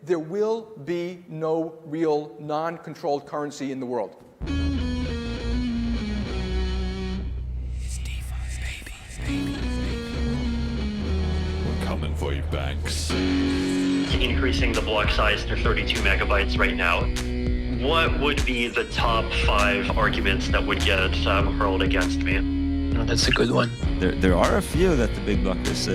there will be no real non-controlled currency in the world. We're coming for you, banks. Increasing the block size to 32 megabytes right now. What would be the top 5 arguments that would get hurled against me? That's a good one. There are a few that the big blockers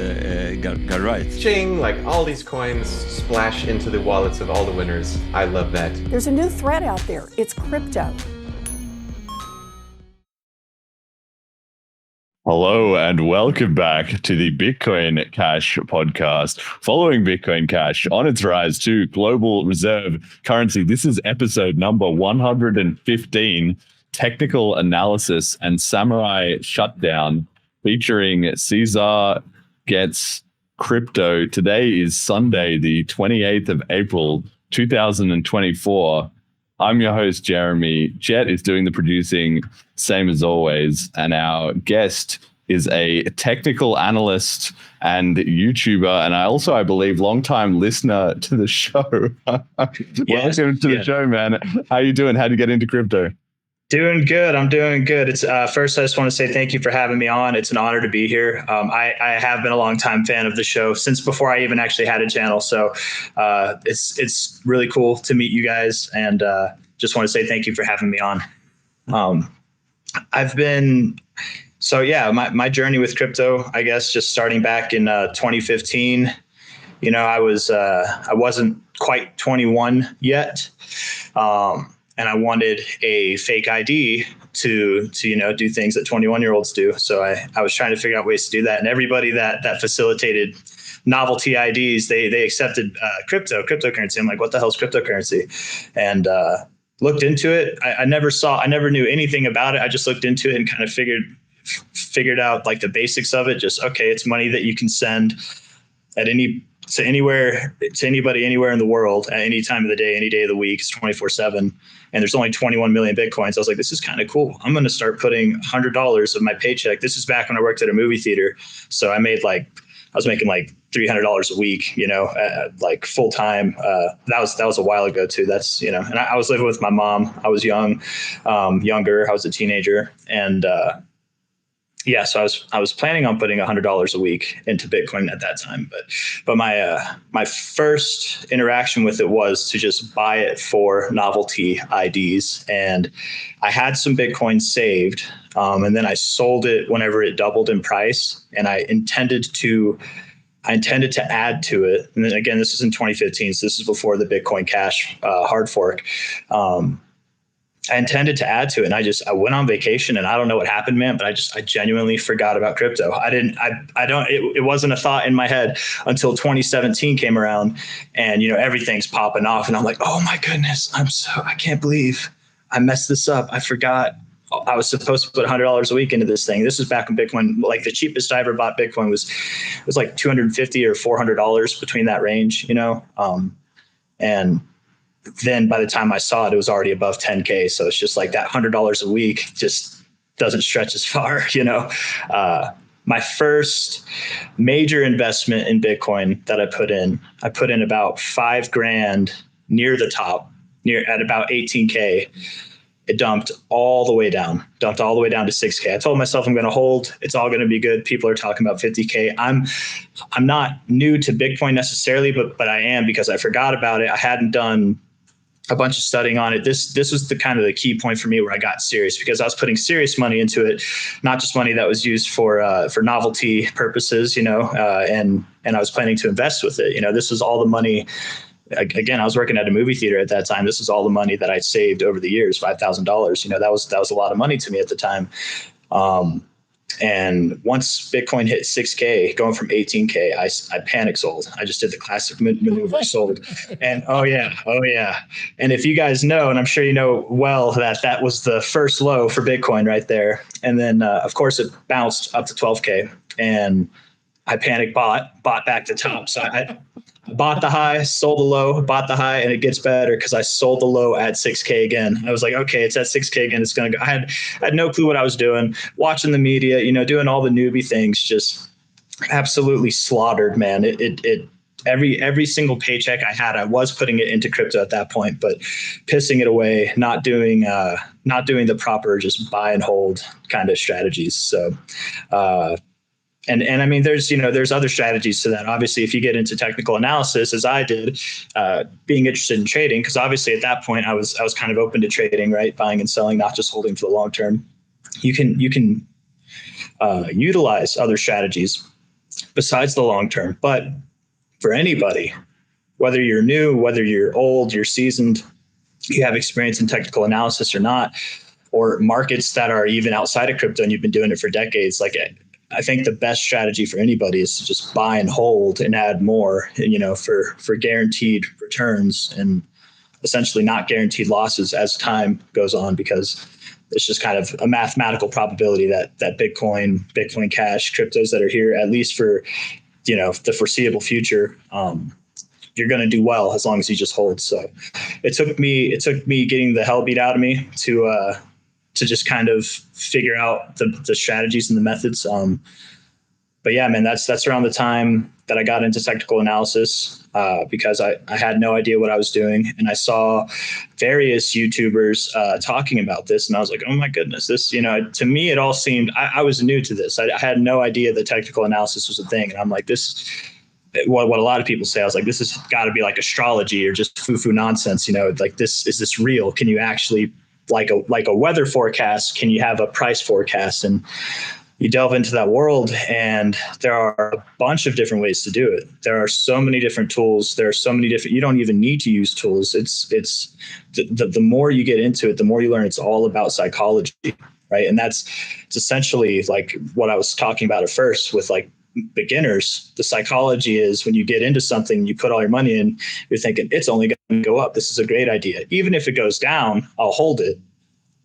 got right. Ching, like all these coins splash into the wallets of all the winners. I love that. There's a new threat out there. It's crypto. Hello and welcome back to the Bitcoin Cash podcast. Following Bitcoin Cash on its rise to global reserve currency, this is episode number 115, Technical Analysis and Samourai Shutdown, featuring Caesar Gets Crypto. Today is Sunday, the 28th of April, 2024. I'm your host, Jeremy. Jet is doing the producing, same as always. And our guest is a technical analyst and YouTuber. And I believe, longtime listener to the show. Welcome to the show, man. How you doing? How'd you get into crypto? Doing good. I'm doing good. It's first, I just want to say thank you for having me on. It's an honor to be here. I have been a longtime fan of the show since before I even actually had a channel. So it's really cool to meet you guys, and just want to say thank you for having me on. My journey with crypto, I guess, just starting back in 2015. You know, I wasn't quite 21 yet. And I wanted a fake ID to do things that 21-year-olds do. So I was trying to figure out ways to do that. And everybody that facilitated novelty IDs, they accepted cryptocurrency. I'm like, what the hell is cryptocurrency? And looked into it. I never knew anything about it. I just looked into it and kind of figured out like the basics of it. Just, okay, it's money that you can send to anybody anywhere in the world at any time of the day, any day of the week. It's 24/7. And there's only 21 million Bitcoins. I was like, this is kind of cool. I'm going to start putting $100 of my paycheck. This is back when I worked at a movie theater. So I was making like $300 a week, like full time. That was a while ago too. That's, and I was living with my mom. I was younger. I was a teenager. And, so I was planning on putting $100 a week into Bitcoin at that time, but my first interaction with it was to just buy it for novelty IDs, and I had some Bitcoin saved, and then I sold it whenever it doubled in price, and I intended to add to it. And then again, this is in 2015, so this is before the Bitcoin Cash hard fork. I intended to add to it, and I went on vacation, and I don't know what happened, man, but I genuinely forgot about crypto. It wasn't a thought in my head until 2017 came around, and, everything's popping off, and I'm like, oh my goodness, I can't believe I messed this up. I forgot I was supposed to put $100 a week into this thing. This is back when Bitcoin, like the cheapest I ever bought Bitcoin was like $250 or $400 between that range, and then by the time I saw it, it was already above 10K. So it's just like that $100 a week just doesn't stretch as far, My first major investment in Bitcoin that I put in about $5,000 near the top, at about 18K. It dumped all the way down to 6K. I told myself I'm going to hold. It's all going to be good. People are talking about 50K. I'm not new to Bitcoin necessarily, but I am, because I forgot about it. I hadn't done a bunch of studying on it. This was the kind of the key point for me where I got serious, because I was putting serious money into it, not just money that was used for novelty purposes, and I was planning to invest with it. This was all the money. Again, I was working at a movie theater at that time. This is all the money that I saved over the years, $5,000. That was a lot of money to me at the time. And once Bitcoin hit 6K, going from 18K, I panic sold. I just did the classic maneuver, sold. And oh yeah. And if you guys know, and I'm sure you know well, that was the first low for Bitcoin right there. And then, of course, it bounced up to 12K, and I panic bought back to top. So I bought the high, sold the low, bought the high, and it gets better because I sold the low at 6K again. I was like, okay, it's at 6K again. It's going to go. I had no clue what I was doing, watching the media, doing all the newbie things, just absolutely slaughtered, man. It every single paycheck I had, I was putting it into crypto at that point, but pissing it away, not doing the proper just buy and hold kind of strategies. So, and I mean, there's other strategies to that. Obviously, if you get into technical analysis, as I did, being interested in trading, because obviously at that point I was kind of open to trading, right, buying and selling, not just holding for the long term. You can utilize other strategies besides the long term, but for anybody, whether you're new, whether you're old, you're seasoned, you have experience in technical analysis or not, or markets that are even outside of crypto and you've been doing it for decades, like I think the best strategy for anybody is to just buy and hold and add more, for guaranteed returns and essentially not guaranteed losses as time goes on, because it's just kind of a mathematical probability that Bitcoin Cash, cryptos that are here, at least for the foreseeable future, you're going to do well as long as you just hold. So it took me getting the hell beat out of me to just kind of figure out the strategies and the methods. But yeah, man, that's around the time that I got into technical analysis, because I had no idea what I was doing. And I saw various YouTubers talking about this. And I was like, oh my goodness, this, to me, it all seemed, I was new to this. I had no idea that technical analysis was a thing. And I'm like, what a lot of people say, I was like, this has got to be like astrology or just foo-foo nonsense. Like is this real? Can you actually, like a weather forecast, can you have a price forecast? And you delve into that world, and there are a bunch of different ways to do it. There are so many different tools. There are so many different, you don't even need to use tools. It's the more you get into it, the more you learn. It's all about psychology, right? And it's essentially like what I was talking about at first with like beginners. The psychology is when you get into something, you put all your money in, you're thinking it's only going to go up. This is a great idea. Even if it goes down, I'll hold it.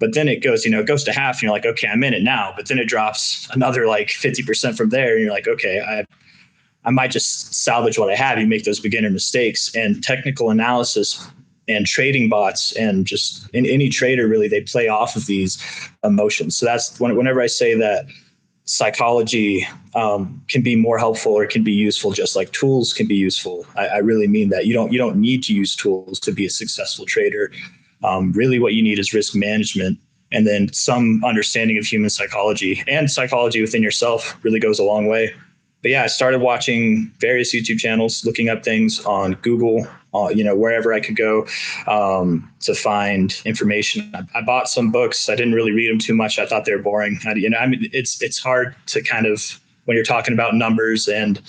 But then it goes to half and you're like, okay, I'm in it now. But then it drops another like 50% from there. And you're like, okay, I might just salvage what I have. You make those beginner mistakes. And technical analysis and trading bots and just in any trader, really, they play off of these emotions. So that's whenever I say that psychology can be more helpful or can be useful, just like tools can be useful. I really mean that. You don't need to use tools to be a successful trader. Really what you need is risk management, and then some understanding of human psychology, and psychology within yourself really goes a long way. But yeah, I started watching various YouTube channels, looking up things on Google, wherever I could go to find information. I bought some books. I didn't really read them too much. I thought they were boring. It's hard to kind of, when you're talking about numbers and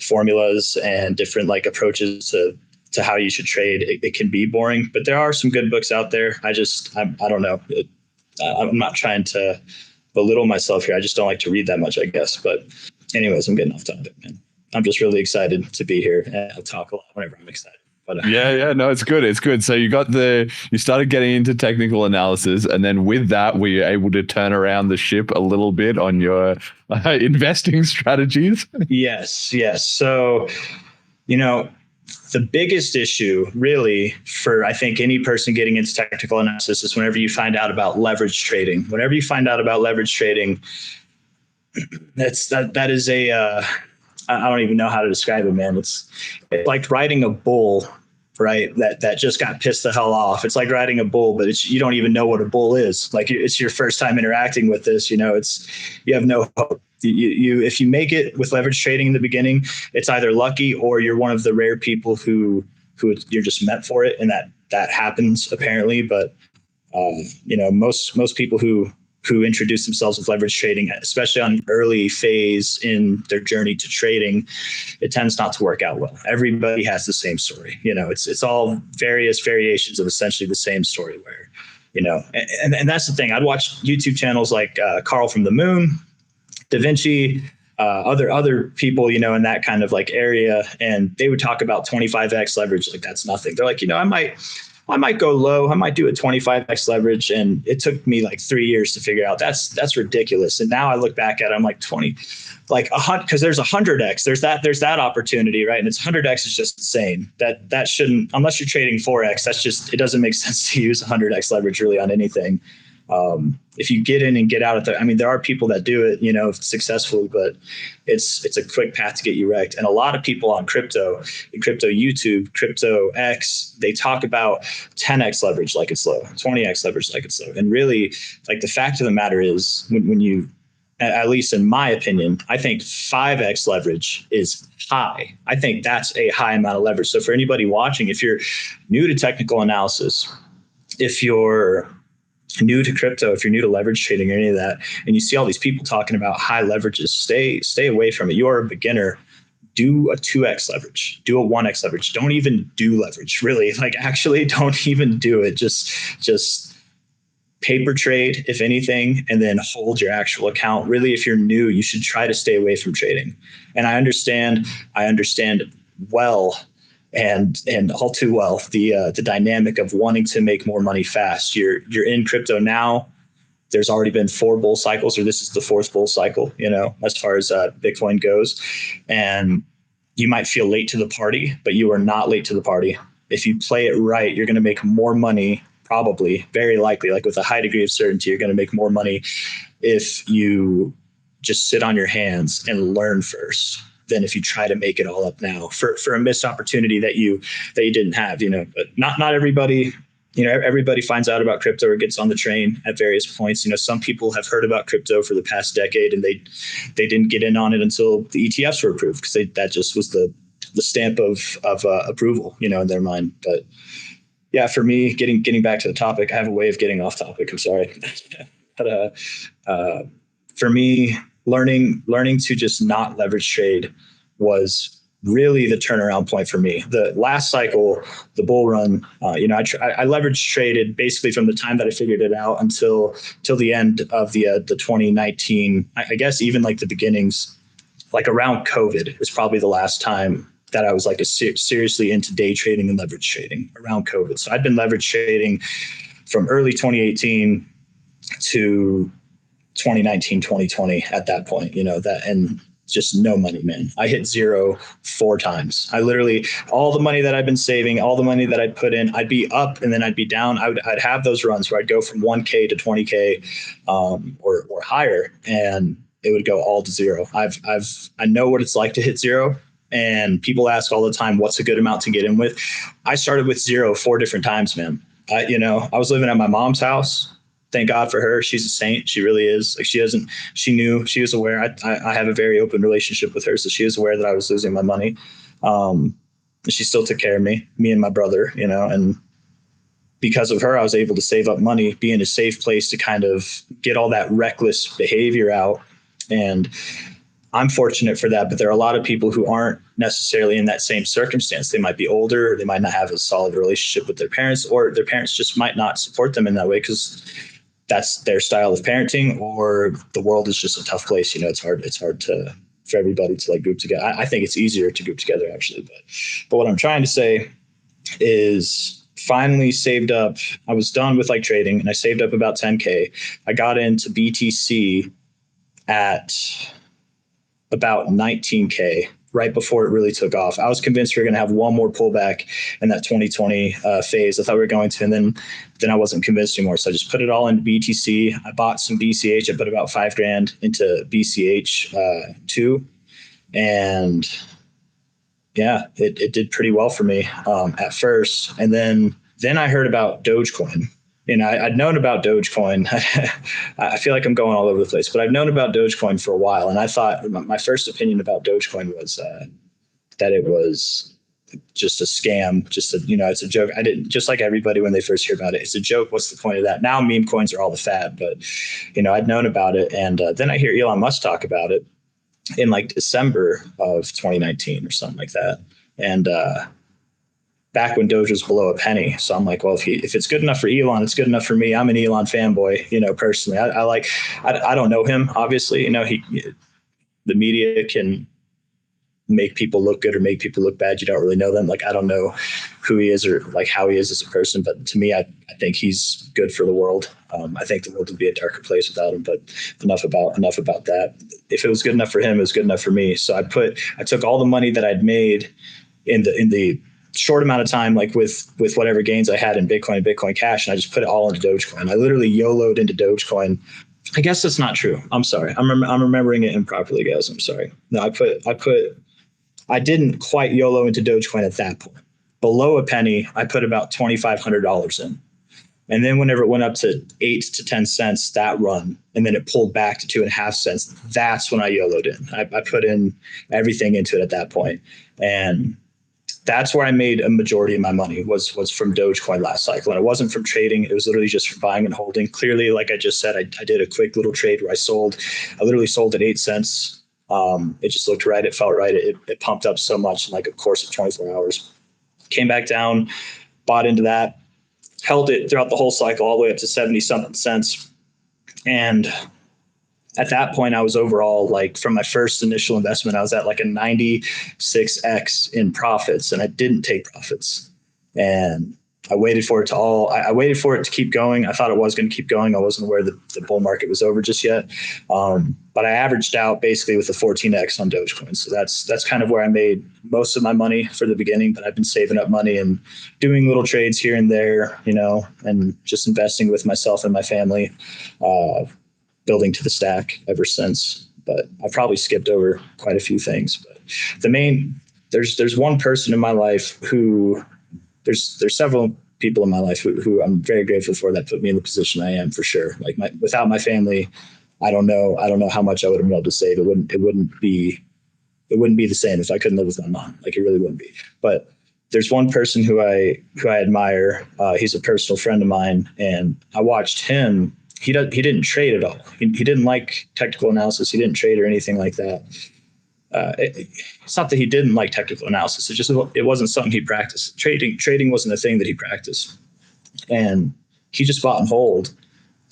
formulas and different like approaches to how you should trade, it can be boring, but there are some good books out there. I don't know. I'm not trying to belittle myself here. I just don't like to read that much, I guess. But anyways, I'm getting off topic, man. I'm just really excited to be here, and I'll talk a lot whenever I'm excited. But no, it's good. It's good. So you started getting into technical analysis, and then with that, were you able to turn around the ship a little bit on your investing strategies? Yes. So, the biggest issue really for, I think, any person getting into technical analysis is whenever you find out about leverage trading. Whenever you find out about leverage trading, that is I don't even know how to describe it, man. It's like riding a bull, right? That just got pissed the hell off. It's like riding a bull, but you don't even know what a bull is. Like it's your first time interacting with this, you have no hope. If you make it with leverage trading in the beginning, it's either lucky or you're one of the rare people who you're just meant for it, and that happens apparently. But most people who introduce themselves with leverage trading, especially on an early phase in their journey to trading, it tends not to work out well. Everybody has the same story. It's all various variations of essentially the same story where, and that's the thing. I'd watch YouTube channels like Carl from the Moon, Da Vinci, other people, in that kind of like area, and they would talk about 25x leverage like that's nothing. They're like, I might go low. I might do a 25x leverage, and it took me like 3 years to figure out that's ridiculous. And now I look back at it, I'm like 20, like 100, because there's 100x. There's that opportunity, right? And it's 100x is just insane. That shouldn't, unless you're trading 4x. It doesn't make sense to use 100x leverage really on anything. If you get in and get out of there, I mean, there are people that do it, successfully, but it's a quick path to get you wrecked. And a lot of people on crypto YouTube, crypto X, they talk about 10x leverage like it's low, 20x leverage like it's low. And really, like, the fact of the matter is, when you, at least in my opinion, I think 5x leverage is high. I think that's a high amount of leverage. So for anybody watching, if you're new to technical analysis, if you're new to crypto, if you're new to leverage trading or any of that, and you see all these people talking about high leverages, stay away from it. You are a beginner. Do a 2x leverage, do a 1x leverage. Don't even do leverage, really. Like, actually don't even do it. Just paper trade, if anything, and then hold your actual account. Really, if you're new, you should try to stay away from trading. And I understand well, and all too well, the dynamic of wanting to make more money fast. You're in crypto now. There's already been 4 bull cycles, or this is the 4th bull cycle, as far as Bitcoin goes. And you might feel late to the party, but you are not late to the party. If you play it right, you're going to make more money. Probably, very likely, like with a high degree of certainty, you're going to make more money if you just sit on your hands and learn first than if you try to make it all up now for a missed opportunity that you didn't have. But not everybody. Everybody finds out about crypto or gets on the train at various points. Some people have heard about crypto for the past decade, and they didn't get in on it until the ETFs were approved, because that just was the stamp of approval, in their mind. But yeah, for me, getting back to the topic, I have a way of getting off topic. I'm sorry. But for me, learning to just not leverage trade was really the turnaround point for me. The last cycle, the bull run, I leverage traded basically from the time that I figured it out until the end of the 2019. I guess even like the beginnings, like around COVID, is probably the last time that I was like seriously into day trading and leverage trading, around COVID. So I'd been leverage trading from early 2018 to 2019, 2020 at that point, and just no money, man. I hit zero 4 times. I literally, all the money that I'd been saving, all the money that I'd put in, I'd be up and then I'd be down. I'd have those runs where I'd go from 1K to 20K or higher, and it would go all to zero. I know what it's like to hit zero. And people ask all the time, what's a good amount to get in with? I started with 0 4 different times, man. I was living at my mom's house. Thank God for her. She's a saint. She really is. Like, she knew, she was aware. I have a very open relationship with her. So she was aware that I was losing my money. She still took care of me and my brother, and because of her, I was able to save up money, be in a safe place to kind of get all that reckless behavior out. And I'm fortunate for that, but there are a lot of people who aren't necessarily in that same circumstance. They might be older, they might not have a solid relationship with their parents, or their parents just might not support them in that way because that's their style of parenting, or the world is just a tough place. It's hard for everybody to like group together. I think it's easier to group together actually, but what I'm trying to say is finally saved up. I was done with like trading and I saved up about 10K. I got into BTC at about 19K right before it really took off. I was convinced we were going to have one more pullback in that 2020 phase. I thought we were going to, and then I wasn't convinced anymore. So I just put it all into BTC. I bought some BCH. I put about $5,000 into BCH too. And yeah, it did pretty well for me at first. And then I heard about Dogecoin. I'd known about Dogecoin. I feel like I'm going all over the place, but I've known about Dogecoin for a while. And I thought my first opinion about Dogecoin was that it was just a scam, it's a joke. I didn't, just like everybody when they first hear about it, it's a joke. What's the point of that? Now meme coins are all the fad, but I'd known about it. And then I hear Elon Musk talk about it in like December of 2019 or something like that. And back when Doge was below a penny. So I'm like, well, if it's good enough for Elon, it's good enough for me. I'm an Elon fanboy, personally. I don't know him, obviously. The media can make people look good or make people look bad. You don't really know them. Like, I don't know who he is or like how he is as a person, but to me, I think he's good for the world. I think the world would be a darker place without him, but enough about that. If it was good enough for him, it was good enough for me. So I took all the money that I'd made in the short amount of time, like with whatever gains I had in Bitcoin and Bitcoin Cash, and I just put it all into Dogecoin. I literally YOLO'd into Dogecoin. I guess that's not true. I'm sorry. I'm remembering it improperly, guys. I'm sorry. No, I didn't quite YOLO into Dogecoin at that point. Below a penny, I put about $2,500 in. And then whenever it went up to 8 to 10 cents, that run, and then it pulled back to 2.5 cents, that's when I YOLO'd in. I put in everything into it at that point. And that's where I made a majority of my money was from Dogecoin last cycle. And it wasn't from trading. It was literally just from buying and holding. Clearly, like I just said, I did a quick little trade where I literally sold at 8 cents. It just looked right. It felt right. It pumped up so much in like a course of 24 hours. Came back down, bought into that, held it throughout the whole cycle all the way up to 70 something cents. And at that point, I was overall, like, from my first initial investment, I was at like a 96x in profits, and I didn't take profits. And I waited for it to keep going. I thought it was going to keep going. I wasn't aware that the bull market was over just yet. But I averaged out basically with a 14x on Dogecoin. So that's kind of where I made most of my money for the beginning. But I've been saving up money and doing little trades here and there, and just investing with myself and my family, building to the stack ever since. But I've probably skipped over quite a few things. But there's one person in my life who, there's several people in my life who I'm very grateful for that put me in the position I am, for sure. Like without my family, I don't know how much I would have been able to save. It wouldn't be the same if I couldn't live with my mom. Like, it really wouldn't be. But there's one person who I admire. He's a personal friend of mine, and I watched him. He didn't trade at all. He didn't like technical analysis. He didn't trade or anything like that. It's not that he didn't like technical analysis. It wasn't something he practiced. Trading wasn't a thing that he practiced, and he just bought and hold.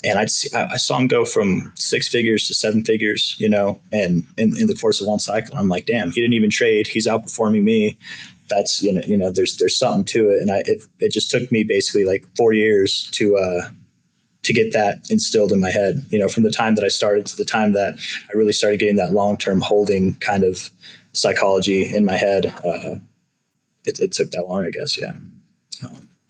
And I saw him go from 6 figures to 7 figures, and in the course of one cycle. I'm like, damn, he didn't even trade. He's outperforming me. That's there's something to it. And it just took me basically like 4 years to get that instilled in my head, from the time that I started to the time that I really started getting that long-term holding kind of psychology in my head. It took that long, I guess. Yeah.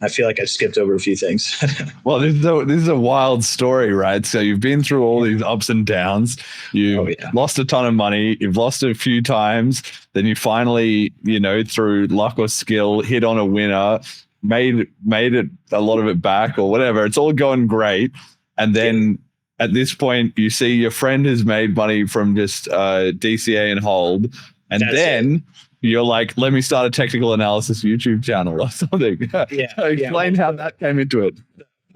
I feel like I've skipped over a few things. Well, this is a wild story, right? So you've been through all these ups and downs. You lost a ton of money. You've lost it a few times. Then you finally, through luck or skill, hit on a winner, made it, a lot of it back or whatever. It's all going great. And then at this point, you see your friend has made money from just DCA and hold. And then you're like, let me start a technical analysis YouTube channel or something. Explain how that came into it.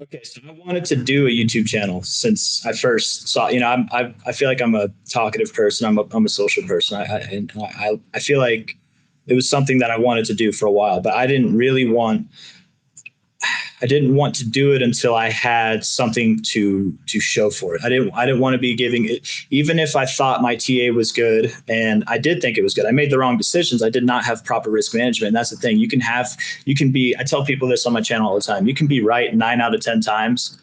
Okay, so I wanted to do a YouTube channel since I first saw. I feel like I'm a talkative person. I'm a social person. I feel like it was something that I wanted to do for a while, but I didn't want to do it until I had something to show for it. I didn't want to be giving it, even if I thought my TA was good, and I did think it was good. I made the wrong decisions. I did not have proper risk management. And that's the thing. I tell people this on my channel all the time. You can be right 9 out of 10 times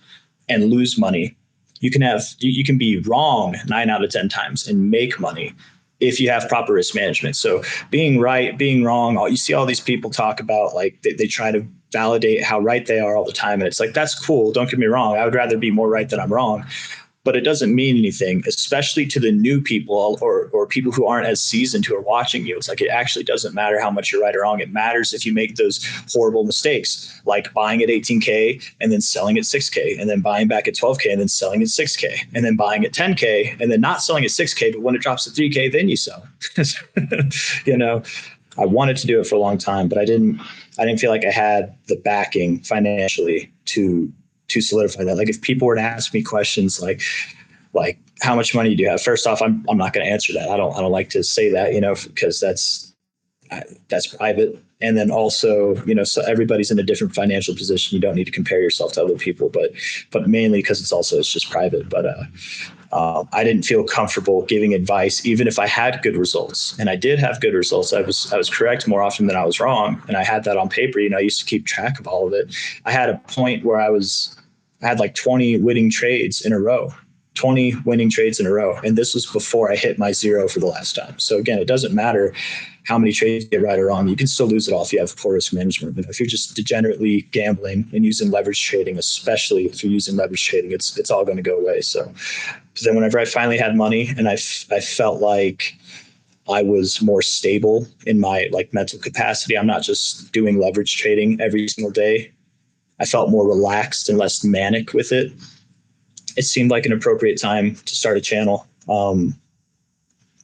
and lose money. You can be wrong 9 out of 10 times and make money if you have proper risk management. So being right, being wrong, you see all these people talk about, like, they try to validate how right they are all the time. And it's like, that's cool. Don't get me wrong. I would rather be more right than I'm wrong. But it doesn't mean anything, especially to the new people or people who aren't as seasoned who are watching you. It's like, it actually doesn't matter how much you're right or wrong. It matters if you make those horrible mistakes, like buying at 18K and then selling at 6K, and then buying back at 12K and then selling at 6K, and then buying at 10K and then not selling at 6K. But when it drops to 3K, then you sell. I wanted to do it for a long time, but I didn't feel like I had the backing financially to solidify that. Like, if people were to ask me questions like how much money do you have? First off, I'm not going to answer that. I don't like to say that, because that's private. And then also, so everybody's in a different financial position. You don't need to compare yourself to other people, but mainly because it's just private. But I didn't feel comfortable giving advice, even if I had good results. And I did have good results. I was correct more often than I was wrong. And I had that on paper. I used to keep track of all of it. I had a point where I had like 20 winning trades in a row, 20 winning trades in a row. And this was before I hit my zero for the last time. So again, it doesn't matter how many trades you get right or wrong. You can still lose it all if you have poor risk management. But if you're just degenerately gambling and using leverage trading, especially if you're using leverage trading, it's all going to go away. So then whenever I finally had money and I felt like I was more stable in my like mental capacity, I'm not just doing leverage trading every single day. I felt more relaxed and less manic with it. It seemed like an appropriate time to start a channel.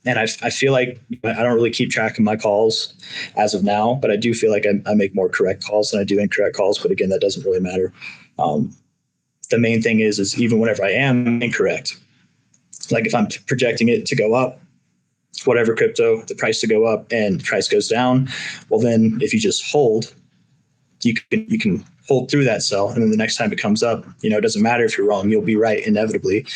And I feel like I don't really keep track of my calls as of now, but I do feel like I make more correct calls than I do incorrect calls. But again, that doesn't really matter. The main thing is even whenever I am incorrect, like if I'm projecting it to go up, whatever crypto, the price to go up and the price goes down, well, then if you just hold, you can hold through that sell. And then the next time it comes up, it doesn't matter if you're wrong, you'll be right inevitably.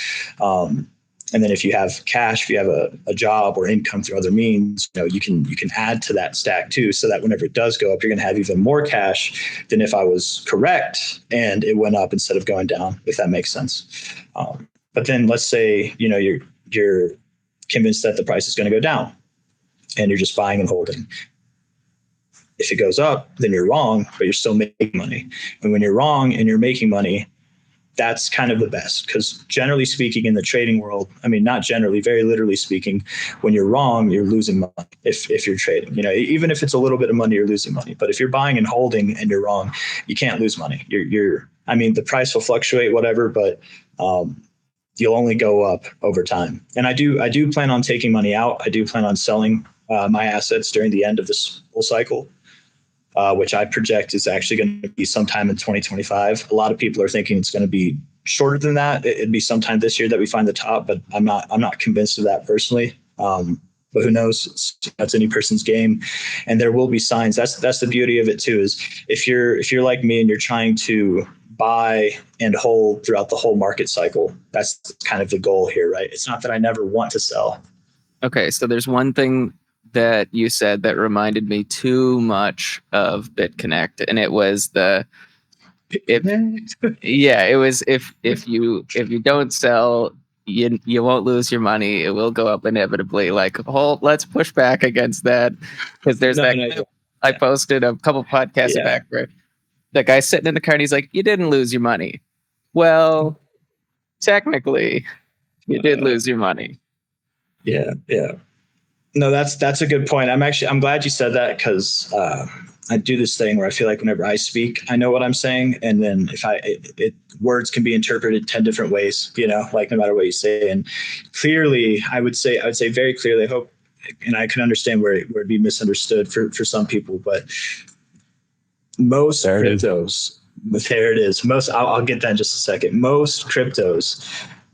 And then if you have cash, if you have a job or income through other means, you can add to that stack too, so that whenever it does go up, you're going to have even more cash than if I was correct and it went up instead of going down, if that makes sense. But then let's say, you're convinced that the price is going to go down and you're just buying and holding. If it goes up, then you're wrong, but you're still making money. And when you're wrong and you're making money, that's kind of the best, because generally speaking in the trading world, I mean, not generally, very literally speaking, when you're wrong, you're losing money if you're trading. Even if it's a little bit of money, you're losing money. But if you're buying and holding and you're wrong, you can't lose money. The price will fluctuate, whatever, but you'll only go up over time. And I do plan on taking money out. I do plan on selling my assets during the end of this bull cycle, which I project is actually going to be sometime in 2025. A lot of people are thinking it's going to be shorter than that. It'd be sometime this year that we find the top, but I'm not convinced of that personally. But who knows? That's any person's game, and there will be signs. That's the beauty of it too. Is if you're like me and you're trying to buy and hold throughout the whole market cycle, that's kind of the goal here, right? It's not that I never want to sell. Okay, so there's one thing that you said that reminded me too much of BitConnect, and it was if you don't sell, you won't lose your money. It will go up inevitably. Let's push back against that, because there's clip I posted a couple podcasts back where the guy's sitting in the car and he's like, "You didn't lose your money." Well, technically, you did lose your money. Yeah. No, that's a good point. I'm glad you said that, because I do this thing where I feel like whenever I speak, I know what I'm saying, and then words can be interpreted 10 different ways. No matter what you say. And clearly, I would say very clearly. I hope, and I can understand where it'd be misunderstood for some people, but most cryptos. There it is. I'll get that in just a second. Most cryptos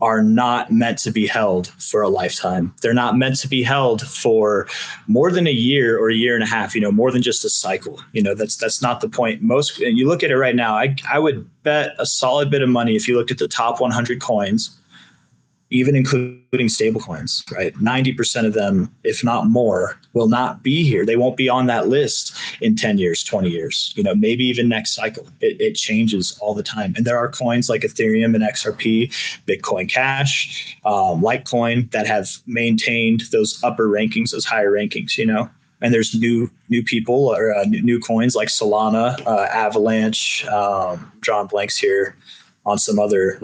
are not meant to be held for a lifetime. They're not meant to be held for more than a year or a year and a half, more than just a cycle. That's not the point. You look at it right now, I would bet a solid bit of money if you looked at the top 100 coins, even including stable coins, right? 90% of them, if not more, will not be here. They won't be on that list in 10 years, 20 years, maybe even next cycle. It changes all the time. And there are coins like Ethereum and XRP, Bitcoin Cash, Litecoin that have maintained those upper rankings, those higher rankings, and there's new people or new coins like Solana, Avalanche, drawing blanks here on some other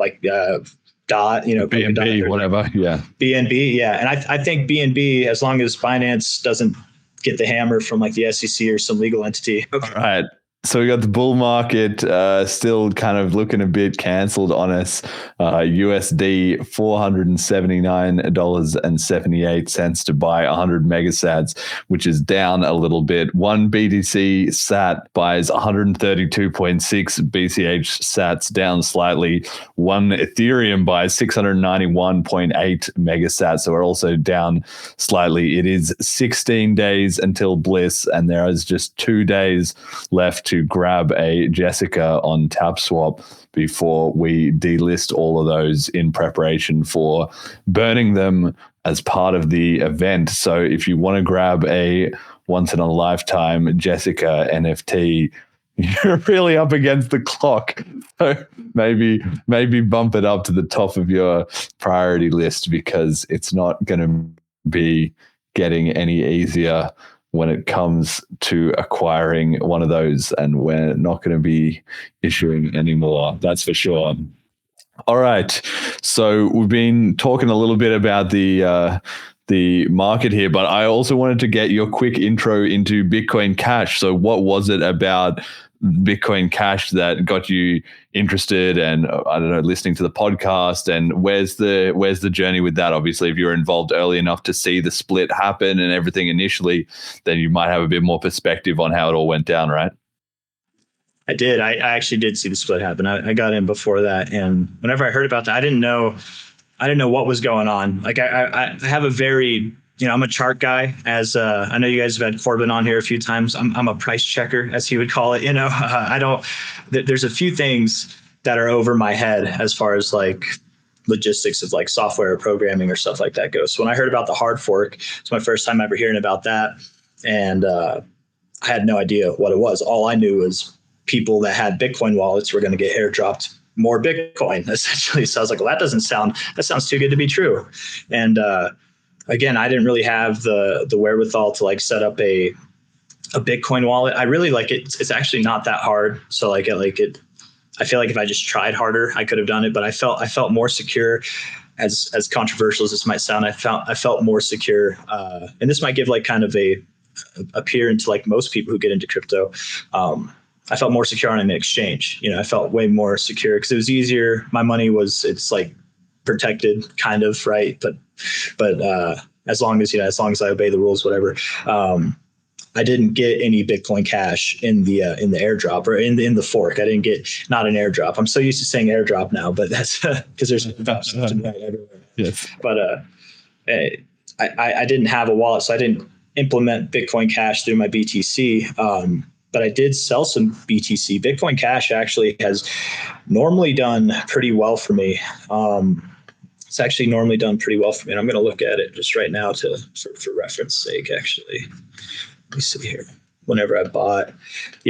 Dot, BNB, whatever. Yeah. BNB. Yeah. And I think BNB, as long as Binance doesn't get the hammer from the SEC or some legal entity. All right. So we got the bull market still kind of looking a bit canceled on us. USD $479.78 to buy 100 megasats, which is down a little bit. One BTC sat buys 132.6 BCH sats, down slightly. One Ethereum buys 691.8 megasats, so we're also down slightly. It is 16 days until Bliss, and there is just 2 days left to grab a Jessica on TapSwap before we delist all of those in preparation for burning them as part of the event. So if you want to grab a once in a lifetime Jessica NFT, you're really up against the clock. So maybe bump it up to the top of your priority list, because it's not going to be getting any easier when it comes to acquiring one of those, and we're not going to be issuing anymore. That's for sure. All right. So we've been talking a little bit about the market here, but I also wanted to get your quick intro into Bitcoin Cash. So what was it about Bitcoin Cash that got you interested, and I don't know, listening to the podcast, and where's the journey with that? Obviously, if you're involved early enough to see the split happen and everything initially, then you might have a bit more perspective on how it all went down, right? I did. I actually did see the split happen. I got in before that, and whenever I heard about that, I didn't know what was going on. Like I have a very, I'm a chart guy. As I know you guys have had Corbin on here a few times. I'm a price checker, as he would call it. I don't. There's a few things that are over my head as far as like logistics of like software or programming or stuff like that goes. So when I heard about the hard fork, it's my first time ever hearing about that, and I had no idea what it was. All I knew was people that had Bitcoin wallets were going to get airdropped more Bitcoin, essentially. So I was like, well, that sounds too good to be true. And again, I didn't really have the wherewithal to like set up a Bitcoin wallet. I really like it. It's actually not that hard. So like it. I feel like if I just tried harder, I could have done it. But I felt more secure. As controversial as this might sound, I felt more secure. And this might give like kind of a peer into like most people who get into crypto. I felt more secure on an exchange. I felt way more secure because it was easier. My money it's like protected, kind of, right? But as long as I obey the rules, whatever. I didn't get any Bitcoin Cash in the airdrop or in the fork. I didn't get not an airdrop. I'm so used to saying airdrop now, but that's because there's everywhere. Yes. But I didn't have a wallet, so I didn't implement Bitcoin Cash through my BTC. But I did sell some BTC. Bitcoin Cash actually has normally done pretty well for me. It's actually normally done pretty well for me. And I'm going to look at it just right now for reference sake, actually. Let me see here. Whenever I bought,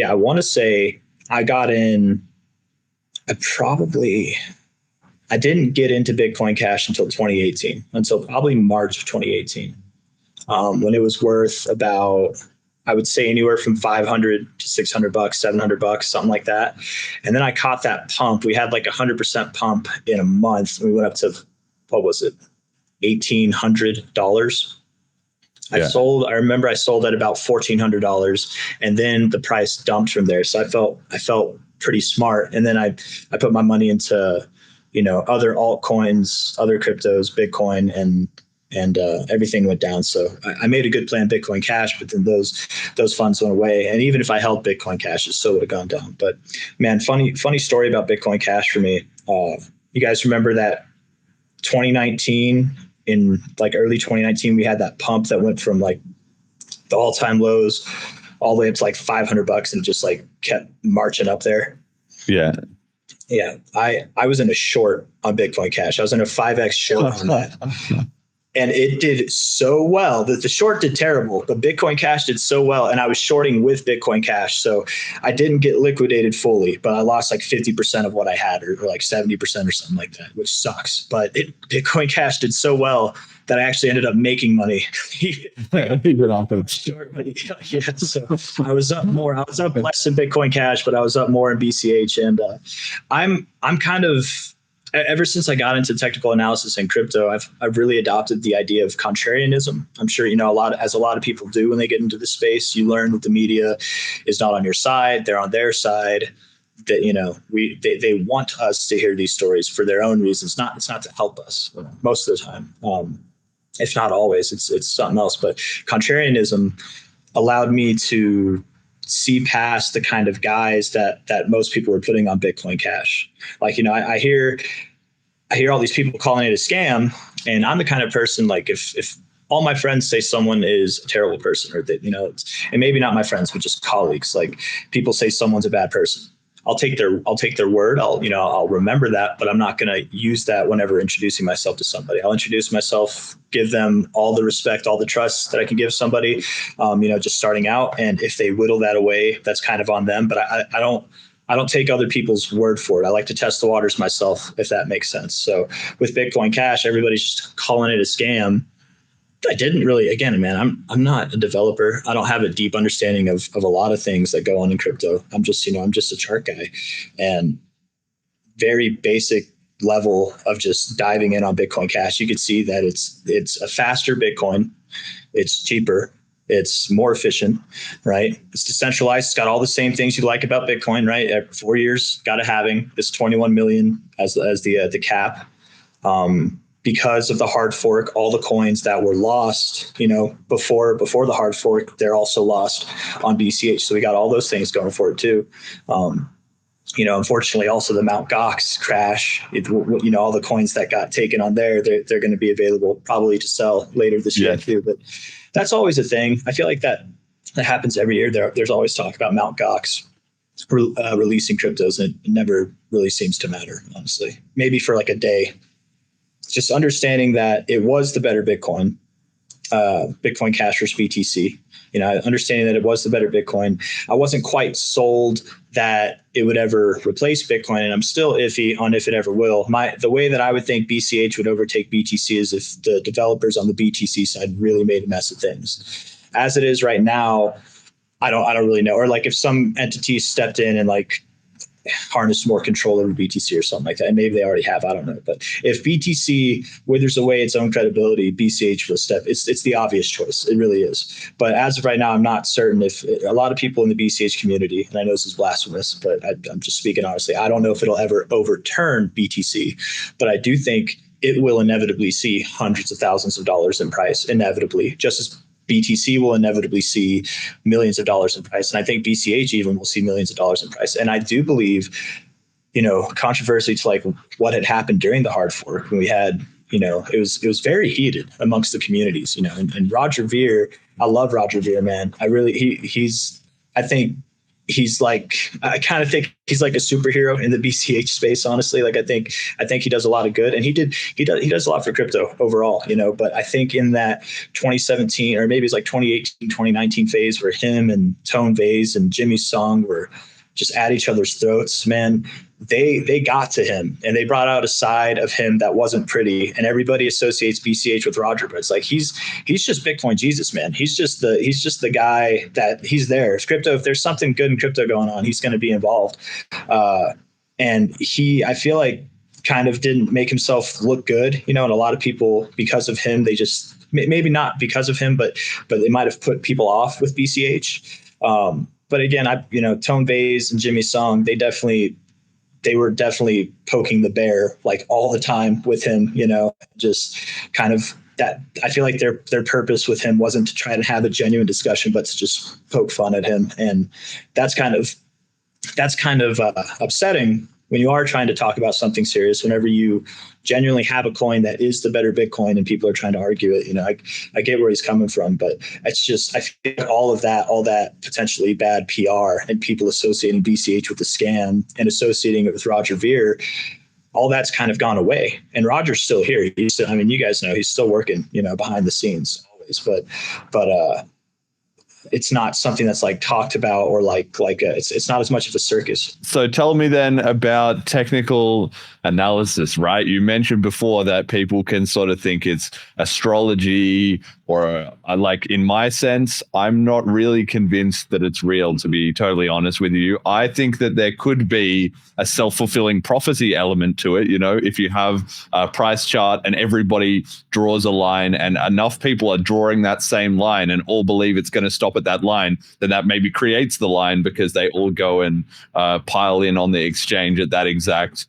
I want to say I got in, I didn't get into Bitcoin Cash until 2018, until probably March of 2018, when it was worth about, I would say anywhere from $500 to $600, $700, something like that. And then I caught that pump. We had like 100% pump in a month. We went up to, what was it? $1,800. Yeah. I remember I sold at about $1,400, and then the price dumped from there. So I felt pretty smart. And then I put my money into, other altcoins, other cryptos, Bitcoin, and everything went down. So I made a good plan, Bitcoin Cash, but then those funds went away. And even if I held Bitcoin Cash, it still would have gone down. But man, funny story about Bitcoin Cash for me. You guys remember that 2019, in like early 2019, we had that pump that went from like the all-time lows all the way up to like $500 and just like kept marching up there. Yeah. Yeah. I was in a short on Bitcoin Cash. I was in a 5x short on that. And it did so well that the short did terrible, but Bitcoin Cash did so well. And I was shorting with Bitcoin Cash. So I didn't get liquidated fully, but I lost like 50% of what I had, or like 70% or something like that, which sucks. But Bitcoin Cash did so well that I actually ended up making money. Even off of Short money. Yeah. So I was up more. I was up less in Bitcoin Cash, but I was up more in BCH. And I'm kind of, ever since I got into technical analysis and crypto, I've really adopted the idea of contrarianism. I'm sure a lot of people do when they get into the space. You learn that the media is not on your side; they're on their side. That they want us to hear these stories for their own reasons. It's not to help us most of the time. If not always, it's something else. But contrarianism allowed me to see past the kind of guys that most people are putting on Bitcoin Cash. Like, I hear all these people calling it a scam, and I'm the kind of person, like, if all my friends say someone is a terrible person, or that, and maybe not my friends, but just colleagues, like people say someone's a bad person, I'll take their word. I'll remember that, but I'm not going to use that whenever introducing myself to somebody. I'll introduce myself, give them all the respect, all the trust that I can give somebody, just starting out. And if they whittle that away, that's kind of on them. But I I don't take other people's word for it. I like to test the waters myself, if that makes sense. So with Bitcoin Cash, everybody's just calling it a scam. I didn't really, again, man, I'm not a developer. I don't have a deep understanding of a lot of things that go on in crypto. I'm just a chart guy, and very basic level of just diving in on Bitcoin Cash. You could see that it's a faster Bitcoin. It's cheaper. It's more efficient, right? It's decentralized. It's got all the same things you like about Bitcoin, right? Every 4 years, got a halving. This 21 million as the cap. Because of the hard fork, all the coins that were lost, before the hard fork, they're also lost on BCH. So we got all those things going for it too. Unfortunately, also the Mt. Gox crash, all the coins that got taken on there, they're going to be available probably to sell later this year too. But that's always a thing. I feel like that happens every year. There's always talk about Mt. Gox releasing cryptos, and it never really seems to matter, honestly. Maybe for like a day. Just understanding that it was the better Bitcoin, Bitcoin Cash versus BTC. Understanding that it was the better Bitcoin. I wasn't quite sold that it would ever replace Bitcoin, and I'm still iffy on if it ever will. The way that I would think BCH would overtake BTC is if the developers on the BTC side really made a mess of things. As it is right now, I don't really know. Or like if some entity stepped in and like harness more control over BTC or something like that. And maybe they already have, I don't know. But if BTC withers away its own credibility, BCH will step. It's the obvious choice. It really is. But as of right now, I'm not certain if a lot of people in the BCH community, and I know this is blasphemous, but I'm just speaking honestly, I don't know if it'll ever overturn BTC, but I do think it will inevitably see hundreds of thousands of dollars in price, inevitably, just as BTC will inevitably see millions of dollars in price. And I think BCH even will see millions of dollars in price. And I do believe, controversy to like what had happened during the hard fork when we had, it was very heated amongst the communities, and Roger Ver, I love Roger Ver, man. I kind of think he's like a superhero in the BCH space, honestly. Like I think he does a lot of good, and he does a lot for crypto overall, but I think in that 2017 or maybe it's like 2018, 2019 phase where him and Tone Vays and Jimmy Song were just at each other's throats, man, they got to him and they brought out a side of him that wasn't pretty, and everybody associates BCH with Roger, but it's like he's just Bitcoin Jesus, man. He's just the guy that he's there. If there's something good in crypto going on, he's going to be involved. And I feel like kind of didn't make himself look good, and a lot of people, because of him, they just, maybe not because of him, but they might have put people off with BCH. But again, Tone Vays and Jimmy Song, they were definitely poking the bear like all the time with him, just kind of that. I feel like their purpose with him wasn't to try to have a genuine discussion, but to just poke fun at him. And that's kind of upsetting when you are trying to talk about something serious, whenever you genuinely have a coin that is the better Bitcoin and people are trying to argue it. I get where he's coming from, but it's just, I feel like all that potentially bad PR and people associating BCH with the scam and associating it with Roger Ver, all that's kind of gone away. And Roger's still here. He's still, you guys know, he's still working, behind the scenes always, but it's not something that's like talked about or it's not as much of a circus. So tell me then about technical analysis, right? You mentioned before that people can sort of think it's astrology, or like in my sense, I'm not really convinced that it's real, to be totally honest with you. I think that there could be a self-fulfilling prophecy element to it. If you have a price chart and everybody draws a line and enough people are drawing that same line and all believe it's going to stop at that line, then that maybe creates the line because they all go and pile in on the exchange at that exact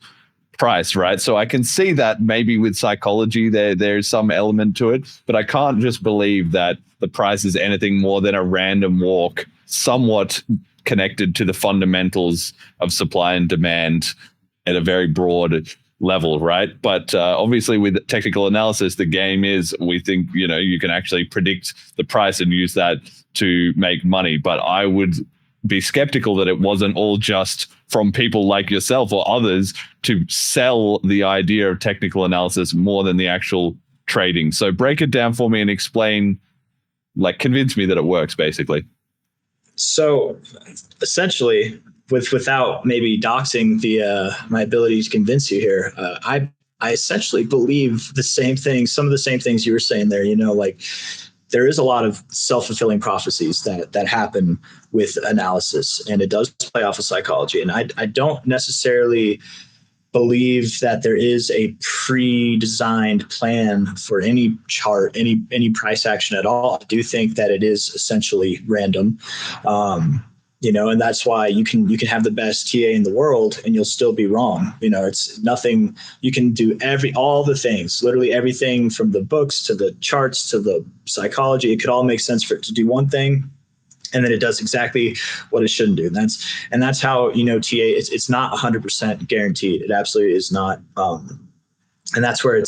price, right? So I can see that maybe with psychology there's some element to it, but I can't just believe that the price is anything more than a random walk, somewhat connected to the fundamentals of supply and demand at a very broad level, right? But obviously with technical analysis, the game is, we think, you can actually predict the price and use that to make money. But I would be skeptical that it wasn't all just from people like yourself or others to sell the idea of technical analysis more than the actual trading. So break it down for me and explain, convince me that it works, basically. So essentially, without maybe doxing my ability to convince you here, I essentially believe the same thing, some of the same things you were saying there. Like there is a lot of self-fulfilling prophecies that happen with analysis, and it does play off of psychology. And I don't necessarily believe that there is a pre-designed plan for any chart, any price action at all. I do think that it is essentially random. And that's why you can have the best TA in the world and you'll still be wrong. It's nothing. You can do all the things, literally everything from the books to the charts to the psychology. It could all make sense for it to do one thing, and then it does exactly what it shouldn't do. And that's how, TA, it's not 100% guaranteed. It absolutely is not. And that's where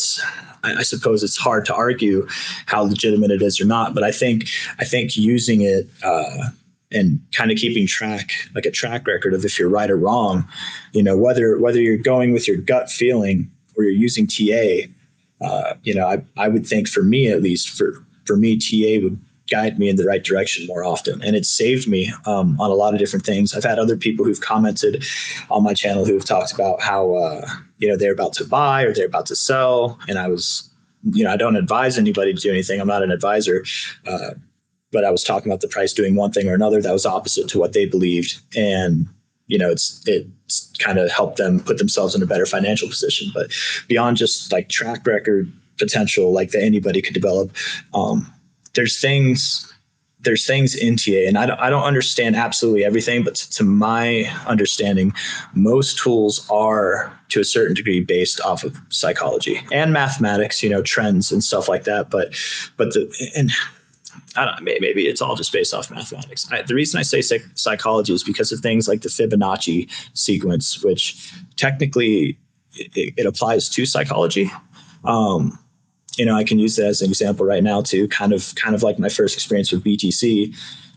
I suppose it's hard to argue how legitimate it is or not. But I think using it and kind of keeping track, like a track record of if you're right or wrong, whether you're going with your gut feeling or you're using TA, I would think, for me at least, for me, TA would guide me in the right direction more often. And it saved me on a lot of different things. I've had other people who've commented on my channel who've talked about how, they're about to buy or they're about to sell. And I was, I don't advise anybody to do anything. I'm not an advisor. But I was talking about the price doing one thing or another that was opposite to what they believed. And, it's kind of helped them put themselves in a better financial position. But beyond just like track record potential, like that anybody could develop, there's things in TA, and I don't understand absolutely everything, but to my understanding, most tools are to a certain degree based off of psychology and mathematics, trends and stuff like that. But I don't know, maybe it's all just based off mathematics. The reason I say psychology is because of things like the Fibonacci sequence, which technically it applies to psychology. I can use that as an example right now too, kind of like my first experience with BTC.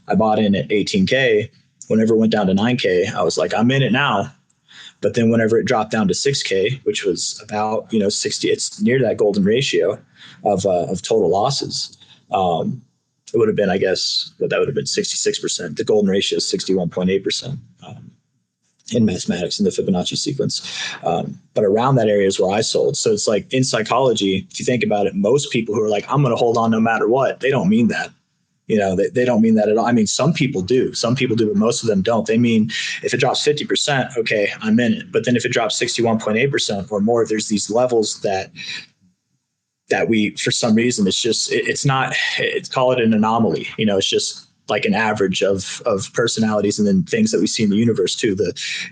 I bought in at 18K. Whenever it went down to 9K, I was like, I'm in it now. But then whenever it dropped down to 6K, which was about, 60, it's near that golden ratio of total losses. It would have been, I guess, that would have been 66%. The golden ratio is 61.8%. In mathematics in the Fibonacci sequence. But around that area is where I sold. So it's like in psychology, if you think about it, most people who are like, I'm going to hold on no matter what, they don't mean that. They don't mean that at all. I mean, some people do, but most of them don't. They mean if it drops 50%, okay, I'm in it. But then if it drops 61.8% or more, there's these levels that we, for some reason, it's call it an anomaly. It's just like an average of personalities and then things that we see in the universe too.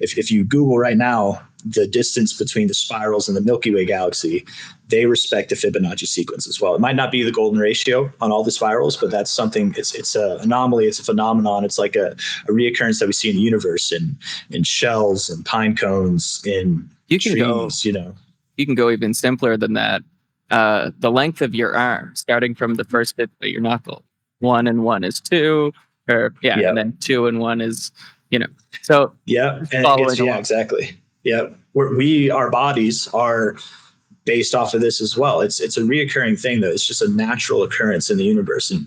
If you Google right now, the distance between the spirals in the Milky Way galaxy, they respect the Fibonacci sequence as well. It might not be the golden ratio on all the spirals, but that's something, it's an anomaly. It's a phenomenon. It's like a reoccurrence that we see in the universe in shells and pine cones, in trees, You can go even simpler than that. The length of your arm, starting from the first tip of your knuckle. 1 and 1 is 2, and then 2 and 1 is, So exactly. Yeah, our bodies are based off of this as well. It's a reoccurring thing, though. It's just a natural occurrence in the universe, and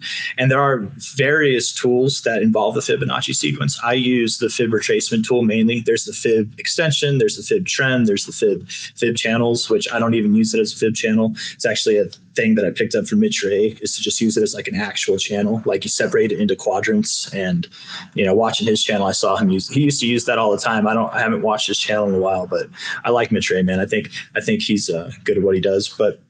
there are various tools that involve the Fibonacci sequence. I use the Fib retracement tool mainly. There's the Fib extension, there's the Fib trend, there's the Fib channels, which I don't even use it as a Fib channel. It's actually a thing that I picked up from Mitch Ray, is to just use it as like an actual channel. Like you separate it into quadrants, and watching his channel, I saw him he used to use that all the time. I haven't watched his channel in a while, but I like Mitch Ray, man. I think he's good at what he does, but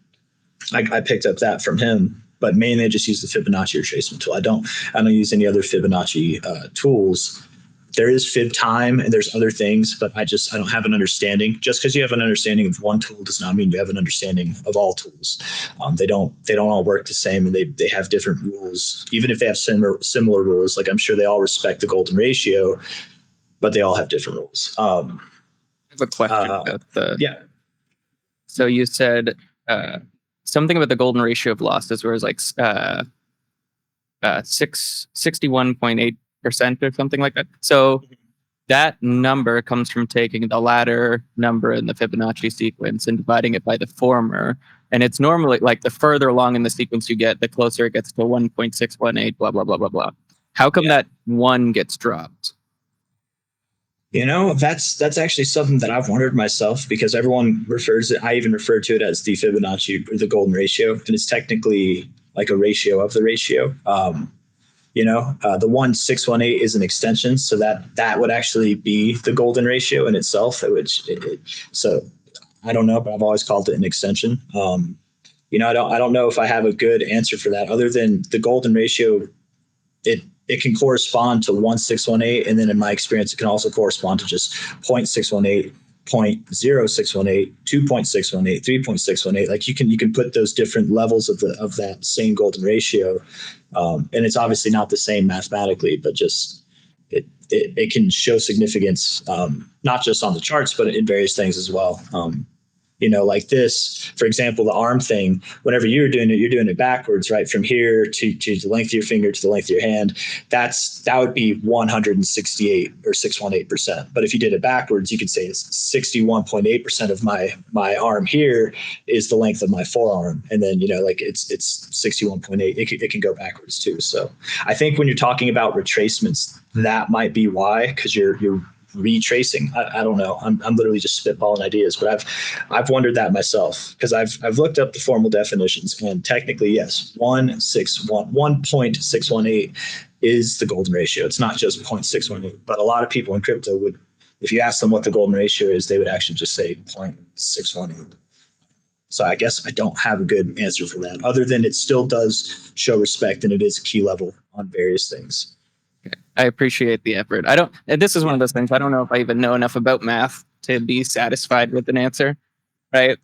I picked up that from him. But mainly I just use the Fibonacci retracement tool. I don't use any other Fibonacci tools. There is Fib time and there's other things, but I don't have an understanding. Just because you have an understanding of one tool does not mean you have an understanding of all tools. They don't all work the same, and they have different rules. Even if they have similar rules, like I'm sure they all respect the golden ratio, but they all have different rules. I have a question about So you said something about the golden ratio of losses, where it's like 61.8% or something like that. So that number comes from taking the latter number in the Fibonacci sequence and dividing it by the former. And it's normally like the further along in the sequence you get, the closer it gets to 1.618, blah, blah, blah, blah, blah. How come that 1 gets dropped? That's actually something that I've wondered myself, because everyone refers it. I even refer to it as the Fibonacci or the golden ratio, and it's technically like a ratio of the ratio. The 1618 is an extension, so that would actually be the golden ratio in itself. So I don't know, but I've always called it an extension. I don't know if I have a good answer for that, other than the golden ratio. It can correspond to 1618, and then in my experience, it can also correspond to just 0.618, 0.0618, 2.618, 3.618. Like you can put those different levels of that same golden ratio, and it's obviously not the same mathematically, but just it can show significance, not just on the charts, but in various things as well. Like this, for example, the arm thing, whenever you're doing it backwards, right? From here to the length of your finger to the length of your hand, that would be 168 or 618%. But if you did it backwards, you could say it's 61.8% of my arm here is the length of my forearm. And then, it's 61.8. It can go backwards too. So I think when you're talking about retracements, that might be why, because you're retracing. I don't know. I'm literally just spitballing ideas, but I've wondered that myself, because I've looked up the formal definitions, and technically, yes, 1.618 is the golden ratio. It's not just 0.618, but a lot of people in crypto would, if you ask them what the golden ratio is, they would actually just say 0.618. So I guess I don't have a good answer for that, other than it still does show respect, and it is a key level on various things. I appreciate the effort. This is one of those things, I don't know if I even know enough about math to be satisfied with an answer, right?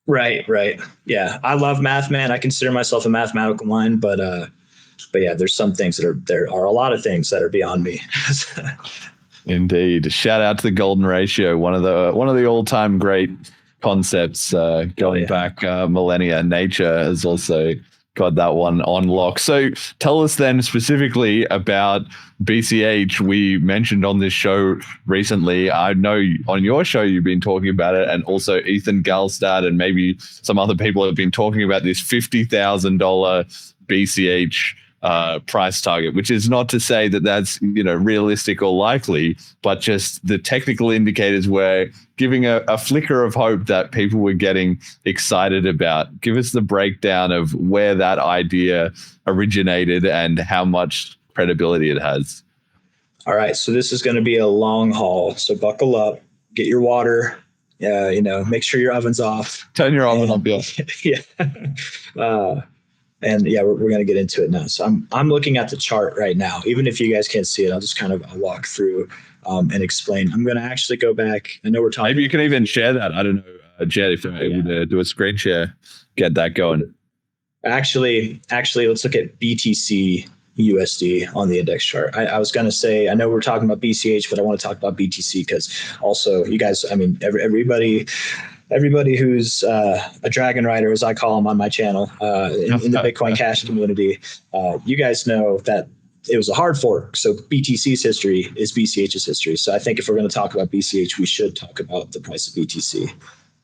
Right. Yeah. I love math, man. I consider myself a mathematical mind, but yeah, there's some things there are a lot of things that are beyond me. Indeed. Shout out to the golden ratio, one of the all-time great concepts going back millennia. Nature has also got that one on lock. So tell us then specifically about BCH. We mentioned on this show recently, I know on your show you've been talking about it, and also Ethan Galstad and maybe some other people have been talking about this $50,000 BCH price target, which is not to say that that's realistic or likely, but just the technical indicators were giving a flicker of hope that people were getting excited about. Give us the breakdown of where that idea originated and how much credibility it has. All right, so this is going to be a long haul, so buckle up, get your water, make sure your oven's off, turn your oven on, Bill. Yeah. And yeah, we're going to get into it now. So I'm looking at the chart right now. Even if you guys can't see it, I'll just kind of walk through and explain. I'm going to actually go back. I know we're talking. Maybe you can even share that. I don't know, Jed, if you're able to do a screen share, get that going. Actually, let's look at BTC USD on the index chart. I was going to say, I know we're talking about BCH, but I want to talk about BTC because also you guys, everybody who's a dragon rider, as I call them on my channel, in the Bitcoin Cash community, you guys know that it was a hard fork. So BTC's history is BCH's history. So I think if we're going to talk about BCH, we should talk about the price of BTC.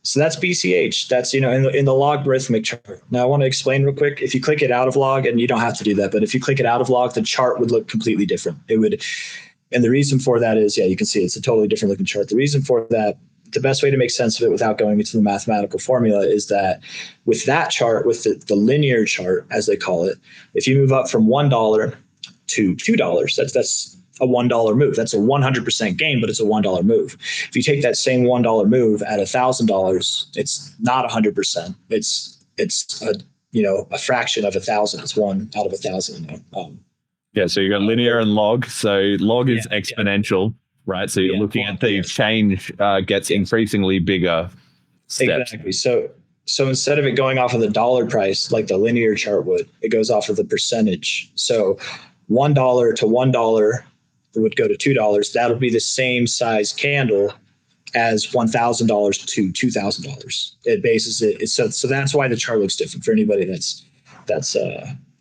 So that's BCH. That's, in the logarithmic chart. Now I want to explain real quick. If you click it out of log, and you don't have to do that, but if you click it out of log, the chart would look completely different. It would. And the reason for that is, you can see it's a totally different looking chart. The reason for that, the best way to make sense of it without going into the mathematical formula, is that with that chart, with the linear chart, as they call it, if you move up from $1 to $2, that's a $1 move. That's a 100% gain, but it's a $1 move. If you take that same $1 move at $1,000, it's not 100%. It's a fraction of 1,000. It's 1 out of 1,000. Yeah. So you got linear and log. So log is exponential, right? So you're looking at the change gets increasingly bigger steps. Exactly. So instead of it going off of the dollar price like the linear chart would, it goes off of the percentage. So $1 to $1 would go to $2. That'll be the same size candle as $1,000 to $2,000. It bases it. So that's why the chart looks different for anybody that's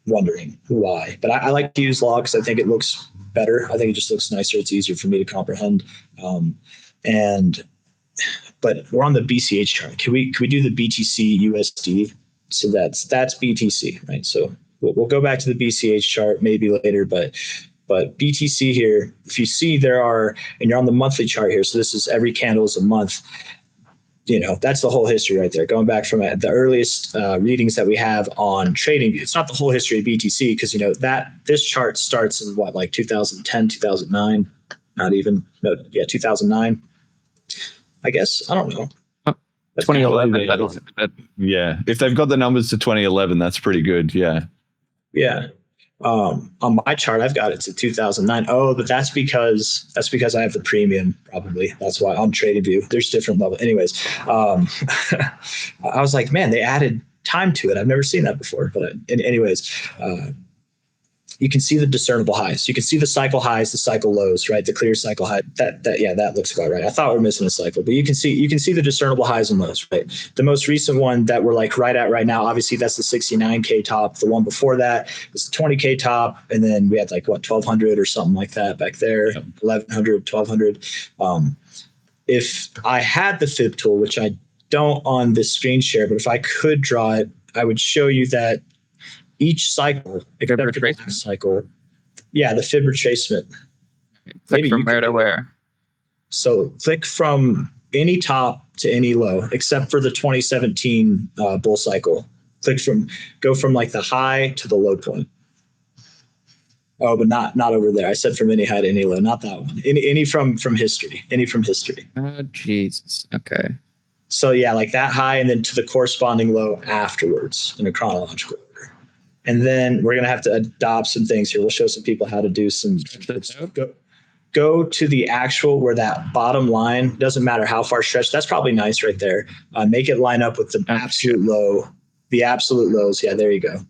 wondering why. But I like to use log because I think it looks better. I think it just looks nicer. It's easier for me to comprehend. But we're on the BCH chart. Can we do the BTC USD? So that's BTC, right? So we'll go back to the BCH chart maybe later, but But BTC here, if you see and you're on the monthly chart here, so this is every candle is a month, that's the whole history right there, going back from the earliest readings that we have on TradingView. It's not the whole history of BTC because, this chart starts in 2010, 2009, not even, 2009, I guess. I don't know. 2011. That'll Yeah. If they've got the numbers to 2011, that's pretty good. Yeah. Yeah. On my chart, I've got it to 2009. Oh, but that's because I have the premium. Probably that's why on TradingView there's different levels. Anyways, I was like, man, they added time to it. I've never seen that before. But anyways, you can see the discernible highs. You can see the cycle highs, the cycle lows, right? The clear cycle high. That looks about right. I thought we were missing a cycle, but you can see the discernible highs and lows, right? The most recent one that we're like right at right now, obviously that's the 69K top. The one before that was the 20K top, and then we had 1,200 or something like that back there, 1,100, 1,200. If I had the fib tool, which I don't on this screen share, but if I could draw it, I would show you that each cycle, except for the last cycle, the fib retracement. Click from where to where? So click from any top to any low, except for the 2017 bull cycle. Go from the high to the low point. Oh, but not over there. I said from any high to any low, not that one. Any from history. Any from history. Oh, Jesus. Okay. So that high and then to the corresponding low afterwards in a chronological order. And then we're going to have to adopt some things here. We'll show some people how to do some. Go to the actual where that bottom line, doesn't matter how far stretched. That's probably nice right there. Make it line up with the absolute low, the absolute lows. Yeah, there you go.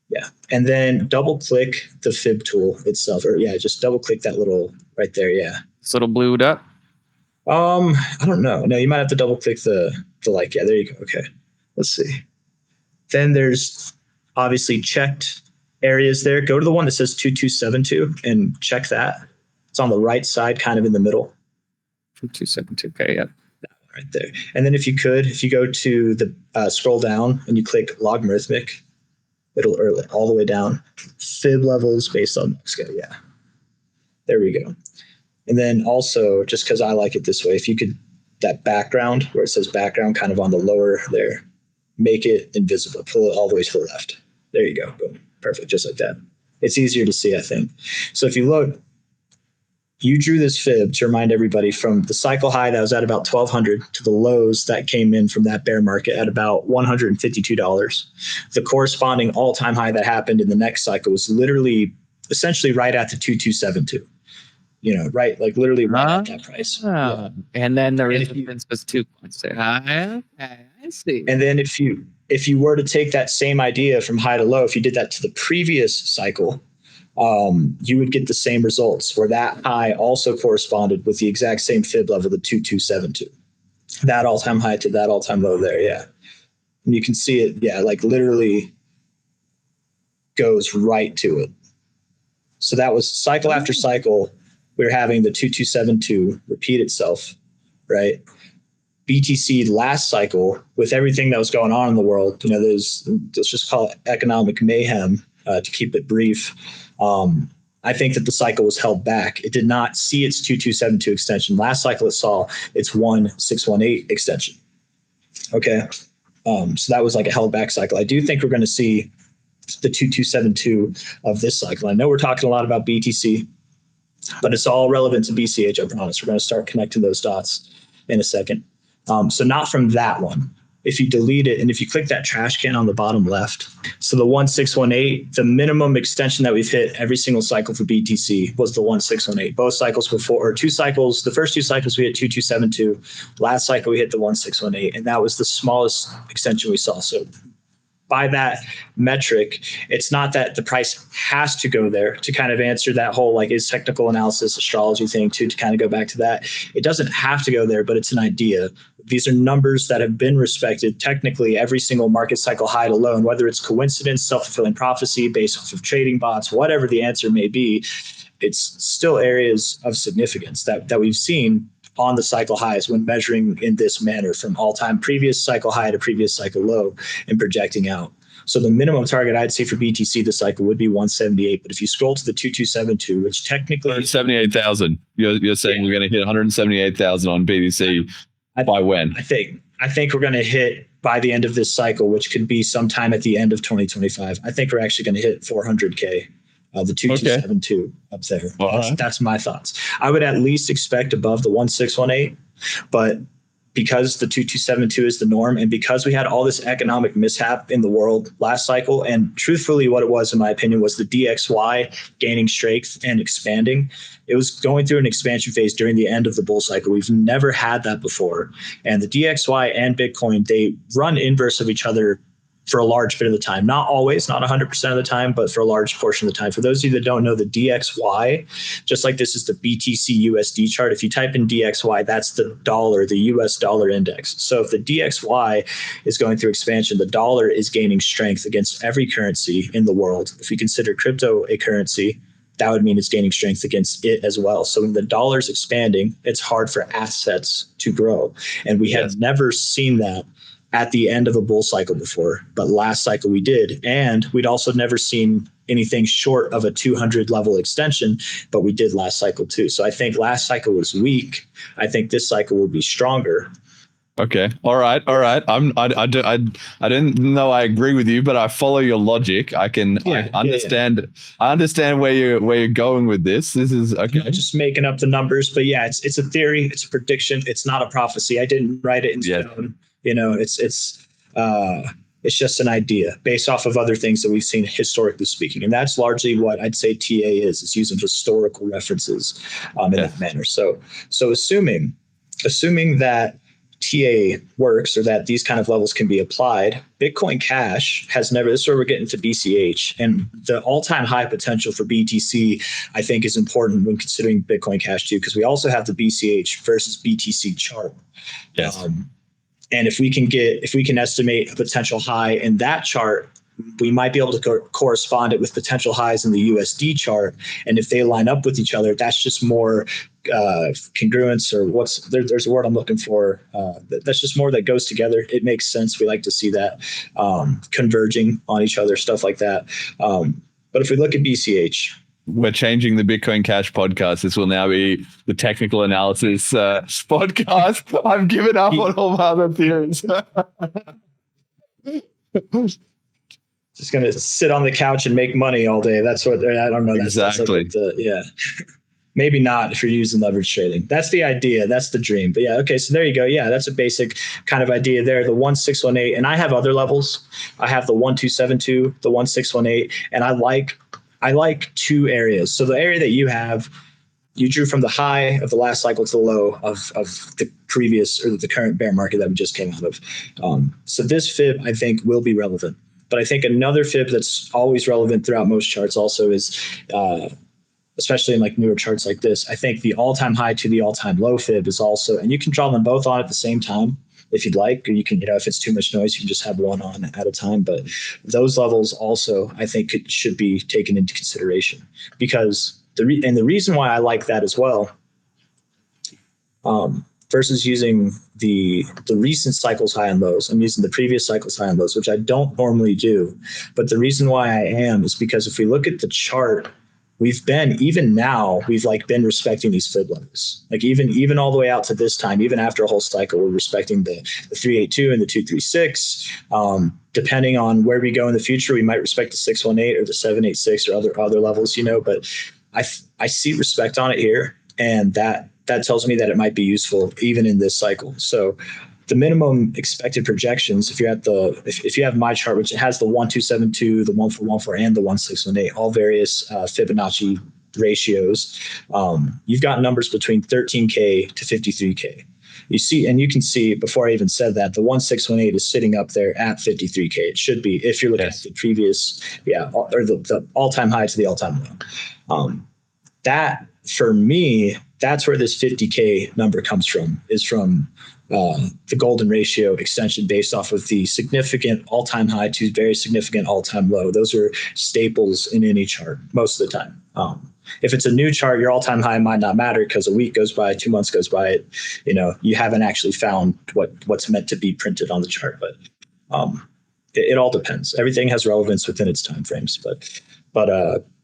Yeah. And then double click the fib tool itself. Or just double click that little right there. Yeah. This little blued up. I don't know. No, you might have to double click the there you go. Okay. Let's see. Then there's obviously checked areas there. Go to the one that says 2272 and check that. It's on the right side, kind of in the middle. 2272. Okay, yeah. Right there. And then if you go to the scroll down and you click logarithmic, it'll all the way down. Fib levels based on scale. Yeah. There we go. And then also, just because I like it this way, if you could, that background where it says background kind of on the lower there, make it invisible. Pull it all the way to the left. There you go. Boom. Perfect. Just like that. It's easier to see, I think. So if you look, you drew this fib to remind everybody from the cycle high that was at about 1,200 to the lows that came in from that bear market at about $152. The corresponding all-time high that happened in the next cycle was literally essentially right at the 2272. Right? Literally right at that price. Yeah. And then the resistance was 2 points there. Okay, I see. And then if you were to take that same idea from high to low, if you did that to the previous cycle, you would get the same results where that high also corresponded with the exact same fib level, the 2272. That all-time high to that all-time low there, yeah. And you can see it, literally goes right to it. So that was cycle after cycle. We're having the 2272 repeat itself, right? BTC last cycle, with everything that was going on in the world, let's just call it economic mayhem to keep it brief. I think that the cycle was held back. It did not see its 2272 extension. Last cycle it saw its 1618 extension. Okay. So that was a held back cycle. I do think we're going to see the 2272 of this cycle. I know we're talking a lot about BTC, but it's all relevant to BCH, I promise. We're going to start connecting those dots in a second. So not from that one. If you delete it and if you click that trash can on the bottom left, so the 1618, the minimum extension that we've hit every single cycle for BTC was the 1618. Both cycles before, or two cycles, the first two cycles we hit 2272. Last cycle we hit the 1618, and that was the smallest extension we saw. So by that metric, it's not that the price has to go there. To kind of answer that whole is technical analysis astrology thing to kind of go back to that. It doesn't have to go there, but it's an idea. These are numbers that have been respected technically every single market cycle high to low, and whether it's coincidence, self-fulfilling prophecy based off of trading bots, whatever the answer may be, it's still areas of significance that we've seen on the cycle highs when measuring in this manner from all-time previous cycle high to previous cycle low and projecting out. So the minimum target I'd say for BTC this cycle would be 178. But if you scroll to the 2272, which technically 178,000. You're saying we're going to hit 178,000 on BTC by when? I think we're going to hit by the end of this cycle, which could be sometime at the end of 2025. I think we're actually going to hit 400K. The 2272 up there. That's my thoughts. I would at least expect above the 1618, but because the 2272 is the norm, and because we had all this economic mishap in the world last cycle, and truthfully what it was, in my opinion, was the DXY gaining strength and expanding. It was going through an expansion phase during the end of the bull cycle. We've never had that before. And the DXY and Bitcoin, they run inverse of each other for a large bit of the time. Not always, not 100% of the time, but for a large portion of the time. For those of you that don't know, the DXY, just like this is the BTC USD chart, if you type in DXY, that's the dollar, the US dollar index. So if the DXY is going through expansion, the dollar is gaining strength against every currency in the world. If we consider crypto a currency, that would mean it's gaining strength against it as well. So when the dollar's expanding, it's hard for assets to grow. And we have never seen that at the end of a bull cycle before, but last cycle we did. And we'd also never seen anything short of a 200 level extension, but we did last cycle too. So I think last cycle was weak. I think this cycle will be stronger. Okay. All right. I didn't know I agree with you, but I follow your logic. I understand. I understand where you're going with this. This is okay. I'm just making up the numbers, but yeah, it's a theory. It's a prediction. It's not a prophecy. I didn't write it in stone. You know, it's just an idea based off of other things that we've seen historically speaking. And that's largely what I'd say TA is. It's using historical references in that manner. So assuming that TA works, or that these kind of levels can be applied, Bitcoin Cash has never, this is where we're getting to BCH, and the all-time high potential for BTC, I think, is important when considering Bitcoin Cash too, because we also have the BCH versus BTC chart. Yes. And if we can estimate a potential high in that chart, we might be able to correspond it with potential highs in the USD chart. And if they line up with each other, that's just more congruence, or there's a word I'm looking for. That's just more that goes together. It makes sense. We like to see that converging on each other, stuff like that. But if we look at BCH, we're changing the Bitcoin Cash podcast. This will now be the technical analysis podcast. I've given up on all my other theories. Just going to sit on the couch and make money all day. That's what, I don't know. Exactly. Maybe not if you're using leverage trading. That's the idea. That's the dream. But yeah, okay. So there you go. Yeah, that's a basic kind of idea there. The 1618, and I have other levels. I have the 1272, the 1618, and I like two areas. So the area that you drew from the high of the last cycle to the low of the previous, or the current bear market that we just came out of. So this fib, I think, will be relevant. But I think another fib that's always relevant throughout most charts also is, especially in like newer charts like this, I think the all-time high to the all-time low fib is also, and you can draw them both on at the same time if you'd like, or you can, if it's too much noise, you can just have one on at a time. But those levels also, I think, should be taken into consideration, because the reason why I like that as well, versus using the recent cycles high and lows, I'm using the previous cycles high and lows, which I don't normally do. But the reason why I am is because if we look at the chart, we've been been respecting these fib levels. Like even all the way out to this time, even after a whole cycle, we're respecting the 382 and the 236. Depending on where we go in the future, we might respect the 618 or the 786 or other levels, but I see respect on it here, and that tells me that it might be useful even in this cycle. So the minimum expected projections, if you have my chart, which it has the 1272, the 1414, and the 1618, all various Fibonacci ratios, you've got numbers between 13K to 53K. You see, and you can see before I even said that, the 1618 is sitting up there at 53K. It should be, if you're looking at the previous, or the all-time high to the all-time low. That, for me, that's where this 50K number comes from, is from the golden ratio extension based off of the significant all-time high to very significant all-time low. Those are staples in any chart most of the time. If it's a new chart, your all-time high might not matter because a week goes by, 2 months goes by, you haven't actually found what's meant to be printed on the chart. But it all depends. Everything has relevance within its time frames, but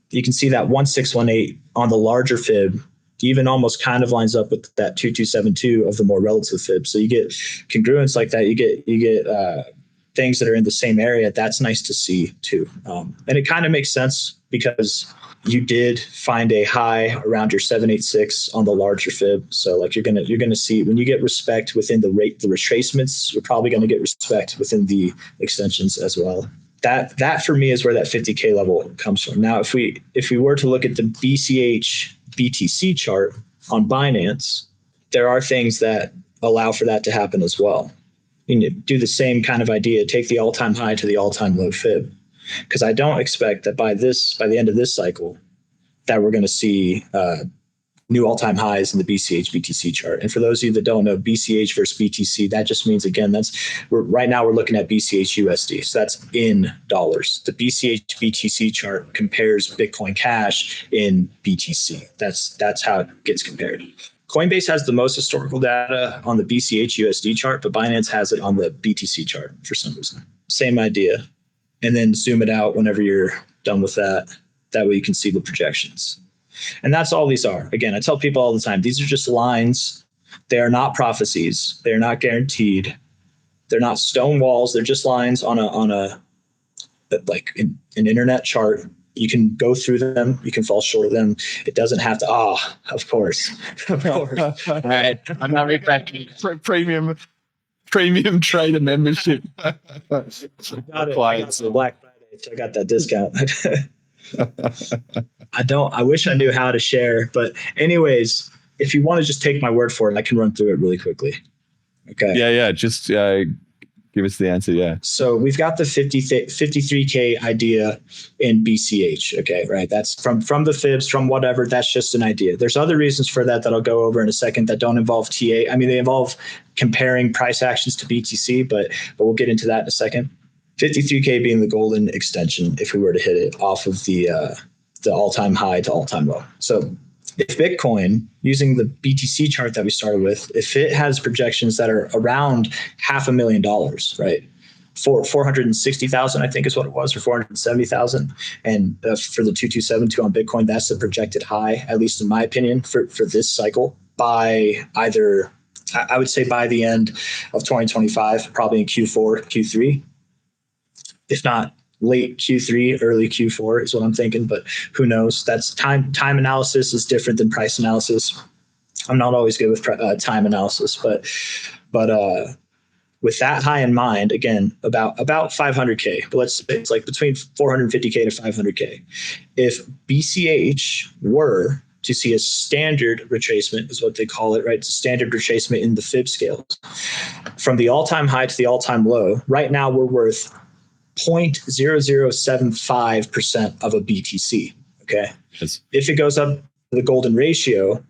you can see that 1618 on the larger fib even almost kind of lines up with that 2272 of the more relative fib. So you get congruence like that. You get things that are in the same area. That's nice to see too. And it kind of makes sense because you did find a high around your 786 on the larger fib. So like you're gonna see when you get respect within the retracements, you're probably gonna get respect within the extensions as well. That for me is where that 50K level comes from. Now, if we were to look at the BCH BTC chart on Binance, there are things that allow for that to happen as well. You do the same kind of idea, take the all-time high to the all-time low fib, because I don't expect that by the end of this cycle that we're going to see new all-time highs in the BCH BTC chart. And for those of you that don't know, BCH versus BTC, that just means, again, right now we're looking at BCH USD. So that's in dollars. The BCH BTC chart compares Bitcoin Cash in BTC. That's how it gets compared. Coinbase has the most historical data on the BCH USD chart, but Binance has it on the BTC chart for some reason. Same idea. And then zoom it out whenever you're done with that. That way you can see the projections. And that's all these are. Again, I tell people all the time, these are just lines. They are not prophecies. They're not guaranteed. They're not stone walls. They're just lines on an internet chart. You can go through them. You can fall short of them. It doesn't have to. Of course. All right. I'm not reflecting. Premium trader membership. Got it. I got the Black Friday, so I got that discount. I wish I knew how to share, but anyways, if you want to just take my word for it, I can run through it really quickly. Okay. Yeah. Just give us the answer. Yeah. So we've got the 53K idea in BCH. Okay. Right. That's from the fibs, from whatever. That's just an idea. There's other reasons for that I'll go over in a second that don't involve TA. I mean, they involve comparing price actions to BTC, but we'll get into that in a second. 53K being the golden extension if we were to hit it off of the all-time high to all-time low. So if Bitcoin, using the BTC chart that we started with, if it has projections that are around $500,000, right? For 460,000, I think is what it was, or 470,000. And for the 2272 on Bitcoin, that's the projected high, at least in my opinion, for this cycle by either, I would say by the end of 2025, probably in Q4, Q3. If not late Q3, early Q4 is what I'm thinking, but who knows? That's time analysis is different than price analysis. I'm not always good with time analysis, but with that high in mind, again, about 500K, but let's say it's like between 450K to 500K. If BCH were to see a standard retracement, is what they call it, right? It's a standard retracement in the fib scales. From the all-time high to the all-time low, right now we're worth 0.0075% of a BTC. Okay. Yes. If it goes up to the golden ratio,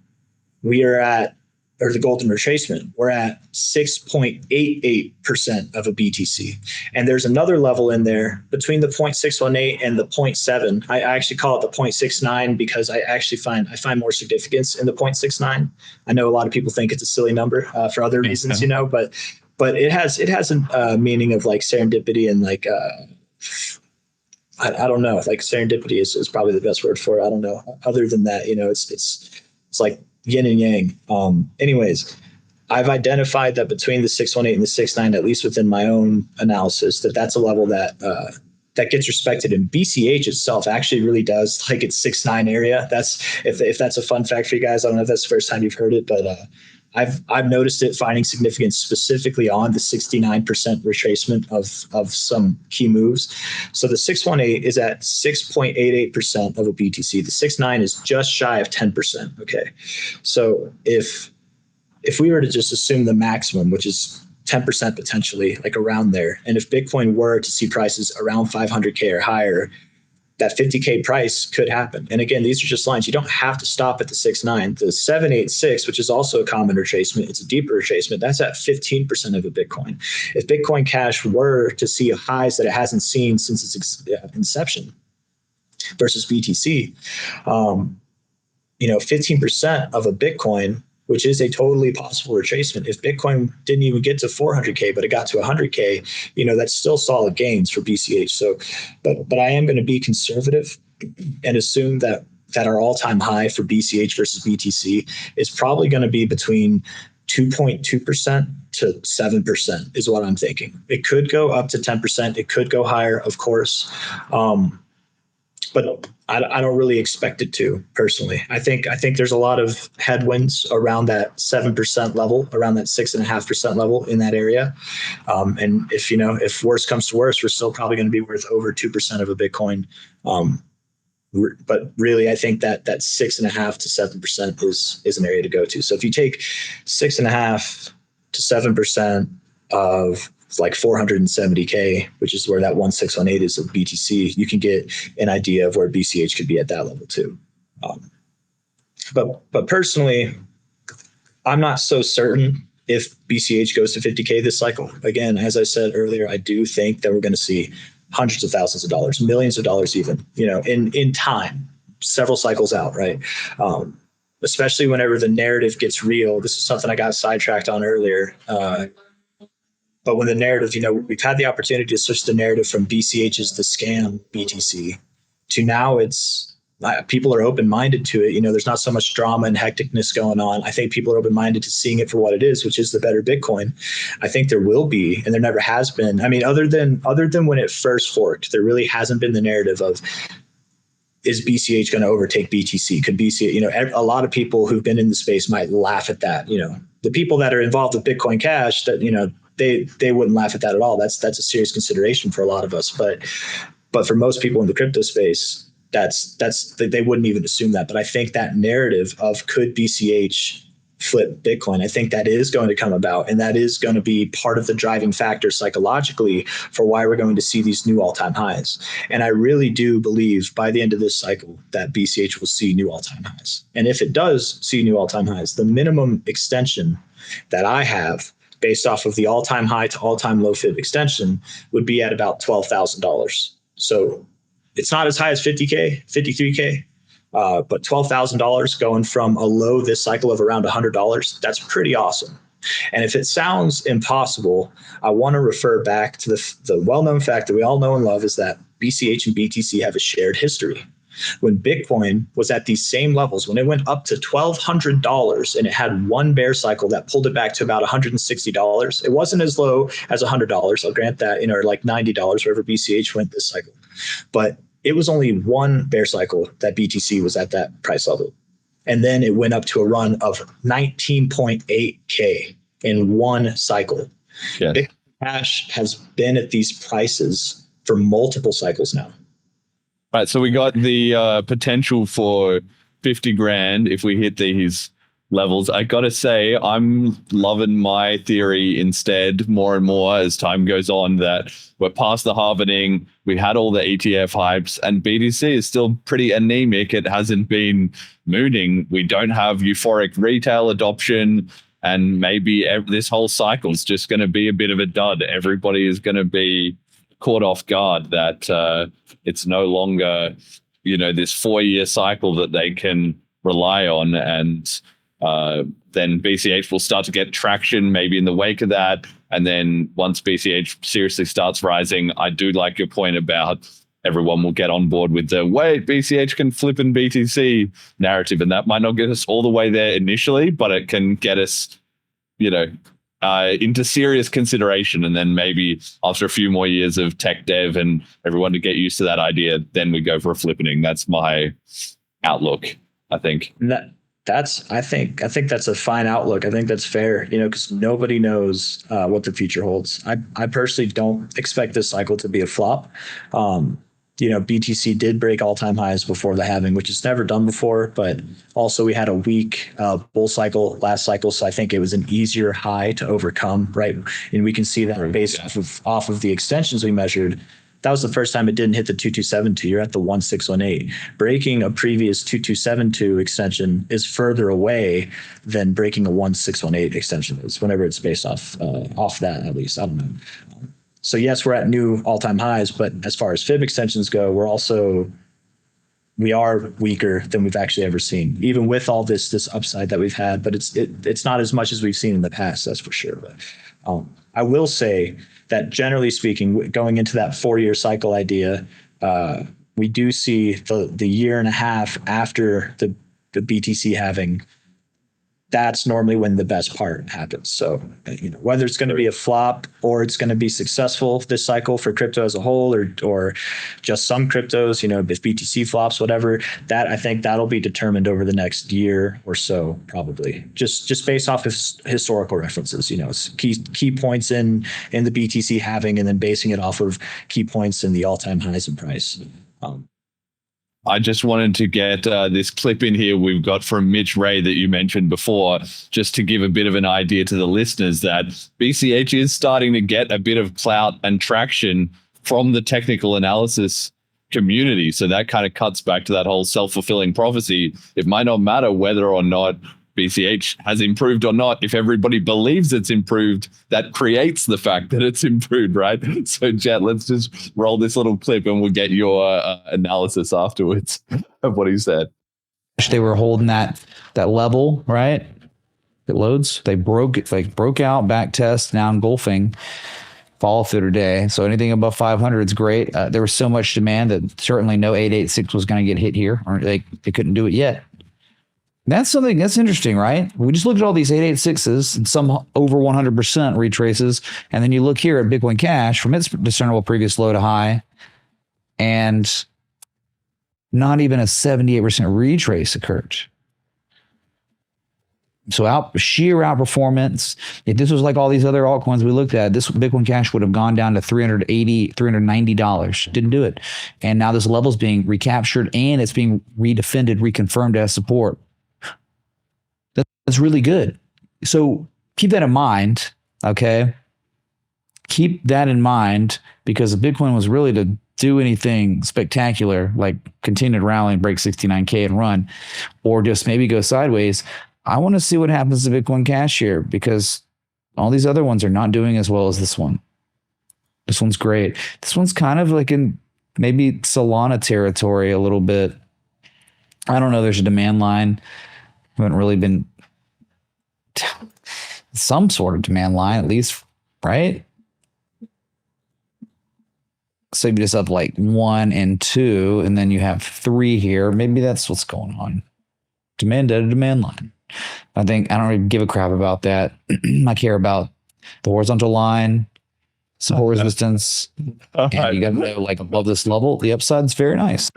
we are at, or the golden retracement, we're at 6.88% of a BTC. And there's another level in there between the 0.618 and the 0.7. I actually call it the 0.69 because I find more significance in the 0.69. I know a lot of people think it's a silly number for other reasons, but it has a meaning of like serendipity and like I don't know, like serendipity is probably the best word for it. I don't know. Other than that, it's like yin and yang. Anyways, I've identified that between the 618 and the 69, at least within my own analysis, that's a level that gets respected. And BCH itself actually really does like its 6.9 area. That's if that's a fun fact for you guys. I don't know if that's the first time you've heard it, but I've noticed it finding significance specifically on the 69% retracement of some key moves. So the 618 is at 6.88% of a BTC. The 69 is just shy of 10%. Okay. So if we were to just assume the maximum, which is 10% potentially, like around there, and if Bitcoin were to see prices around 500K or higher, that 50K price could happen. And again, these are just lines. You don't have to stop at the 6.9. The 786, which is also a common retracement, it's a deeper retracement. That's at 15% of a Bitcoin. If Bitcoin Cash were to see highs that it hasn't seen since its inception versus BTC, 15% of a Bitcoin which is a totally possible retracement. If Bitcoin didn't even get to 400K, but it got to 100K, that's still solid gains for BCH. So, but I am going to be conservative and assume that our all-time high for BCH versus BTC is probably going to be between 2.2% to 7% is what I'm thinking. It could go up to 10%. It could go higher, of course. But I don't really expect it to, personally. I think there's a lot of headwinds around that 7% level, around that 6.5% level in that area. And if worse comes to worse, we're still probably going to be worth over 2% of a Bitcoin. But really, I think that 6.5 to 7% is an area to go to. So if you take 6.5 to 7% of like 470K, which is where that 1618 is of BTC, you can get an idea of where BCH could be at that level too. But personally, I'm not so certain if BCH goes to 50K this cycle. Again, as I said earlier, I do think that we're going to see hundreds of thousands of dollars, millions of dollars even, in time, several cycles out, right? Especially whenever the narrative gets real. This is something I got sidetracked on earlier. But when the narrative, we've had the opportunity to switch the narrative from BCH's to scam BTC to now people are open-minded to it. There's not so much drama and hecticness going on. I think people are open-minded to seeing it for what it is, which is the better Bitcoin. I think there will be, and there never has been. I mean, other than when it first forked, there really hasn't been the narrative of, is BCH going to overtake BTC? Could BCH, a lot of people who've been in the space might laugh at that. The people that are involved with Bitcoin Cash, that, they wouldn't laugh at that at all. That's a serious consideration for a lot of us. But for most people in the crypto space, they wouldn't even assume that. But I think that narrative of could BCH flip Bitcoin, I think that is going to come about, and that is going to be part of the driving factor psychologically for why we're going to see these new all-time highs. And I really do believe by the end of this cycle that BCH will see new all-time highs. And if it does see new all-time highs, the minimum extension that I have based off of the all-time high to all-time low fib extension would be at about $12,000. So it's not as high as 50K, 53K, but $12,000 going from a low this cycle of around $100, that's pretty awesome. And if it sounds impossible, I want to refer back to the well-known fact that we all know and love is that BCH and BTC have a shared history. When Bitcoin was at these same levels, when it went up to $1,200 and it had one bear cycle that pulled it back to about $160, it wasn't as low as $100. I'll grant that, or like $90, wherever BCH went this cycle. But it was only one bear cycle that BTC was at that price level. And then it went up to a run of 19.8K in one cycle. Yes. Bitcoin Cash has been at these prices for multiple cycles now. Right, so we got the potential for 50 grand if we hit these levels. I gotta say, I'm loving my theory instead more and more as time goes on that we're past the halvening. We had all the ETF hypes, and BTC is still pretty anemic. It hasn't been mooning. We don't have euphoric retail adoption, and maybe this whole cycle is just going to be a bit of a dud. Everybody is going to be caught off guard that it's no longer, this 4-year cycle that they can rely on. And then BCH will start to get traction maybe in the wake of that. And then once BCH seriously starts rising, I do like your point about everyone will get on board with the wait, BCH can flip in BTC narrative. And that might not get us all the way there initially, but it can get us, into serious consideration. And then maybe after a few more years of tech dev and everyone to get used to that idea, then we go for a flippening. That's my outlook, I think. I think that's a fine outlook. I think that's fair, because nobody knows what the future holds. I personally don't expect this cycle to be a flop. BTC did break all-time highs before the halving, which it's never done before, but also we had a weak bull cycle last cycle, so I think it was an easier high to overcome, right? And we can see that based off of the extensions we measured. That was the first time it didn't hit the 2272. You're at the 1618. Breaking a previous 2272 extension is further away than breaking a 1618 extension is, whenever it's based off that, at least. I don't know. So yes, we're at new all-time highs, but as far as fib extensions go, we're also we are weaker than we've actually ever seen, even with all this upside that we've had. But it's not as much as we've seen in the past, that's for sure. But I will say that generally speaking, going into that 4-year cycle idea, we do see the year and a half after the BTC halving, that's normally when the best part happens. So, whether it's going to be a flop or it's going to be successful this cycle for crypto as a whole, or just some cryptos, if BTC flops, whatever, that I think that'll be determined over the next year or so, probably just based off of historical references. It's key points in the BTC halving, and then basing it off of key points in the all-time highs in price. I just wanted to get this clip in here we've got from Mitch Ray that you mentioned before, just to give a bit of an idea to the listeners that BCH is starting to get a bit of clout and traction from the technical analysis community. So that kind of cuts back to that whole self-fulfilling prophecy. It might not matter whether or not BCH has improved or not. If everybody believes it's improved, that creates the fact that it's improved, right? So, Jet, let's just roll this little clip and we'll get your analysis afterwards of what he said. They were holding that level, right? It loads. They broke out, back test, now engulfing, follow through today. So anything above 500 is great. There was so much demand that certainly no 886 was going to get hit here, or they couldn't do it yet. That's something that's interesting, right? We just looked at all these 886s and some over 100% retraces. And then you look here at Bitcoin Cash from its discernible previous low to high, and not even a 78% retrace occurred. So sheer outperformance. If this was like all these other altcoins we looked at, this Bitcoin Cash would have gone down to $380, $390. Didn't do it. And now this level's being recaptured and it's being redefended, reconfirmed as support. That's really good. So keep that in mind, okay? Keep that in mind, because if Bitcoin was really to do anything spectacular, like continue to rally and break 69K and run, or just maybe go sideways, I want to see what happens to Bitcoin Cash here, because all these other ones are not doing as well as this one. This one's great. This one's kind of like in maybe Solana territory a little bit. I don't know. There's a demand line. Haven't really been some sort of demand line, at least, right? So you just up like 1 and 2, and then you have 3 here. Maybe that's what's going on. Demand at a demand line. I don't really give a crap about that. I care about the horizontal line, support resistance, and you got to know, like, above this level, the upside's very nice.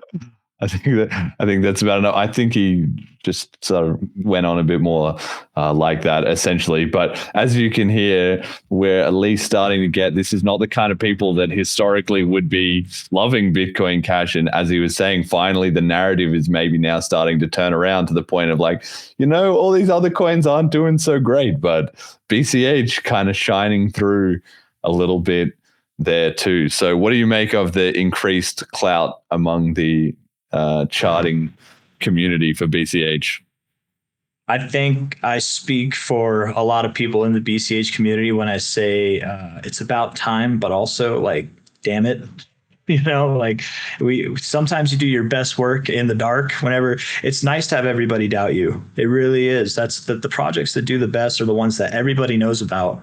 I think that's about enough. I think he just sort of went on a bit more like that, essentially. But as you can hear, we're at least starting to get, this is not the kind of people that historically would be loving Bitcoin Cash. And as he was saying, finally, the narrative is maybe now starting to turn around to the point of like, all these other coins aren't doing so great, but BCH kind of shining through a little bit there too. So what do you make of the increased clout among the charting community for BCH? I think I speak for a lot of people in the BCH community when I say it's about time, but also like, damn it. Sometimes you do your best work in the dark. Whenever it's nice to have everybody doubt you. It really is. That's the projects that do the best are the ones that everybody knows about.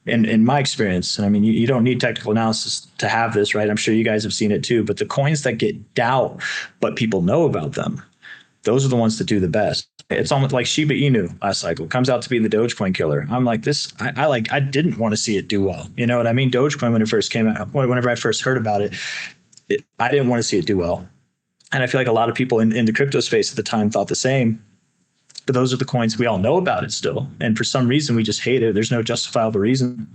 In my experience, and I mean, you don't need technical analysis to have this, right? I'm sure you guys have seen it too, but the coins that get doubt, but people know about them, those are the ones that do the best. It's almost like Shiba Inu last cycle comes out to be the Dogecoin killer. I'm like this. I didn't want to see it do well. You know what I mean? Dogecoin, when it first came out, whenever I first heard about it, I didn't want to see it do well. And I feel like a lot of people in the crypto space at the time thought the same. But those are the coins we all know about it still. And for some reason, we just hate it. There's no justifiable reason.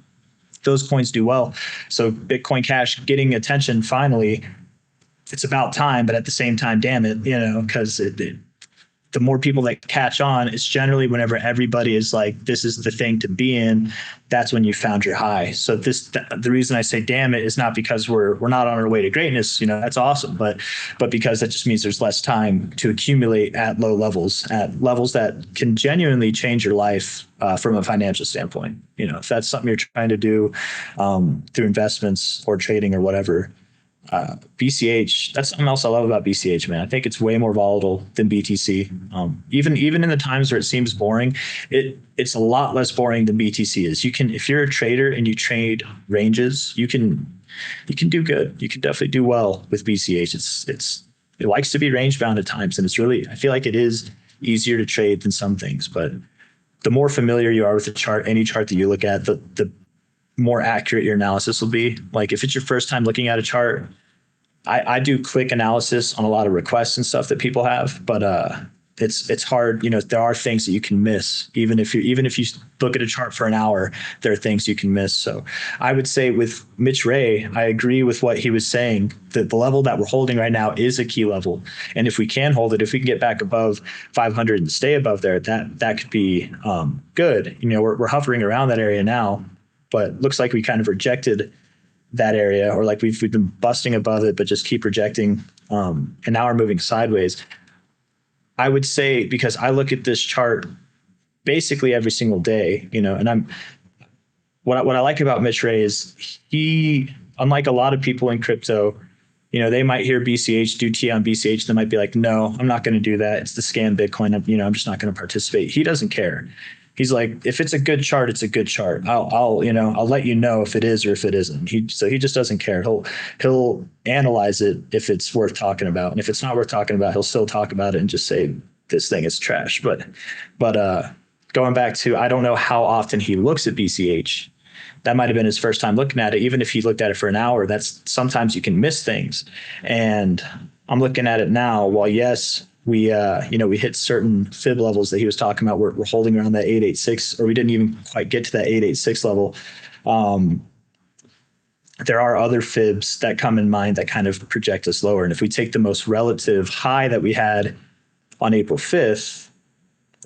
Those coins do well. So Bitcoin Cash getting attention finally, it's about time. But at the same time, damn it, because the more people that catch on, it's generally whenever everybody is like, this is the thing to be in, that's when you found your high. So the reason I say damn it is not because we're not on our way to greatness, that's awesome, but because that just means there's less time to accumulate at low levels, at levels that can genuinely change your life from a financial standpoint. If that's something you're trying to do through investments or trading or whatever, BCH, that's something else I love about BCH, man. I think it's way more volatile than BTC. Even in the times where it seems boring, it's a lot less boring than BTC is. You can, if you're a trader and you trade ranges, you can do good. You can definitely do well with BCH. It likes to be range bound at times, and it's really, I feel like it is easier to trade than some things. But the more familiar you are with the chart, any chart that you look at, the more accurate your analysis will be. Like if it's your first time looking at a chart, I do quick analysis on a lot of requests and stuff that people have, but it's hard. You know, there are things that you can miss. Even if you look at a chart for an hour, there are things you can miss. So I would say with Mitch Ray, I agree with what he was saying, that the level that we're holding right now is a key level. And if we can hold it, if we can get back above 500 and stay above there, that could be good. You know, we're hovering around that area now, but looks like we kind of rejected that area, or like we've been busting above it, but just keep rejecting. And now we're moving sideways. I would say, because I look at this chart basically every single day, you know, and what I like about Mitch Ray is he, unlike a lot of people in crypto, you know, they might hear BCH, do T on BCH. They might be like, no, I'm not going to do that. It's the scam Bitcoin. I'm just not going to participate. He doesn't care. He's like, if it's a good chart, it's a good chart. I'll let you know if it is or if it isn't. So he just doesn't care. He'll analyze it if it's worth talking about, and if it's not worth talking about, he'll still talk about it and just say this thing is trash. But going back to, I don't know how often he looks at BCH. That might have been his first time looking at it. Even if he looked at it for an hour, that's sometimes you can miss things. And I'm looking at it now. While yes, we hit certain fib levels that he was talking about. We're holding around that 886, or we didn't even quite get to that 886 level. There are other fibs that come in mind that kind of project us lower. And if we take the most relative high that we had on April 5th,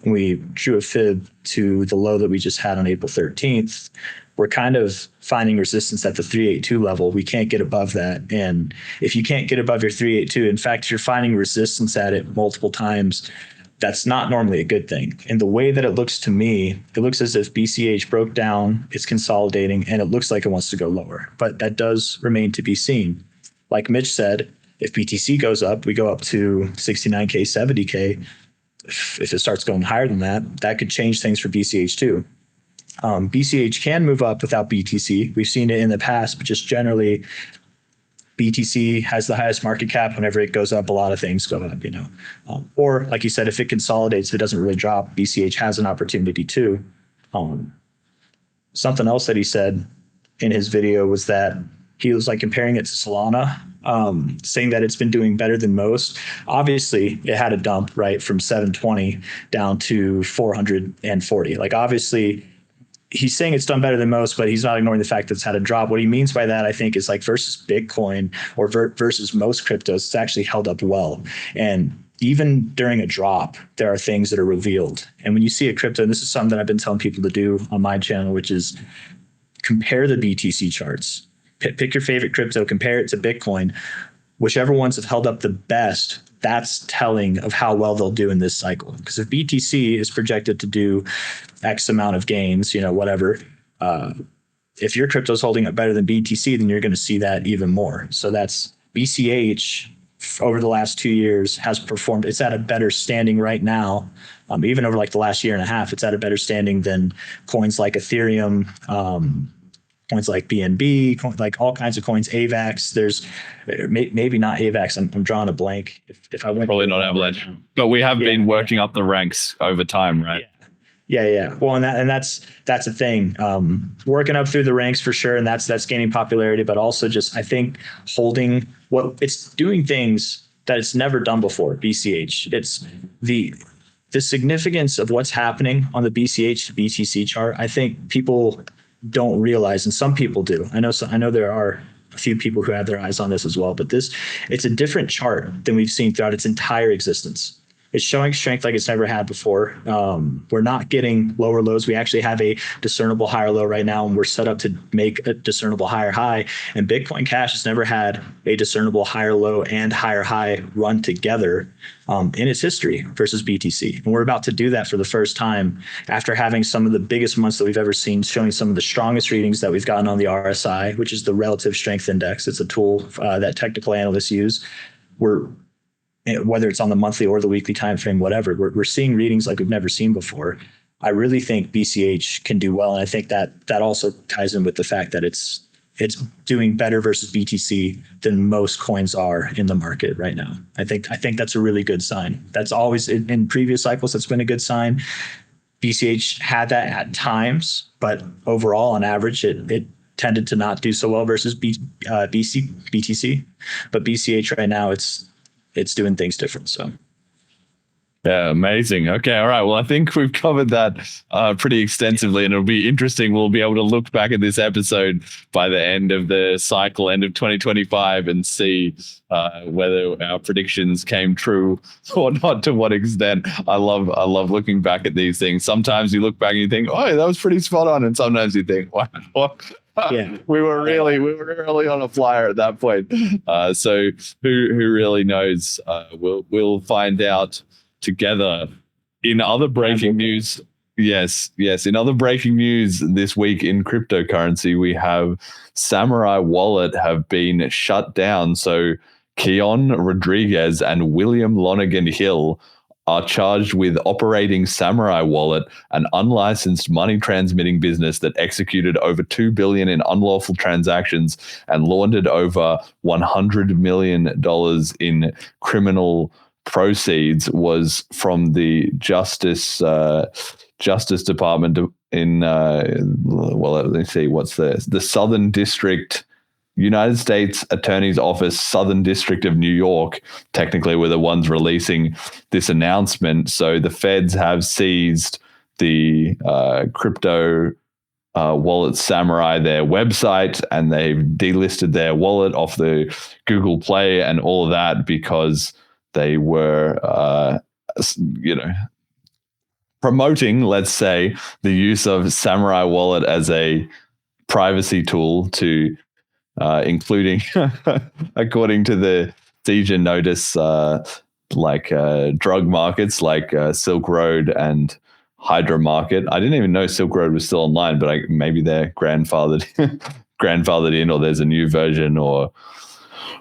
and we drew a fib to the low that we just had on April 13th, we're kind of finding resistance at the 382 level. We can't get above that. And if you can't get above your 382, in fact, if you're finding resistance at it multiple times, that's not normally a good thing. And the way that it looks to me, it looks as if BCH broke down, it's consolidating, and it looks like it wants to go lower. But that does remain to be seen. Like Mitch said, if BTC goes up, we go up to 69K, 70K. If it starts going higher than that, that could change things for BCH too. BCH can move up without BTC. We've seen it in the past, but just generally, BTC has the highest market cap. Whenever it goes up, a lot of things go up, you know. Or like you said, if it consolidates, if it doesn't really drop, BCH has an opportunity too. Something else that he said in his video was that he was like comparing it to Solana, saying that it's been doing better than most. Obviously, it had a dump, right, from 720 down to 440. Like obviously, he's saying it's done better than most, but he's not ignoring the fact that it's had a drop. What he means by that, I think, is like versus Bitcoin or versus most cryptos, it's actually held up well. And even during a drop, there are things that are revealed. And when you see a crypto, and this is something that I've been telling people to do on my channel, which is compare the BTC charts. Pick your favorite crypto, compare it to Bitcoin. Whichever ones have held up the best, that's telling of how well they'll do in this cycle. Because if BTC is projected to do X amount of gains, you know, whatever, if your crypto is holding up better than BTC, then you're going to see that even more. So that's BCH over the last 2 years has performed. It's at a better standing right now. Even over like the last year and a half, it's at a better standing than coins like Ethereum, coins like BNB, like all kinds of coins, AVAX. There's maybe not AVAX. I'm drawing a blank. If I went probably not Avalanche, but we have been working up the ranks over time, right? Yeah. Well, and that's the thing. Working up through the ranks for sure, and that's gaining popularity. But also just I think holding what it's doing things that it's never done before. BCH. It's the significance of what's happening on the BCH to BTC chart. I think people don't realize, and some people do. I know there are a few people who have their eyes on this as well, but it's a different chart than we've seen throughout its entire existence. It's showing strength like it's never had before. We're not getting lower lows. We actually have a discernible higher low right now, and we're set up to make a discernible higher high. And Bitcoin Cash has never had a discernible higher low and higher high run together in its history versus BTC. And we're about to do that for the first time after having some of the biggest months that we've ever seen, showing some of the strongest readings that we've gotten on the RSI, which is the Relative Strength Index. It's a tool that technical analysts use. Whether it's on the monthly or the weekly time frame, whatever, we're seeing readings like we've never seen before. I really think BCH can do well, and I think that also ties in with the fact that it's doing better versus BTC than most coins are in the market right now. I think that's a really good sign. That's always in previous cycles. That's been a good sign. BCH had that at times, but overall, on average, it tended to not do so well versus BTC. But BCH right now, it's doing things different. So. Yeah, amazing. Okay, all right. Well, I think we've covered that pretty extensively, and it'll be interesting. We'll be able to look back at this episode by the end of the cycle, end of 2025, and see whether our predictions came true or not. To what extent? I love looking back at these things. Sometimes you look back and you think, "Oh, that was pretty spot on," and sometimes you think, "Wow." Yeah, we were really on a flyer at that point. So who really knows? We'll find out together. In other breaking news, yes. In other breaking news this week in cryptocurrency, we have Samourai Wallet have been shut down. So Keon Rodriguez and William Lonergan Hill are charged with operating Samourai Wallet, an unlicensed money transmitting business that executed over $2 billion in unlawful transactions and laundered over $100 million in criminal proceeds, was from the Justice Department in let's see, what's the Southern District, United States Attorney's Office, Southern District of New York, technically were the ones releasing this announcement. So the feds have seized the crypto wallet Samourai, their website, and they've delisted their wallet off the Google Play and all of that because they were, promoting, let's say, the use of Samourai Wallet as a privacy tool to, including, according to the seizure notice, drug markets like Silk Road and Hydra Market. I didn't even know Silk Road was still online, but maybe they're grandfathered in, or there's a new version, or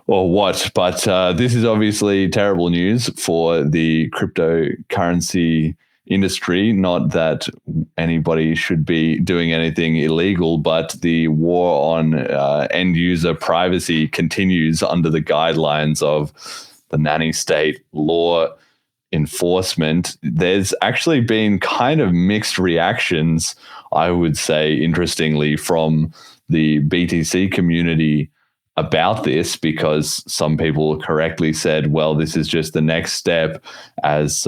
what. But this is obviously terrible news for the cryptocurrency industry. Not that anybody should be doing anything illegal, but the war on end user privacy continues under the guidelines of the nanny state law enforcement. There's actually been kind of mixed reactions, I would say, interestingly, from the BTC community about this, because some people correctly said, well, this is just the next step, as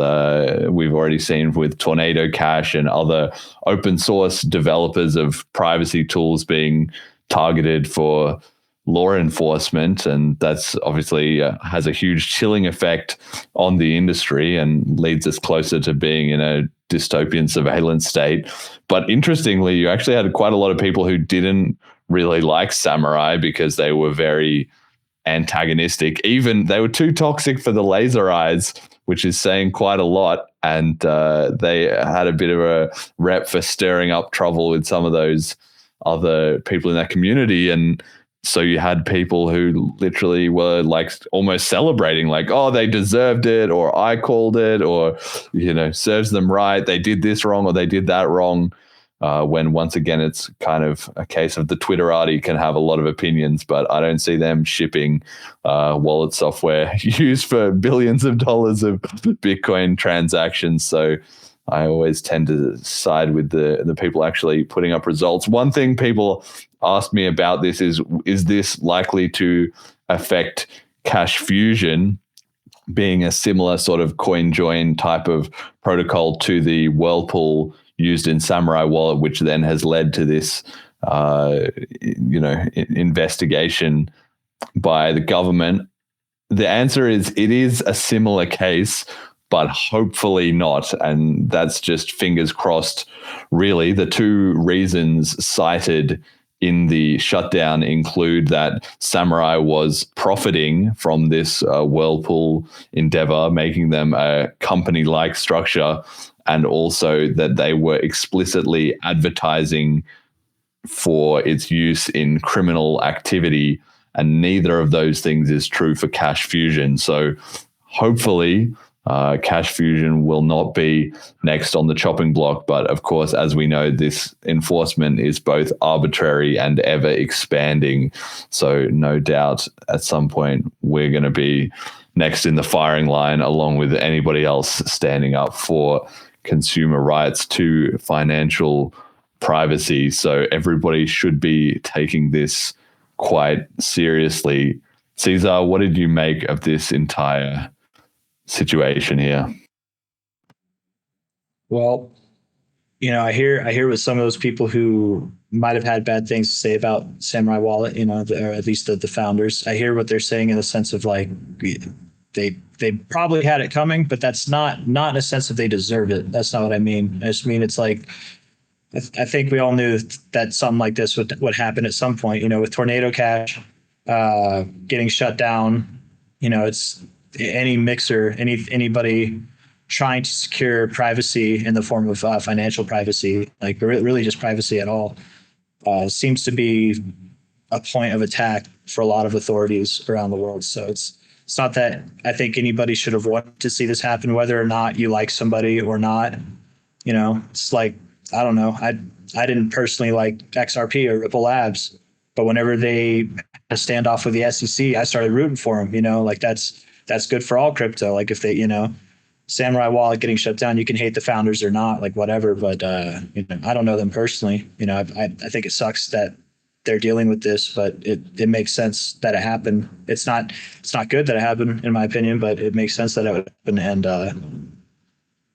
we've already seen with Tornado Cash and other open source developers of privacy tools being targeted for law enforcement. And that's obviously has a huge chilling effect on the industry and leads us closer to being in a dystopian surveillance state. But interestingly, you actually had quite a lot of people who didn't really like Samourai because they were very antagonistic. Even they were too toxic for the laser eyes, which is saying quite a lot. And they had a bit of a rep for stirring up trouble with some of those other people in that community. And so you had people who literally were like almost celebrating, like, oh, they deserved it, or I called it, or, serves them right. They did this wrong or they did that wrong. When once again, it's kind of a case of the Twitterati can have a lot of opinions, but I don't see them shipping wallet software used for billions of dollars of Bitcoin transactions. So I always tend to side with the people actually putting up results. One thing people asked me about this is this likely to affect Cash Fusion, being a similar sort of coin join type of protocol to the Whirlpool used in Samourai Wallet, which then has led to this, investigation by the government? The answer is it is a similar case, but hopefully not. And that's just fingers crossed. Really, the two reasons cited in the shutdown include that Samourai was profiting from this whirlpool endeavor, making them a company-like structure, and also that they were explicitly advertising for its use in criminal activity. And neither of those things is true for Cash Fusion. So hopefully Cash Fusion will not be next on the chopping block. But of course, as we know, this enforcement is both arbitrary and ever expanding. So no doubt at some point we're going to be next in the firing line, along with anybody else standing up for consumer rights to financial privacy. So everybody should be taking this quite seriously. Cesar, what did you make of this entire situation here? Well, I hear with some of those people who might have had bad things to say about Samourai Wallet, or at least the founders. I hear what they're saying in the sense of like they probably had it coming, but that's not in a sense of they deserve it. That's not what I mean. I just mean it's like I think we all knew that something like this would happen at some point. With Tornado Cash getting shut down, it's any mixer, anybody trying to secure privacy in the form of financial privacy, like really just privacy at all, seems to be a point of attack for a lot of authorities around the world. So it's not that I think anybody should have wanted to see this happen, whether or not you like somebody or not. It's like, I don't know. I didn't personally like XRP or Ripple Labs, but whenever they had a standoff with the SEC, I started rooting for them. Like that's good for all crypto. Like if they, Samourai Wallet getting shut down, you can hate the founders or not, like whatever. But I don't know them personally. I think it sucks that they're dealing with this, but it makes sense that it happened. It's not good that it happened, in my opinion, but it makes sense that it would happen. And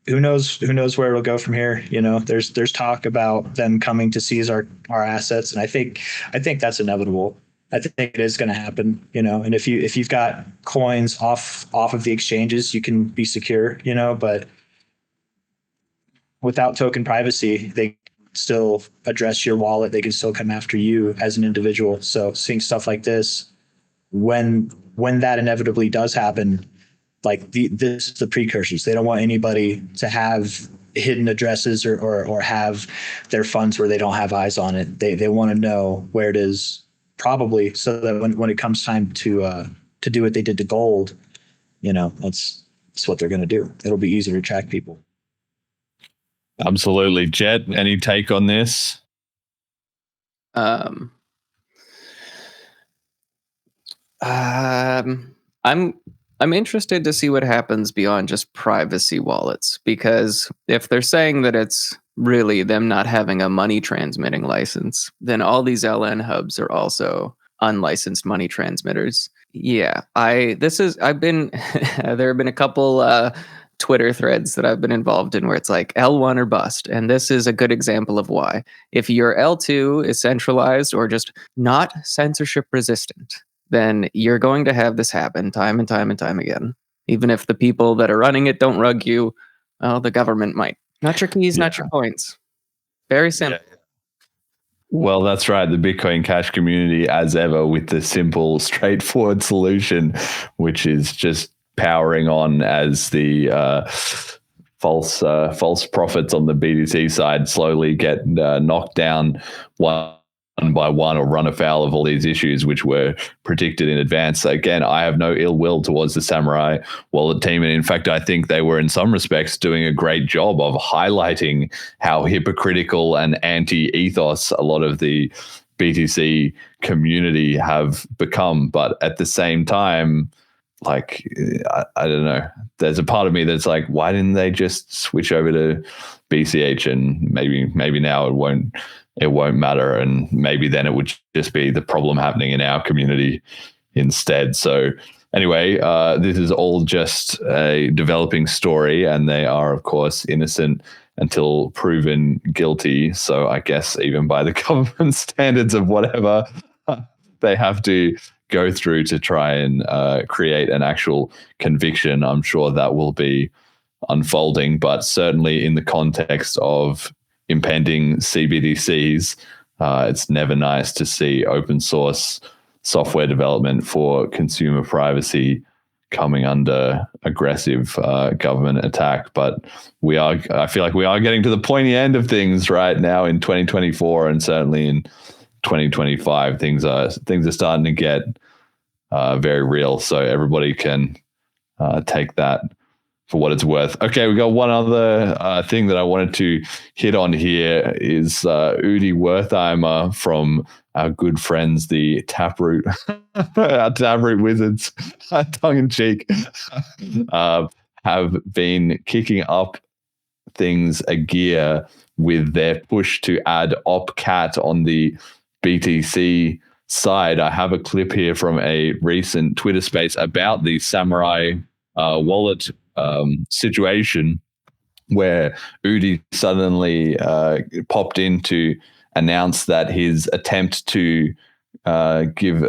who knows where it'll go from here. There's talk about them coming to seize our assets, and I think that's inevitable. I think it is going to happen, and if you've got coins off of the exchanges, you can be secure, but without token privacy, they still address your wallet. They can still come after you as an individual. So seeing stuff like this, when that inevitably does happen, like this is the precursors. They don't want anybody to have hidden addresses or have their funds where they don't have eyes on it. They want to know where it is, probably, so that when it comes time to do what they did to gold, that's what they're going to do. It'll be easier to track people. Absolutely. Jet, any take on this? I'm interested to see what happens beyond just privacy wallets, because if they're saying that it's really them not having a money transmitting license, then all these LN hubs are also unlicensed money transmitters. Yeah, there have been a couple Twitter threads that I've been involved in where it's like L1 or bust. And this is a good example of why. If your L2 is centralized or just not censorship resistant, then you're going to have this happen time and time and time again. Even if the people that are running it don't rug you, well, the government might. Not your keys, not your coins. Very simple. Yeah. Well, that's right. The Bitcoin Cash community, as ever, with the simple, straightforward solution, which is just powering on as the false prophets on the BTC side slowly get knocked down one by one, or run afoul of all these issues which were predicted in advance. Again, I have no ill will towards the Samourai Wallet team, and in fact, I think they were in some respects doing a great job of highlighting how hypocritical and anti-ethos a lot of the BTC community have become. But at the same time, like, I don't know, there's a part of me that's like, why didn't they just switch over to BCH, and maybe now it won't matter, and maybe then it would just be the problem happening in our community instead. So anyway, this is all just a developing story, and they are, of course, innocent until proven guilty. So I guess even by the government standards of whatever they have to go through to try and create an actual conviction, I'm sure that will be unfolding, but certainly in the context of impending CBDCs, it's never nice to see open source software development for consumer privacy coming under aggressive government attack. But I feel like we are getting to the pointy end of things right now in 2024, and certainly in 2025, things are starting to get very real. So everybody can take that for what it's worth. Okay, we got one other thing that I wanted to hit on here is Udi Wertheimer from our good friends, the Taproot, our Taproot wizards, tongue in cheek, have been kicking up things a gear with their push to add opcat on the BTC side. I have a clip here from a recent Twitter space about the Samourai wallet situation, where Udi suddenly popped in to announce that his attempt to give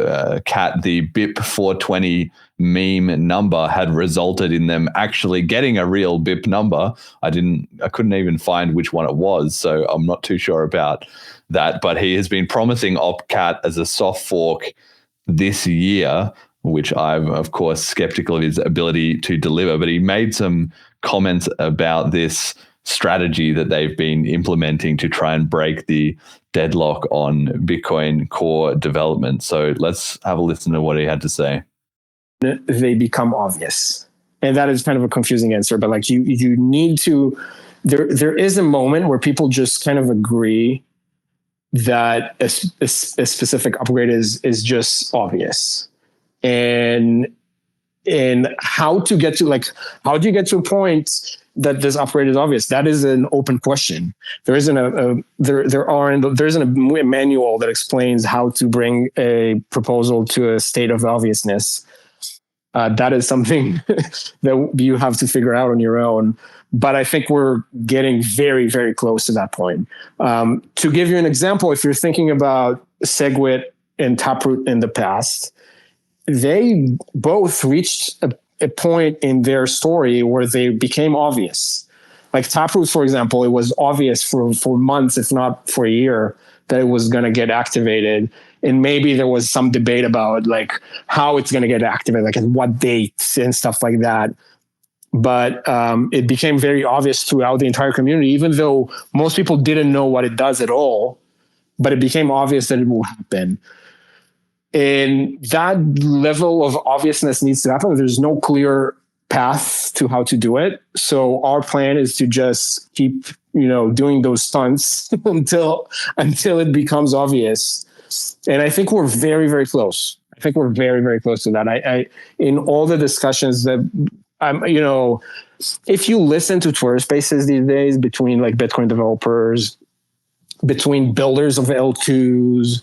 Cat the BIP 420 meme number had resulted in them actually getting a real BIP number. I couldn't even find which one it was, so I'm not too sure about that. But he has been promising OpCat as a soft fork this year, which I'm, of course, skeptical of his ability to deliver. But he made some comments about this strategy that they've been implementing to try and break the deadlock on Bitcoin core development. So let's have a listen to what he had to say. They become obvious. And that is kind of a confusing answer, but like you need to, there is a moment where people just kind of agree that a specific upgrade is just obvious. And how to get to how do you get to a point that this upgrade is obvious? That is an open question. There isn't there isn't a manual that explains how to bring a proposal to a state of obviousness. That is something that you have to figure out on your own. But I think we're getting very, very close to that point. To give you an example, if you're thinking about Segwit and Taproot in the past, they both reached a point in their story where they became obvious. Like Taproot, for example, it was obvious for months, if not for a year, that it was going to get activated. And maybe there was some debate about like how it's going to get activated, like at what dates and stuff like that. But it became very obvious throughout the entire community, even though most people didn't know what it does at all, but it became obvious that it will happen. And that level of obviousness needs to happen. There's no clear path to how to do it. So our plan is to just keep, doing those stunts until it becomes obvious. And I think we're very, very close. I think we're very, very close to that. I in all the discussions that if you listen to Twitter spaces these days between like Bitcoin developers, between builders of L2s,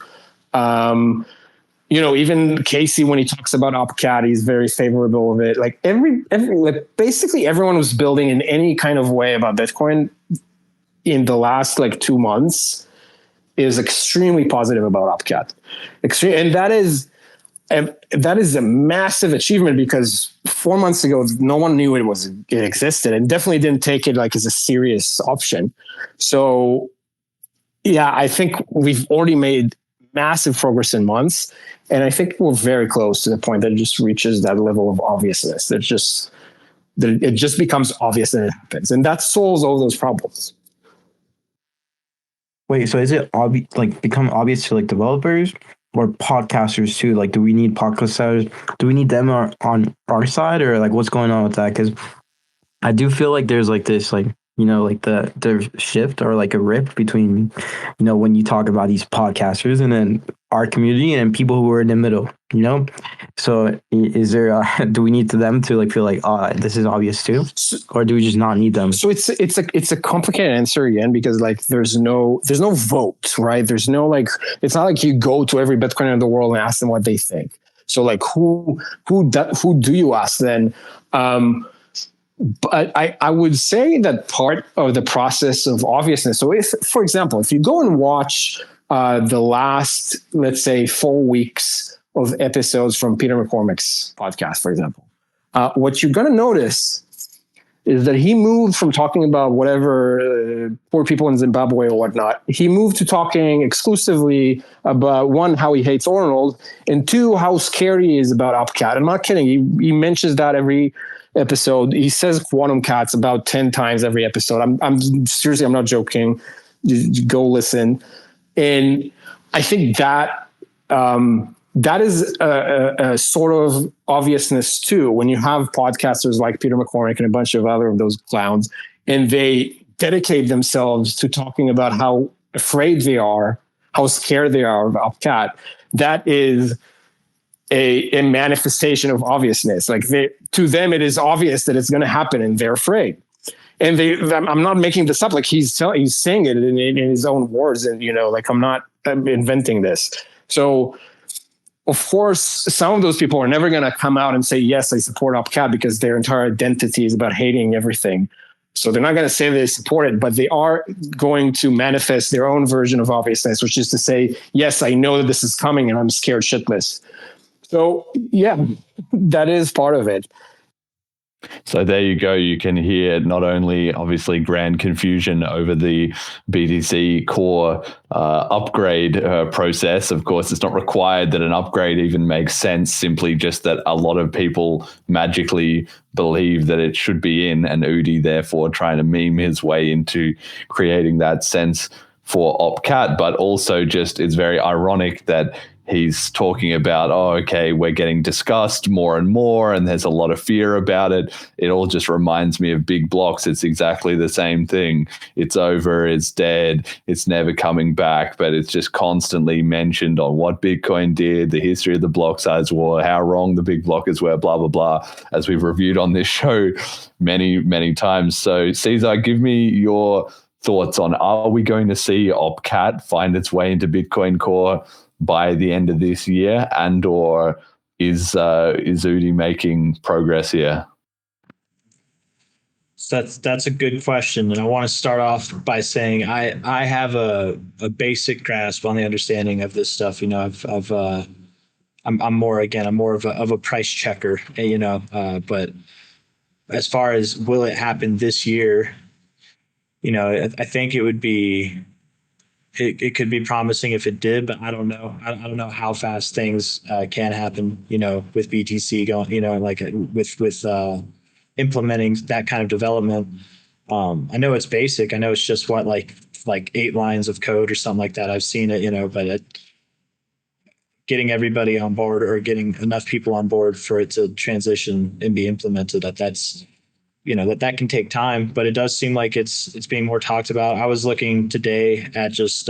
even Casey, when he talks about OpCat, he's very favorable of it. Like basically everyone who's building in any kind of way about Bitcoin in the last 2 months is extremely positive about OpCat. And that is a massive achievement, because 4 months ago, no one knew it existed, and definitely didn't take it as a serious option. So yeah, I think we've already made massive progress in months. And I think we're very close to the point that it just reaches that level of obviousness. That it just becomes obvious that it happens. And that solves all those problems. Wait, so is it become obvious to developers or podcasters too? Do we need podcasters? Do we need them on our side, or what's going on with that? Because I do feel like there's this the shift or a rip between when you talk about these podcasters and then our community and people who are in the middle. So is there do we need them to feel this is obvious too, or do we just not need them? So it's a complicated answer again, because there's no vote, right? There's no it's not like you go to every Bitcoiner in the world and ask them what they think. So who do you ask then? But I would say that part of the process of obviousness. So if, for example, if you go and watch the last, let's say, 4 weeks of episodes from Peter McCormick's podcast, for example, what you're going to notice is that he moved from talking about whatever poor people in Zimbabwe or whatnot. He moved to talking exclusively about, one, how he hates Arnold, and two, how scared he is about Upcat. I'm not kidding. He mentions that every episode. He says quantum cats about 10 times every episode. I'm seriously, I'm not joking. You go listen. And I think that that is a sort of obviousness too. When you have podcasters like Peter McCormick and a bunch of other of those clowns, and they dedicate themselves to talking about how afraid they are, how scared they are of Upcat, that is a manifestation of obviousness. Like to them, it is obvious that it's going to happen, and they're afraid. And I'm not making this up. Like he's saying it in his own words, and like I'm not inventing this. So, of course, some of those people are never going to come out and say, yes, I support Upcat, because their entire identity is about hating everything. So they're not going to say they support it, but they are going to manifest their own version of obviousness, which is to say, yes, I know that this is coming and I'm scared shitless. So, yeah, that is part of it. So there you go. You can hear not only obviously grand confusion over the BTC core upgrade process. Of course, it's not required that an upgrade even makes sense, simply just that a lot of people magically believe that it should be in, and Udi therefore trying to meme his way into creating that sense for Opcat. But also just it's very ironic that he's talking about, oh, okay, we're getting discussed more and more, and there's a lot of fear about it. It all just reminds me of big blocks. It's exactly the same thing. It's over, it's dead, it's never coming back, but it's just constantly mentioned on what Bitcoin did, the history of the block size war, how wrong the big blockers were, blah, blah, blah, as we've reviewed on this show many, many times. So, Cesar, give me your thoughts on, are we going to see Opcat find its way into Bitcoin Core by the end of this year, and or is Udi making progress here? So that's a good question, and I want to start off by saying I have a basic grasp on the understanding of this stuff. I'm more of a price checker, but as far as will it happen this year, I think it would be. It could be promising if it did, but I don't know. I don't know how fast things can happen, with BTC going, like with implementing that kind of development. I know it's basic. I know it's just like 8 lines of code or something like that. I've seen it, but getting everybody on board, or getting enough people on board for it to transition and be implemented, that's that can take time, but it does seem like it's being more talked about. I was looking today at just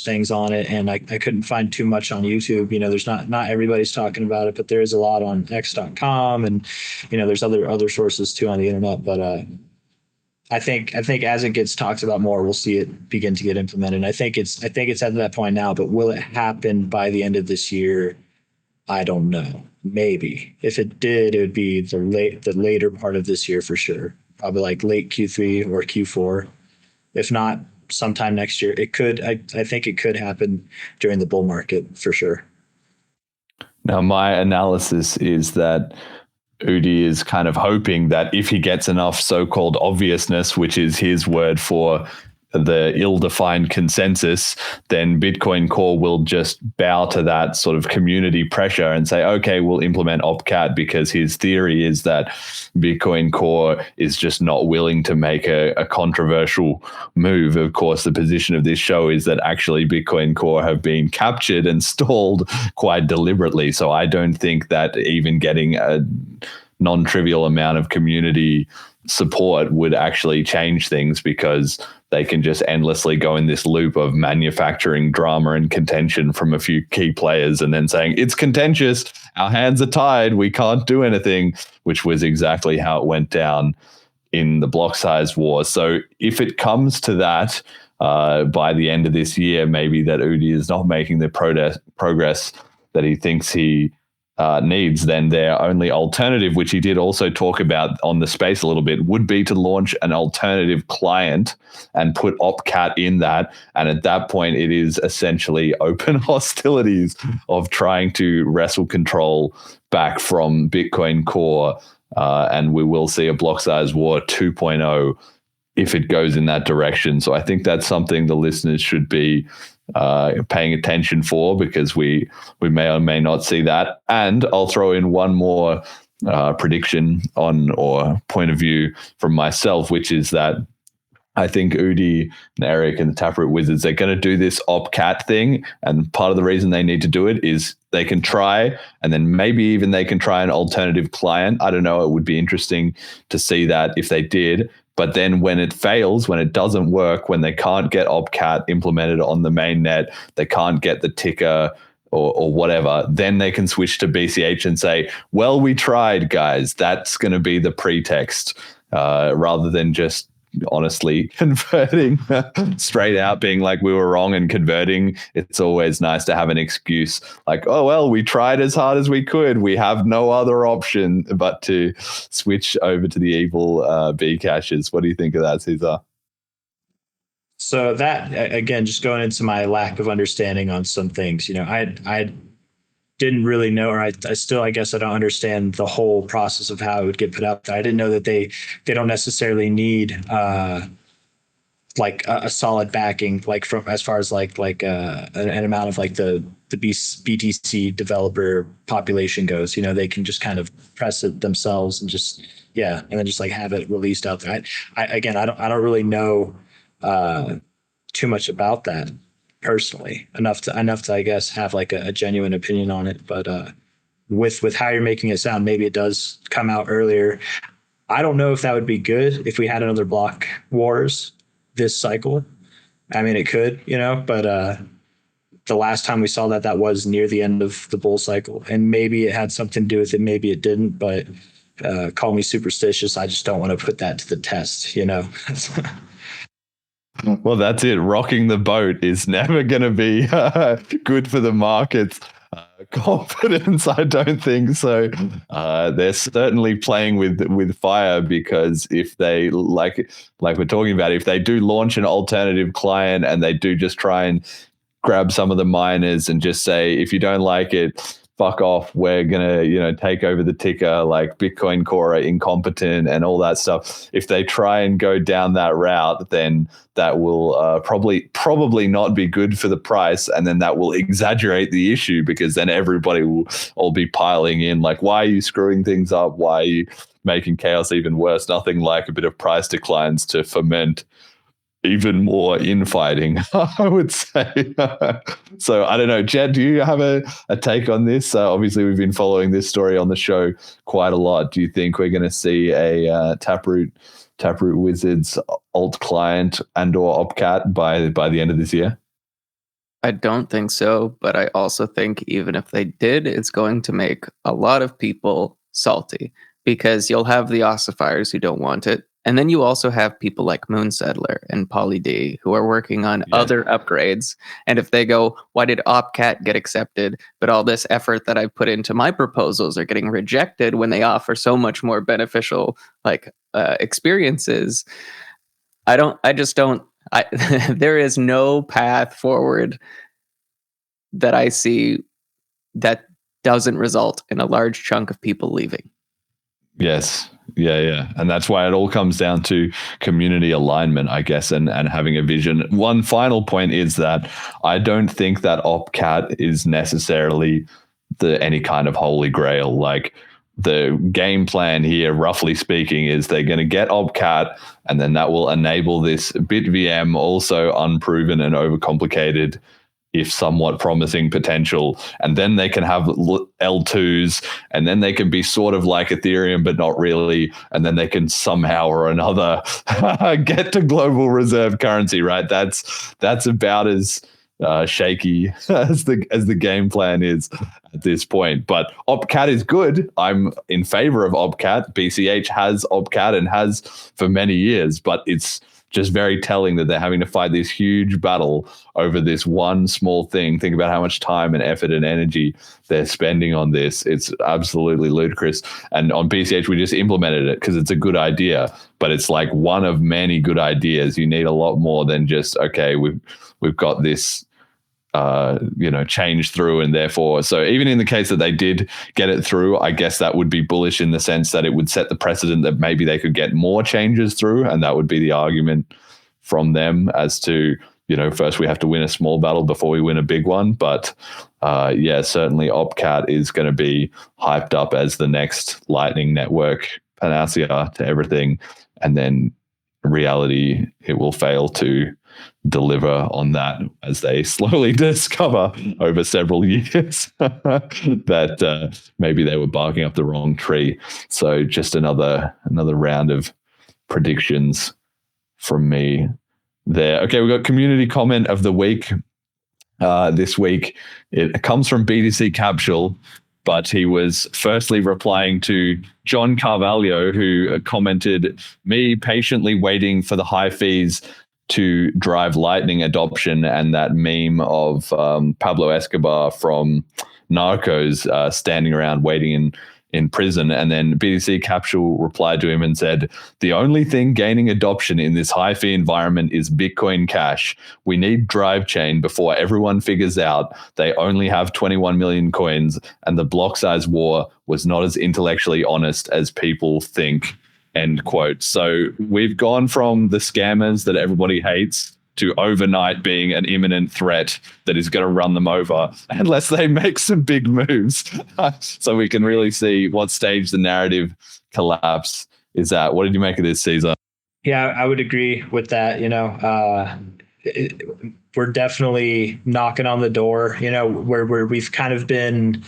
things on it, and I couldn't find too much on YouTube. There's not everybody's talking about it, but there is a lot on x.com, and there's other sources too on the internet. But I think as it gets talked about more, we'll see it begin to get implemented. And I think it's at that point now, but will it happen by the end of this year? I don't know. Maybe. If it did, it would be the later part of this year for sure. Probably like late Q3 or Q4. If not, sometime next year. It could. I think it could happen during the bull market for sure. Now, my analysis is that Udi is kind of hoping that if he gets enough so-called obviousness, which is his word for the ill-defined consensus, then Bitcoin Core will just bow to that sort of community pressure and say, okay, we'll implement Opcat, because his theory is that Bitcoin Core is just not willing to make a controversial move. Of course, the position of this show is that actually Bitcoin Core have been captured and stalled quite deliberately. So I don't think that even getting a non-trivial amount of community support would actually change things, because they can just endlessly go in this loop of manufacturing drama and contention from a few key players and then saying, it's contentious, our hands are tied, we can't do anything, which was exactly how it went down in the block size war. So if it comes to that by the end of this year, maybe that Udi is not making the progress that he thinks he needs, then their only alternative, which he did also talk about on the space a little bit, would be to launch an alternative client and put Opcat in that. And at that point, it is essentially open hostilities of trying to wrestle control back from Bitcoin Core and we will see a block size war 2.0 if it goes in that direction. So I think that's something the listeners should be paying attention for, because we may or may not see that. And I'll throw in one more prediction on, or point of view from myself, which is that I think Udi and Eric and the Taproot Wizards, they're going to do this OpCat thing. And part of the reason they need to do it is they can try, and then maybe even they can try an alternative client. I don't know. It would be interesting to see that if they did. But then when it fails, when it doesn't work, when they can't get OpCat implemented on the main net, they can't get the ticker or whatever, then they can switch to BCH and say, well, we tried, guys. That's going to be the pretext, rather than just honestly converting straight out, being like, we were wrong and converting. It's always nice to have an excuse like, oh, well, we tried as hard as we could. We have no other option but to switch over to the evil B caches. What do you think of that, Cesar? So that, again, just going into my lack of understanding on some things, I didn't really know, or I still, I guess I don't understand the whole process of how it would get put out there. I didn't know that they don't necessarily need like a solid backing, like from as far as like an amount of like the BTC developer population goes. They can just kind of press it themselves and just and then just like have it released out there. I don't really know too much about that personally, enough to I guess have like a genuine opinion on it. But with how you're making it sound, maybe it does come out earlier. I don't know if that would be good if we had another block wars this cycle. I mean, it could, but the last time we saw that was near the end of the bull cycle, and maybe it had something to do with it, maybe it didn't. But call me superstitious, I just don't want to put that to the test. Well, that's it. Rocking the boat is never going to be good for the market's confidence. I don't think so. They're certainly playing with fire, because if they like we're talking about, if they do launch an alternative client and they do just try and grab some of the miners and just say, if you don't like it, fuck off, we're gonna take over the ticker, like Bitcoin Core are incompetent and all that stuff. If they try and go down that route, then that will probably not be good for the price, and then that will exaggerate the issue, because then everybody will all be piling in like, why are you screwing things up? Why are you making chaos even worse? Nothing like a bit of price declines to foment even more infighting, I would say. So I don't know, Jed, do you have a take on this? Obviously, we've been following this story on the show quite a lot. Do you think we're going to see a Taproot Wizards alt client and or OpCat by the end of this year? I don't think so, but I also think even if they did, it's going to make a lot of people salty, because you'll have the ossifiers who don't want it. And then you also have people like Moonsettler and PolyD who are working on other upgrades. And if they go, why did OpCat get accepted, but all this effort that I put into my proposals are getting rejected when they offer so much more beneficial experiences? There is no path forward that I see that doesn't result in a large chunk of people leaving. Yes. Yeah. And that's why it all comes down to community alignment, I guess, and having a vision. One final point is that I don't think that OpCat is necessarily any kind of holy grail. Like, the game plan here, roughly speaking, is they're going to get OpCat, and then that will enable this BitVM, also unproven and overcomplicated, if somewhat promising potential. And then they can have L2s, and then they can be sort of like Ethereum, but not really. And then they can somehow or another get to global reserve currency, right? That's about as shaky as the game plan is at this point. But OpCat is good. I'm in favor of OpCat. BCH has OpCat and has for many years, but it's just very telling that they're having to fight this huge battle over this one small thing. Think about how much time and effort and energy they're spending on this. It's absolutely ludicrous. And on BCH, we just implemented it because it's a good idea, but it's like one of many good ideas. You need a lot more than just, okay, we've got this change through, and therefore, so even in the case that they did get it through, I guess that would be bullish in the sense that it would set the precedent that maybe they could get more changes through, and that would be the argument from them as to, first we have to win a small battle before we win a big one. But certainly OpCat is going to be hyped up as the next Lightning Network panacea to everything, and then in reality it will fail to deliver on that as they slowly discover over several years that maybe they were barking up the wrong tree. So just another round of predictions from me there. Okay, we've got community comment of the week this week. It comes from BTC Capsule, but he was firstly replying to John Carvalho, who commented, "Me patiently waiting for the high fees to drive Lightning adoption," and that meme of Pablo Escobar from Narcos standing around waiting in prison. And then BTC Capsule replied to him and said, "The only thing gaining adoption in this high fee environment is Bitcoin Cash. We need Drive Chain before everyone figures out they only have 21 million coins and the block size war was not as intellectually honest as people think." End quote. So we've gone from the scammers that everybody hates to overnight being an imminent threat that is going to run them over unless they make some big moves. So we can really see what stage the narrative collapse is at. What did you make of this, Caesar? Yeah, I would agree with that. We're definitely knocking on the door, where we've kind of been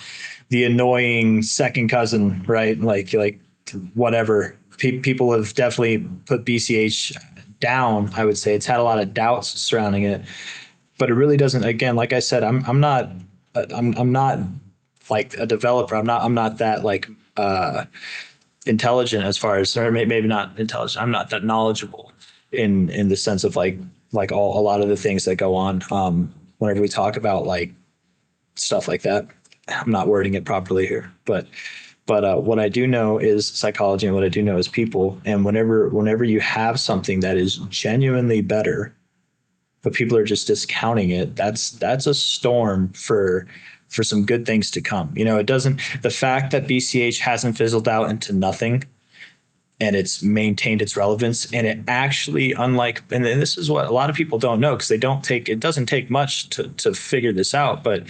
the annoying second cousin, right? Like whatever. People have definitely put BCH down. I would say it's had a lot of doubts surrounding it, but it really doesn't. Again, like I said, I'm not like a developer. I'm not that like intelligent as far as, or maybe not intelligent. I'm not that knowledgeable in the sense of like a lot of the things that go on whenever we talk about like stuff like that. I'm not wording it properly here, but what I do know is psychology, and what I do know is people. And whenever you have something that is genuinely better, but people are just discounting it, that's a storm for some good things to come. It doesn't. The fact that BCH hasn't fizzled out into nothing, and it's maintained its relevance, and it actually, unlike, and this is what a lot of people don't know because it doesn't take much to figure this out, but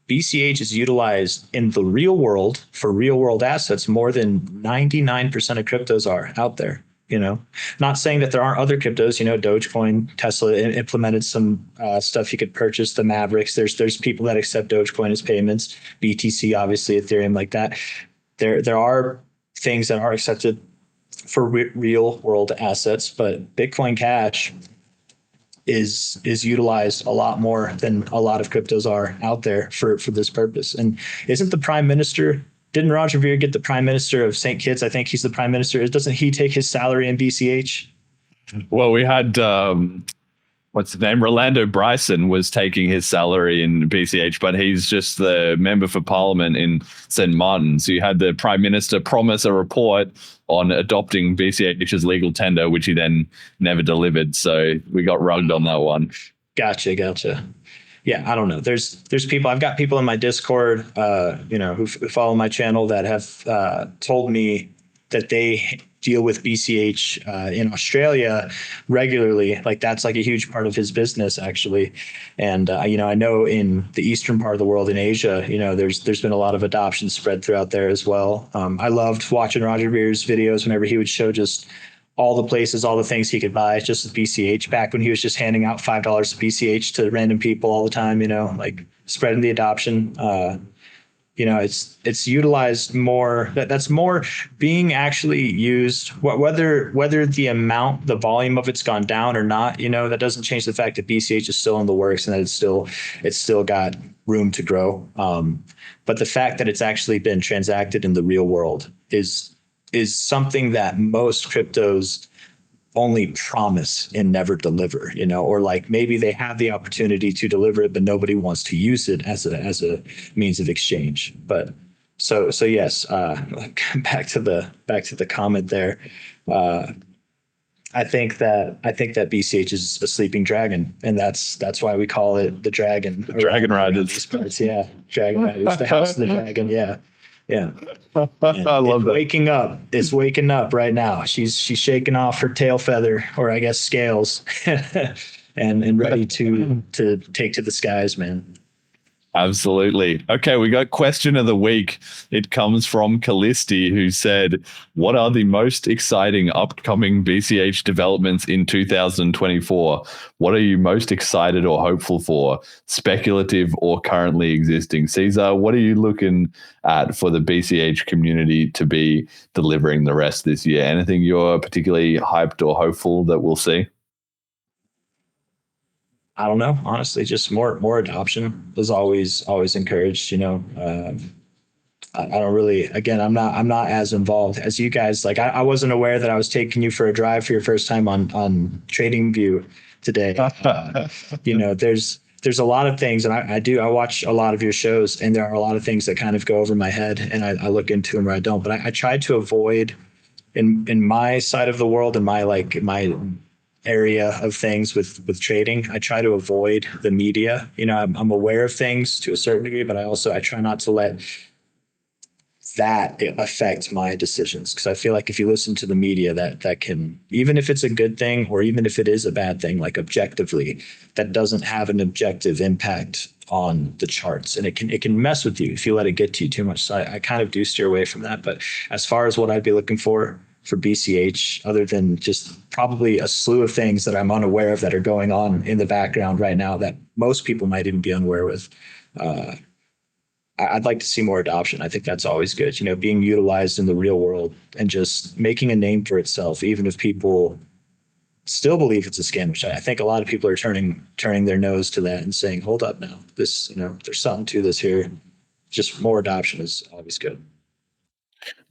BCH is utilized in the real world for real world assets more than 99% of cryptos are out there. Not saying that there aren't other cryptos. Dogecoin, Tesla implemented some stuff you could purchase. The Mavericks. There's people that accept Dogecoin as payments. BTC, obviously, Ethereum, like that. There are things that are accepted for real world assets, but Bitcoin Cash is utilized a lot more than a lot of cryptos are out there for this purpose. And isn't the prime minister, didn't Roger Ver get the prime minister of St. Kitts? I think he's the prime minister. Doesn't he take his salary in BCH? Well, we had what's his name? Rolando Bryson was taking his salary in BCH, but he's just the member for parliament in St. Martin. So you had the prime minister promise a report on adopting BCH's legal tender, which he then never delivered. So we got rugged on that one. Gotcha. Yeah, I don't know. There's people. I've got people in my Discord, who follow my channel that have told me that they deal with BCH in Australia regularly. Like that's like a huge part of his business actually. And I know in the eastern part of the world in Asia, there's been a lot of adoption spread throughout there as well. I loved watching Roger Ver's videos whenever he would show just all the places, all the things he could buy just with BCH back when he was just handing out $5 to BCH to random people all the time, like spreading the adoption. It's utilized more. That's more being actually used. Whether the volume of it's gone down or not, that doesn't change the fact that BCH is still in the works and that it's still got room to grow. But the fact that it's actually been transacted in the real world is something that most cryptos only promise and never deliver, or like maybe they have the opportunity to deliver it, but nobody wants to use it as a means of exchange. But so yes, back to the comment there. I think that BCH is a sleeping dragon, and that's why we call it the dragon. Dragon around Riders. these parts. Yeah, Dragon Riders, the house of the dragon. Yeah, yeah. I love that. Waking up. It's waking up right now. She's shaking off her tail feather, or I guess scales, and ready to take to the skies, man. Absolutely. Okay, we got question of the week. It comes from Callisti, who said, what are the most exciting upcoming BCH developments in 2024? What are you most excited or hopeful for, speculative or currently existing? Caesar, what are you looking at for the BCH community to be delivering the rest this year? Anything you're particularly hyped or hopeful that we'll see? I don't know. Honestly, just more adoption is always encouraged. I don't really. Again, I'm not as involved as you guys. Like I wasn't aware that I was taking you for a drive for your first time on TradingView today. There's a lot of things, and I watch a lot of your shows, and there are a lot of things that kind of go over my head, and I look into them or I don't. But I try to avoid in my side of the world, in my area of things with trading. I try to avoid the media. I'm aware of things to a certain degree, but I try not to let that affect my decisions, because I feel like if you listen to the media, that can, even if it's a good thing or even if it is a bad thing, like objectively, that doesn't have an objective impact on the charts, and it can mess with you if you let it get to you too much. So I kind of do steer away from that. But as far as what I'd be looking for BCH, other than just probably a slew of things that I'm unaware of that are going on in the background right now that most people might even be unaware with, I'd like to see more adoption. I think that's always good, being utilized in the real world and just making a name for itself, even if people still believe it's a scam, which I think a lot of people are turning their nose to that and saying, hold up now, this, there's something to this here. Just more adoption is always good.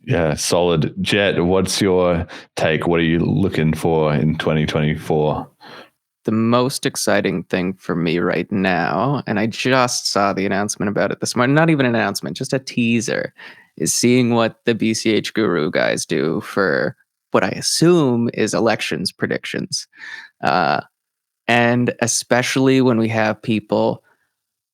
Yeah, solid. Jet, what's your take? What are you looking for in 2024? The most exciting thing for me right now, and I just saw the announcement about it this morning, not even an announcement, just a teaser, is seeing what the BCH Guru guys do for what I assume is elections predictions. And especially when we have people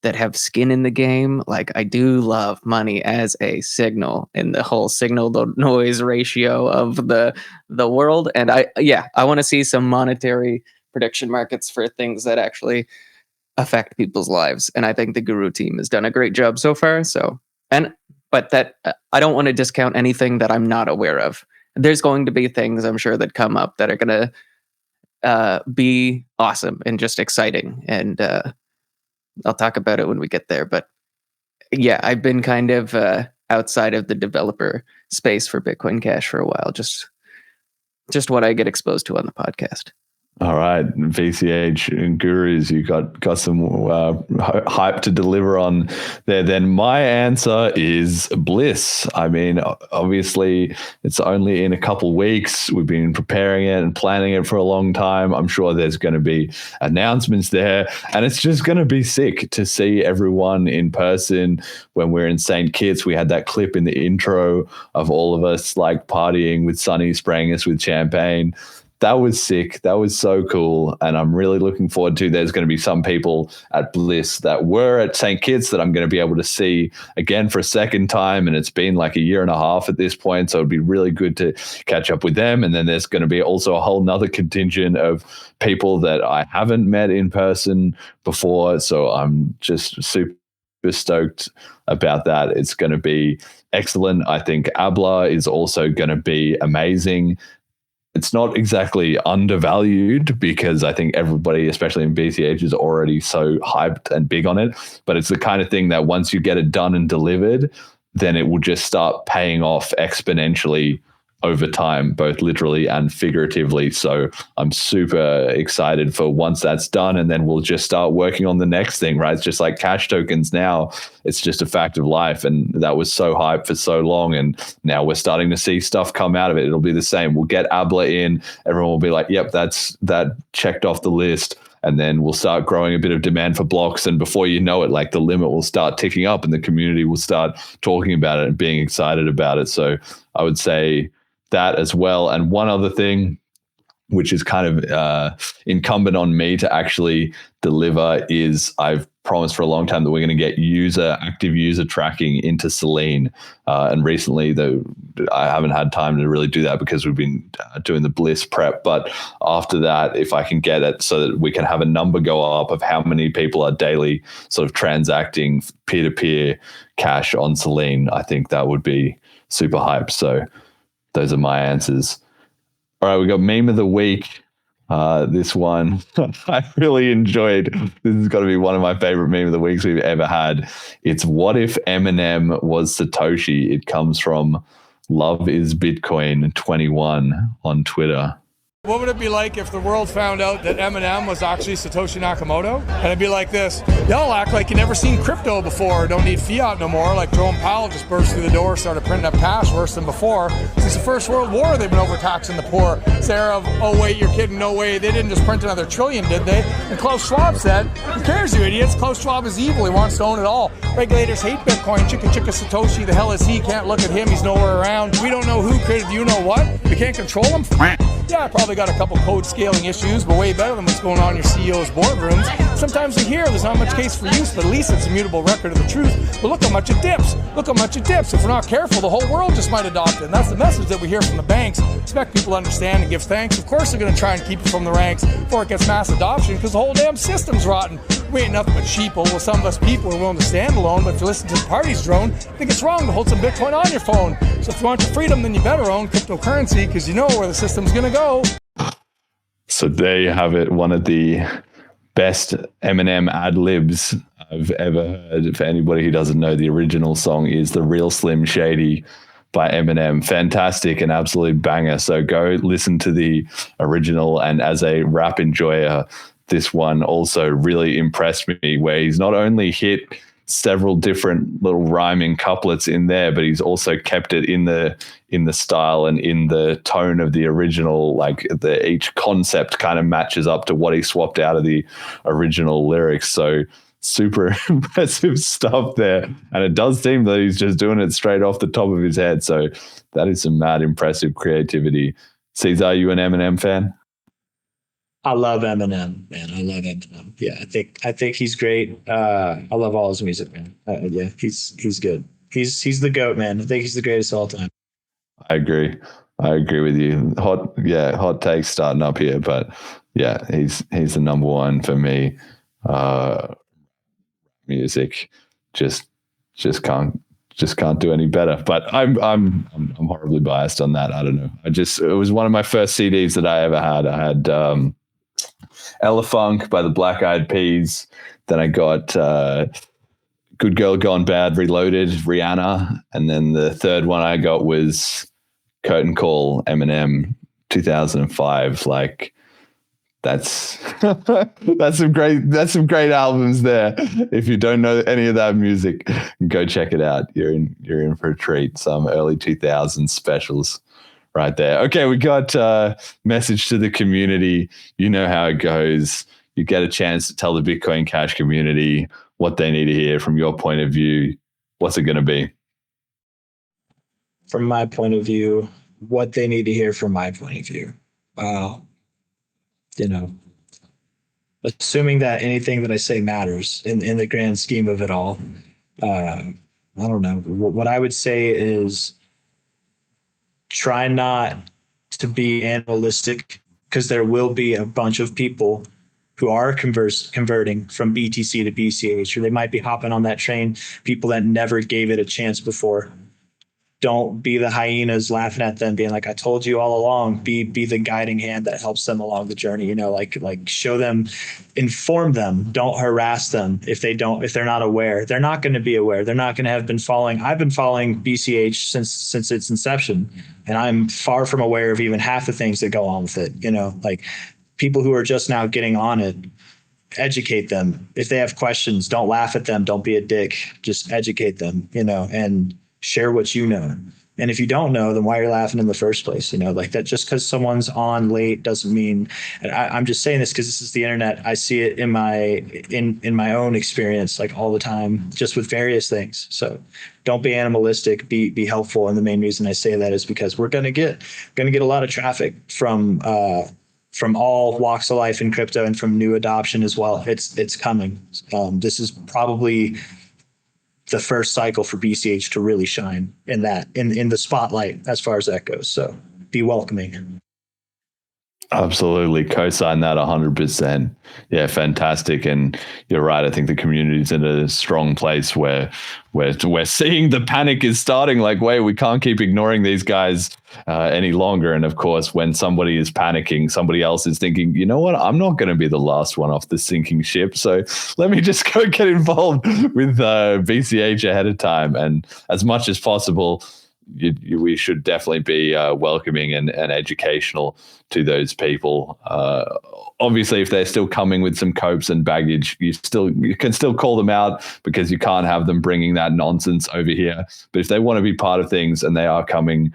that have skin in the game. Like, I do love money as a signal in the whole signal to noise ratio of the world. And I want to see some monetary prediction markets for things that actually affect people's lives. And I think the Guru team has done a great job so far. But that I don't want to discount anything that I'm not aware of. There's going to be things I'm sure that come up that are going to be awesome and just exciting. And I'll talk about it when we get there. But yeah, I've been kind of outside of the developer space for Bitcoin Cash for a while. Just what I get exposed to on the podcast. All right, VCH and Gurus, you got some hype to deliver on there. Then my answer is Bliss. I mean, obviously, it's only in a couple weeks. We've been preparing it and planning it for a long time. I'm sure there's going to be announcements there, and it's just going to be sick to see everyone in person. When we're in St. Kitts, we had that clip in the intro of all of us like partying with Sonny, spraying us with champagne. That was sick. That was so cool. And I'm really looking forward to, there's going to be some people at Bliss that were at St. Kitts that I'm going to be able to see again for a second time. And it's been like a year and a half at this point. So it'd be really good to catch up with them. And then there's going to be also a whole nother contingent of people that I haven't met in person before. So I'm just super stoked about that. It's going to be excellent. I think Abla is also going to be amazing. It's not exactly undervalued because I think everybody, especially in BCH, is already so hyped and big on it. But it's the kind of thing that once you get it done and delivered, then it will just start paying off exponentially over time, both literally and figuratively. So I'm super excited for once that's done, and then we'll just start working on the next thing, right? It's just like cash tokens now. It's just a fact of life, and that was so hyped for so long, and now we're starting to see stuff come out of it. It'll be the same. We'll get Abla in. Everyone will be like, yep, that checked off the list. And then we'll start growing a bit of demand for blocks. And before you know it, like the limit will start ticking up and the community will start talking about it and being excited about it. So I would say that as well. And one other thing, which is kind of incumbent on me to actually deliver, is I've promised for a long time that we're going to get active user tracking into Selene. And recently, though, I haven't had time to really do that because we've been doing the Bliss prep. But after that, if I can get it so that we can have a number go up of how many people are daily sort of transacting peer-to-peer cash on Selene, I think that would be super hype. So those are my answers. All right, we got meme of the week. This one I really enjoyed. This has got to be one of my favorite meme of the weeks we've ever had. It's what if Eminem was Satoshi? It comes from Love is Bitcoin 21 on Twitter. What would it be like if the world found out that Eminem was actually Satoshi Nakamoto? And it'd be like this: y'all act like you never seen crypto before, don't need fiat no more, like Jerome Powell just burst through the door, started printing up cash worse than before. Since the First World War, they've been overtaxing the poor. It's the era of, oh wait, you're kidding, no way, they didn't just print another trillion, did they? And Klaus Schwab said, who cares, you idiots? Klaus Schwab is evil, he wants to own it all. Regulators hate Bitcoin, chicka Satoshi, the hell is he? Can't look at him, he's nowhere around. We don't know who created you know what? We can't control him? Yeah, I probably got a couple code scaling issues, but way better than what's going on in your CEO's boardrooms. Sometimes you hear there's not much case for use, but at least it's a mutable record of the truth. But look how much it dips. Look how much it dips. If we're not careful, the whole world just might adopt it. And that's the message that we hear from the banks. Expect people to understand and give thanks. Of course they're going to try and keep it from the ranks before it gets mass adoption, because the whole damn system's rotten. We ain't nothing but sheeple. Well, some of us people are willing to stand alone, but if you listen to the party's drone, I think it's wrong to hold some Bitcoin on your phone. So if you want your freedom, then you better own cryptocurrency, because you know where the system's going to go. So there you have it. One of the best Eminem ad libs I've ever heard. For anybody who doesn't know, the original song is The Real Slim Shady by Eminem. Fantastic and absolute banger. So go listen to the original. And as a rap enjoyer, this one also really impressed me, where he's not only hit several different little rhyming couplets in there, but he's also kept it in the style and in the tone of the original. Like each concept kind of matches up to what he swapped out of the original lyrics. So super impressive stuff there. And it does seem that he's just doing it straight off the top of his head. So that is some mad impressive creativity. Cesar, are you an Eminem fan? I love Eminem, man. I love Eminem. Yeah, I think he's great. I love all his music, man. Yeah, he's good. He's the GOAT, man. I think he's the greatest of all time. I agree with you. Hot takes starting up here, but yeah, he's the number one for me. Music just can't do any better. But I'm horribly biased on that. I don't know. It was one of my first CDs that I ever had. I had Ella Funk by the Black Eyed Peas. Then I got Good Girl Gone Bad Reloaded, Rihanna. And then the third one I got was Curtain Call, Eminem, 2005. Like that's some great albums there. If you don't know any of that music, go check it out. You're in for a treat. Some early 2000s specials right there. Okay, we got message to the community. You know how it goes. You get a chance to tell the Bitcoin Cash community what they need to hear from your point of view. What's it going to be? From my point of view, what they need to hear from my point of view. Assuming that anything that I say matters in the grand scheme of it all. I don't know. What I would say is try not to be animalistic, because there will be a bunch of people who are converting from BTC to BCH, or they might be hopping on that train, people that never gave it a chance before. Don't be the hyenas laughing at them, being like, I told you all along. Be the guiding hand that helps them along the journey, like show them, inform them, don't harass them if they're not aware. They're not going to be aware. They're not going to have been following. I've been following BCH since its inception, and I'm far from aware of even half the things that go on with it. Like people who are just now getting on it, educate them. If they have questions, don't laugh at them. Don't be a dick. Just educate them, and share what you know. And if you don't know, then why you're laughing in the first place? Like that, just because someone's on late doesn't mean, and I'm just saying this because this is the internet. I see it in my own experience, like all the time, just with various things. So don't be animalistic, be helpful. And the main reason I say that is because we're going to get a lot of traffic from from all walks of life in crypto and from new adoption as well. It's coming. This is probably the first cycle for BCH to really shine in the spotlight as far as that goes. So be welcoming. Absolutely. Co-sign that 100%. Yeah, fantastic. And you're right. I think the community's in a strong place where we're seeing the panic is starting. Like, wait, we can't keep ignoring these guys any longer. And of course, when somebody is panicking, somebody else is thinking, you know what, I'm not going to be the last one off the sinking ship. So let me just go get involved with BCH ahead of time. And as much as possible, we should definitely be welcoming and educational to those people. Obviously, if they're still coming with some copes and baggage, you can still call them out, because you can't have them bringing that nonsense over here. But if they want to be part of things and they are coming,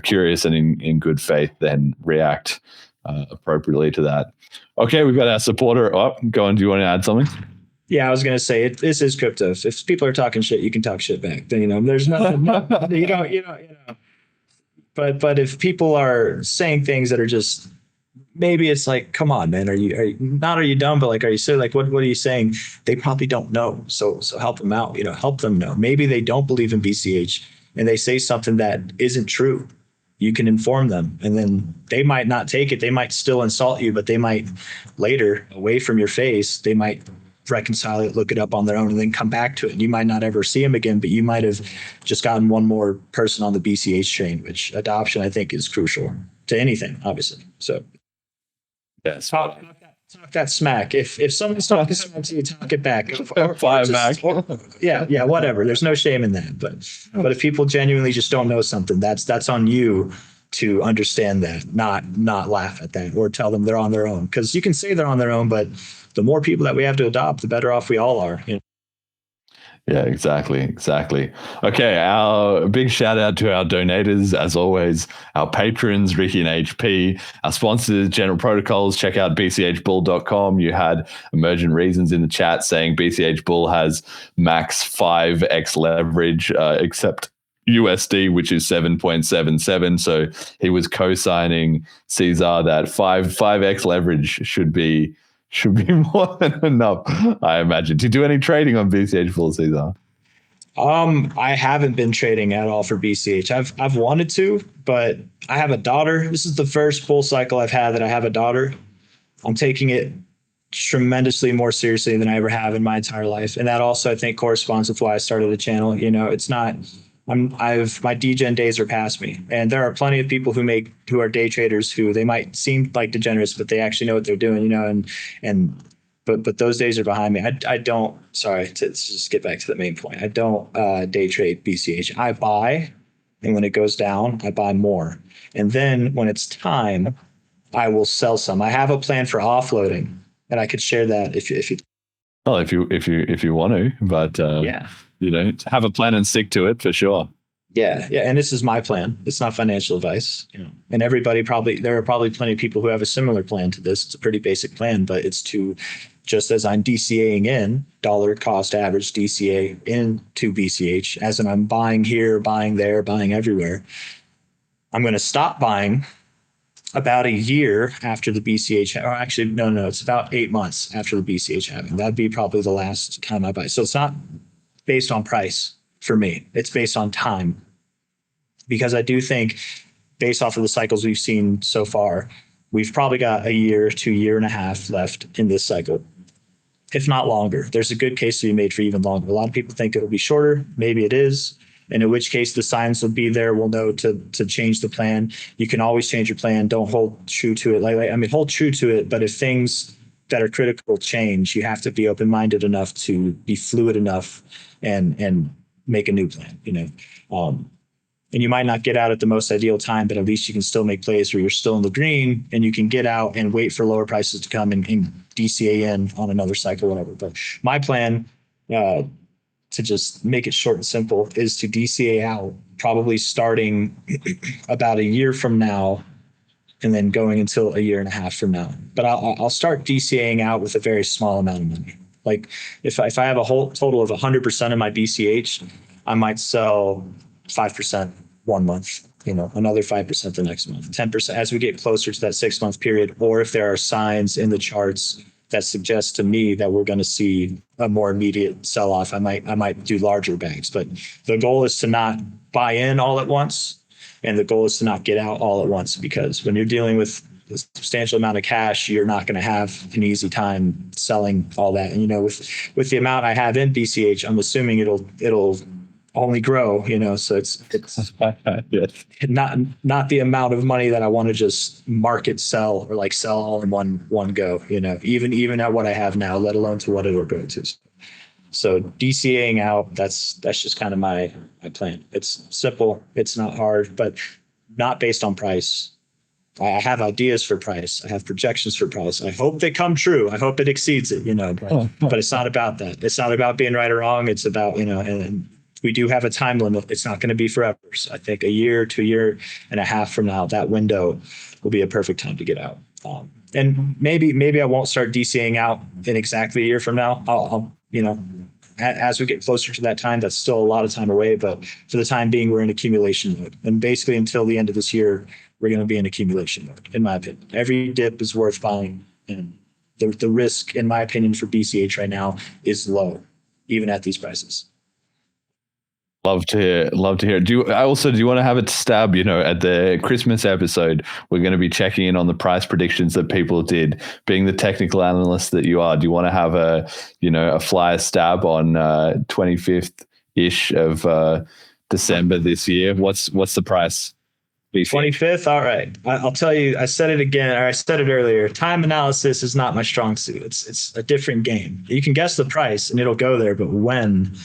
curious and in good faith, then react appropriately to that. Okay, we've got our supporter up. Go on. Do you want to add something? Yeah, I was gonna say this is crypto. If people are talking shit, you can talk shit back. Then there's nothing. you know. But if people are saying things that are just, maybe it's like, come on, man, are you dumb? But like, are you silly? Like, what are you saying? They probably don't know. So help them out. Help them know. Maybe they don't believe in BCH and they say something that isn't true. You can inform them, and then they might not take it. They might still insult you, but they might later, away from your face, they might reconcile it, look it up on their own, and then come back to it. And you might not ever see them again, but you might have just gotten one more person on the BCH train, which adoption, I think, is crucial to anything, obviously. So yes, talk that smack. If someone's talking smack to you, talk it back. Yeah, whatever. There's no shame in that. But if people genuinely just don't know something, that's on you to understand that, not laugh at that or tell them they're on their own. Because you can say they're on their own, but the more people that we have to adopt, the better off we all are. Yeah, exactly. Okay, our big shout out to our donators, as always, our patrons, Ricky and HP, our sponsors, General Protocols. Check out bchbull.com. You had Emergent Reasons in the chat saying BCH Bull has max 5x leverage, except USD, which is 7.77. So he was co-signing Cesar that 5x leverage should be more than enough, I imagine. Do you do any trading on BCH Bull, Cesar? I haven't been trading at all for BCH. I've wanted to, but I have a daughter. This is the first bull cycle I've had that I have a daughter. I'm taking it tremendously more seriously than I ever have in my entire life. And that also, I think, corresponds with why I started the channel. It's not, my DGen days are past me. And there are plenty of people who are day traders who they might seem like degenerates, but they actually know what they're doing, but those days are behind me. I don't, sorry, to just get back to the main point. I don't day trade BCH. I buy, and when it goes down, I buy more. And then when it's time, I will sell some. I have a plan for offloading, and I could share that if you. Well, if you want to, but yeah. Have a plan and stick to it for sure. Yeah. And this is my plan. It's not financial advice, and there are probably plenty of people who have a similar plan to this. It's a pretty basic plan, but it's to, just as I'm DCAing in dollar cost average DCA into BCH, as in I'm buying here, buying there, buying everywhere. I'm going to stop buying about a year after the BCH, or actually, no, it's about 8 months after the BCH halving. That'd be probably the last time I buy. So it's not based on price for me. It's based on time. Because I do think, based off of the cycles we've seen so far, we've probably got a year to year and a half left in this cycle, if not longer. There's a good case to be made for even longer. A lot of people think it'll be shorter. Maybe it is. And in which case the signs will be there. We'll know to change the plan. You can always change your plan. Don't hold true to it. Hold true to it. But if things that are critical change, you have to be open-minded enough to be fluid enough and make a new plan, and you might not get out at the most ideal time, but at least you can still make plays where you're still in the green and you can get out and wait for lower prices to come and DCA in on another cycle, whatever. But my plan, to just make it short and simple, is to DCA out probably starting about a year from now and then going until a year and a half from now. But I'll start DCAing out with a very small amount of money. Like if I have a whole total of 100% of my BCH, I might sell 5% 1 month, another 5% the next month, 10% as we get closer to that 6-month period, or if there are signs in the charts that suggest to me that we're going to see a more immediate sell-off, I might do larger bags. But the goal is to not buy in all at once, and the goal is to not get out all at once, because when you're dealing with a substantial amount of cash, you're not going to have an easy time selling all that. And with the amount I have in BCH, I'm assuming it'll only grow, so it's not the amount of money that I want to just market sell or like sell all in one go, even at what I have now, let alone to what it'll go to. So DCAing out, that's just kind of my plan. It's simple, it's not hard, but not based on price. I have ideas for price. I have projections for price. I hope they come true. I hope it exceeds it, but it's not about that. It's not about being right or wrong. It's about, and we do have a time limit. It's not going to be forever. So I think a year to a year and a half from now, that window will be a perfect time to get out. And maybe I won't start DCAing out in exactly a year from now. I'll as we get closer to that time, that's still a lot of time away. But for the time being, we're in accumulation mode. And basically until the end of this year, we're going to be in accumulation mode, in my opinion. Every dip is worth buying. And the risk, in my opinion, for BCH right now is low, even at these prices. Love to hear. Do you want to have a stab, at the Christmas episode? We're going to be checking in on the price predictions that people did. Being the technical analyst that you are, do you want to have a flyer stab on 25th ish of December this year? What's the price? 25th. All right. I'll tell you, I said it again, or I said it earlier. Time analysis is not my strong suit. It's a different game. You can guess the price and it'll go there, but when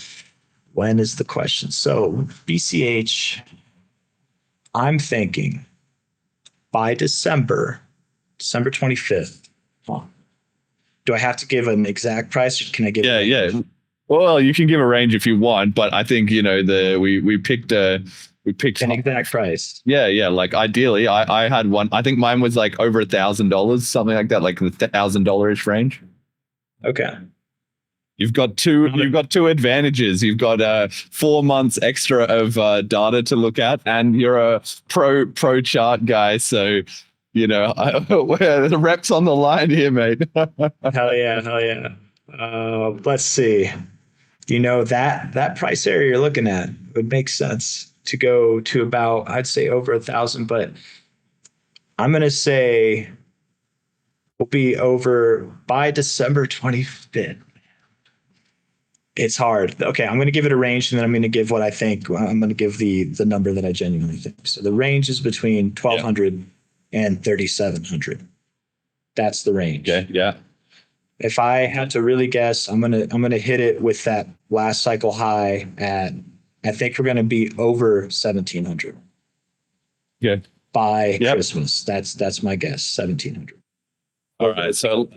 is the question? So BCH, I'm thinking by December 25th. Do I have to give an exact price? Or can I give? Yeah. Well, you can give a range if you want, but I think we picked an exact price. Yeah. Like ideally, I had one. I think mine was like over $1,000, something like that, like the $1,000-ish range. Okay. You've got two advantages. You've got 4 months extra of data to look at, and you're a pro chart guy. So, the reps on the line here, mate. Hell yeah. Let's see. That price area you're looking at would make sense to go to about, I'd say over 1,000, but I'm going to say we'll be over by December 25th. It's hard. Okay, I'm going to give it a range, and then I'm going to give what I think. I'm going to give the number that I genuinely think. So the range is between 1,200 and 3,700. That's the range. Okay. Yeah. If I had to really guess, I'm gonna hit it with that last cycle high at. I think we're going to be over 1,700. Yeah. By Christmas. That's my guess. 1,700. All right. So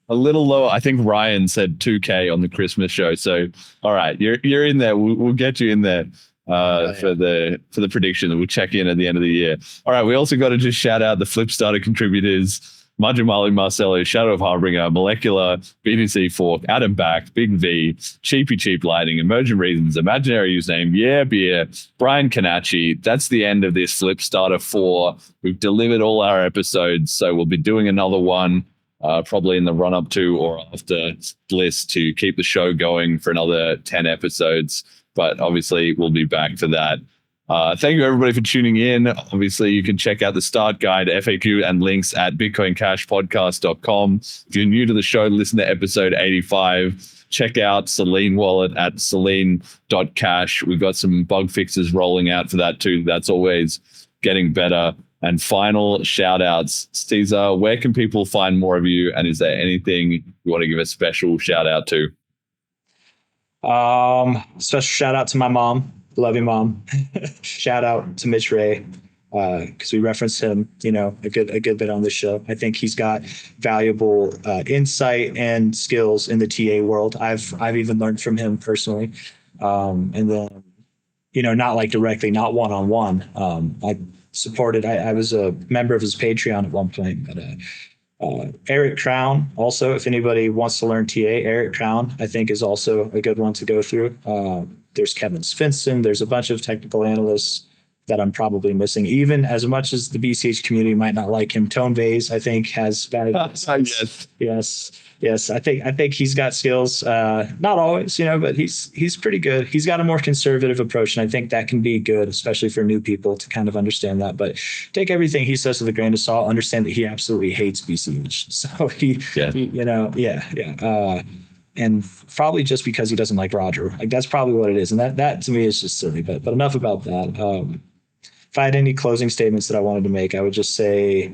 a little lower. I think Ryan said 2K on the Christmas show. So, all right, you're in there. We'll get you in there for the prediction. We'll check in at the end of the year. All right. We also got to just shout out the Flipstarter contributors: Majumali, Marcelo, Shadow of Harbinger, Molecular, BTC Fork, Adam Back, Big V, Cheap Lighting, Emergent Reasons, Imaginary Username, Yeah Beer, Brian Canacci. That's the end of this Flipstarter 4. We've delivered all our episodes, so we'll be doing another one. Probably in the run-up to or after Bliss to keep the show going for another 10 episodes. But obviously, we'll be back for that. Thank you, everybody, for tuning in. Obviously, you can check out the start guide, FAQ, and links at bitcoincashpodcast.com. If you're new to the show, listen to episode 85. Check out Selene Wallet at selene.cash. We've got some bug fixes rolling out for that, too. That's always getting better. And final shout outs. Caesar, where can people find more of you? And is there anything you want to give a special shout out to? Special shout out to my mom. Love you, Mom. Shout out to Mitch Ray, because we referenced him, a good bit on this show. I think he's got valuable insight and skills in the TA world. I've even learned from him personally. And then, not like directly, not one-on-one. I was a member of his Patreon at one point, but Eric Crown also, if anybody wants to learn TA, Eric Crown, I think, is also a good one to go through. There's Kevin Svensson. There's a bunch of technical analysts that I'm probably missing. Even as much as the BCH community might not like him, Tone Vase, I think, has bad. Yes. I think he's got skills. Not always, but he's pretty good. He's got a more conservative approach, and I think that can be good, especially for new people to kind of understand that. But take everything he says with a grain of salt. Understand that he absolutely hates BCH. So and probably just because he doesn't like Roger. Like, that's probably what it is. And that to me is just silly. But enough about that. If I had any closing statements that I wanted to make, I would just say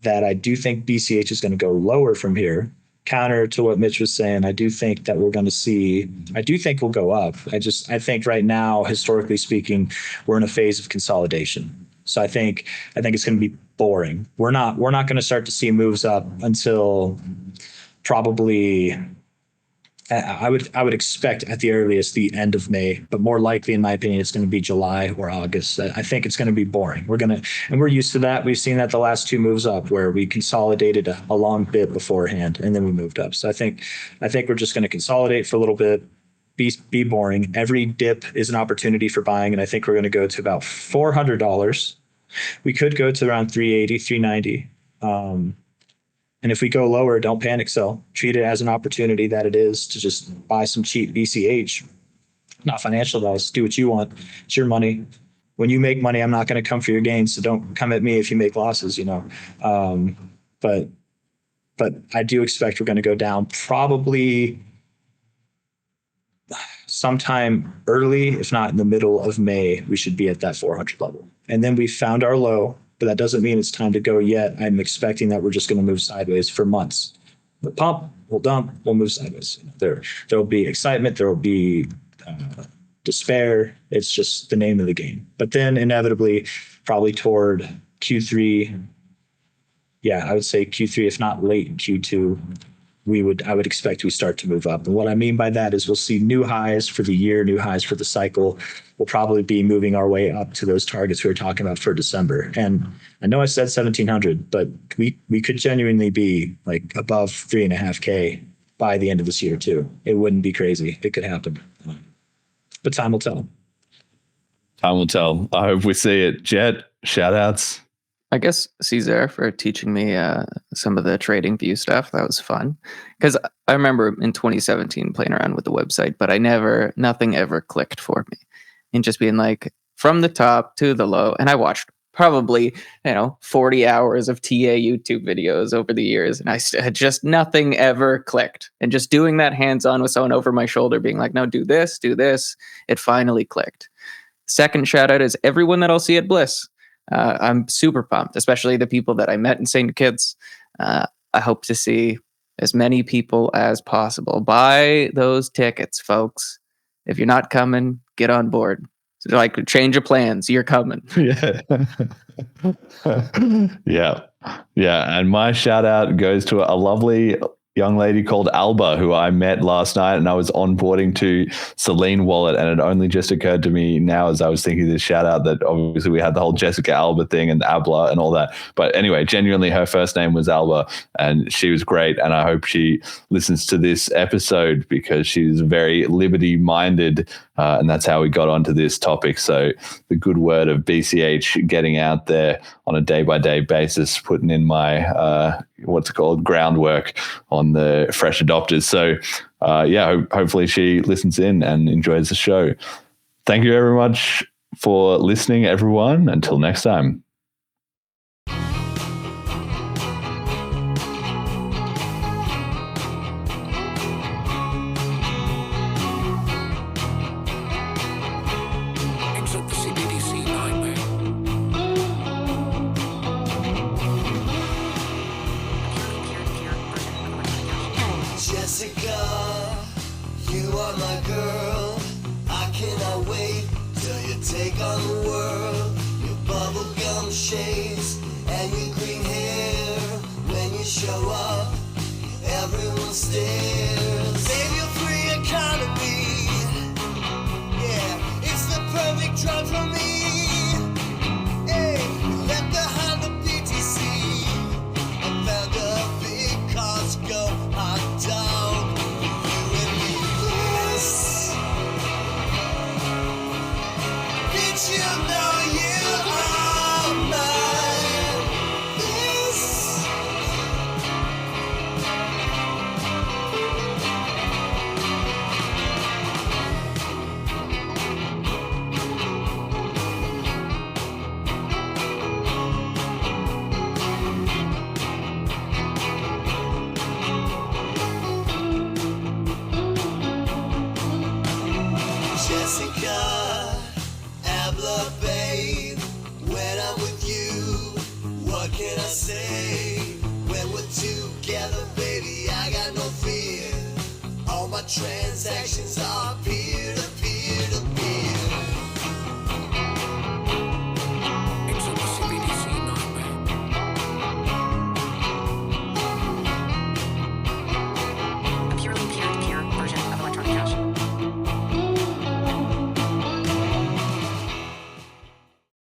that I do think BCH is going to go lower from here. Counter to what Mitch was saying, I do think that we're going to see, I do think we'll go up. I think right now, historically speaking, we're in a phase of consolidation. So I think it's going to be boring. We're not going to start to see moves up until probably, I would expect at the earliest the end of May, but more likely, in my opinion, it's going to be July or August. I think it's going to be boring. And we're used to that. We've seen that the last two moves up where we consolidated a long bit beforehand and then we moved up. So I think we're just going to consolidate for a little bit, be boring. Every dip is an opportunity for buying, and I think we're going to go to about $400. We could go to around 380, 390. And if we go lower, don't panic sell. Treat it as an opportunity that it is to just buy some cheap BCH. Not financial advice. Do what you want. It's your money. When you make money, I'm not going to come for your gains. So don't come at me if you make losses, But I do expect we're going to go down probably sometime early, if not in the middle of May. We should be at that 400 level. And then we found our low. But that doesn't mean it's time to go yet. I'm expecting that we're just going to move sideways for months. We'll pump, we'll dump, we'll move sideways. There'll be excitement, there will be despair. It's just the name of the game. But then inevitably, probably toward Q3, I would say Q3, if not late in Q2, I would expect we start to move up. And what I mean by that is we'll see new highs for the year, new highs for the cycle. We'll probably be moving our way up to those targets we were talking about for December. And I know I said 1,700, but we could genuinely be like above 3.5K by the end of this year too. It wouldn't be crazy. It could happen. But time will tell. Time will tell. I hope we see it. Jet, shout outs. I guess Cesar for teaching me some of the trading view stuff. That was fun. Because I remember in 2017 playing around with the website, but nothing ever clicked for me. And just being like from the top to the low. And I watched probably, 40 hours of TA YouTube videos over the years. And I just nothing ever clicked. And just doing that hands-on with someone over my shoulder being like, no, do this. It finally clicked. Second shout out is everyone that I'll see at Bliss. I'm super pumped, especially the people that I met in St. Kitts. I hope to see as many people as possible. Buy those tickets, folks. If you're not coming, get on board. So, like, change of plans. You're coming. Yeah. And my shout out goes to a lovely young lady called Alba, who I met last night, and I was onboarding to Celine Wallet, and it only just occurred to me now as I was thinking this shout out that obviously we had the whole Jessica Alba thing and Abla and all that. But anyway, genuinely her first name was Alba, and she was great, and I hope she listens to this episode because she's very liberty minded, and that's how we got onto this topic. So the good word of BCH getting out there on a day-by-day basis, putting in my groundwork on the fresh adopters. So hopefully she listens in and enjoys the show. Thank you very much for listening, everyone. Until next time. Transactions are peer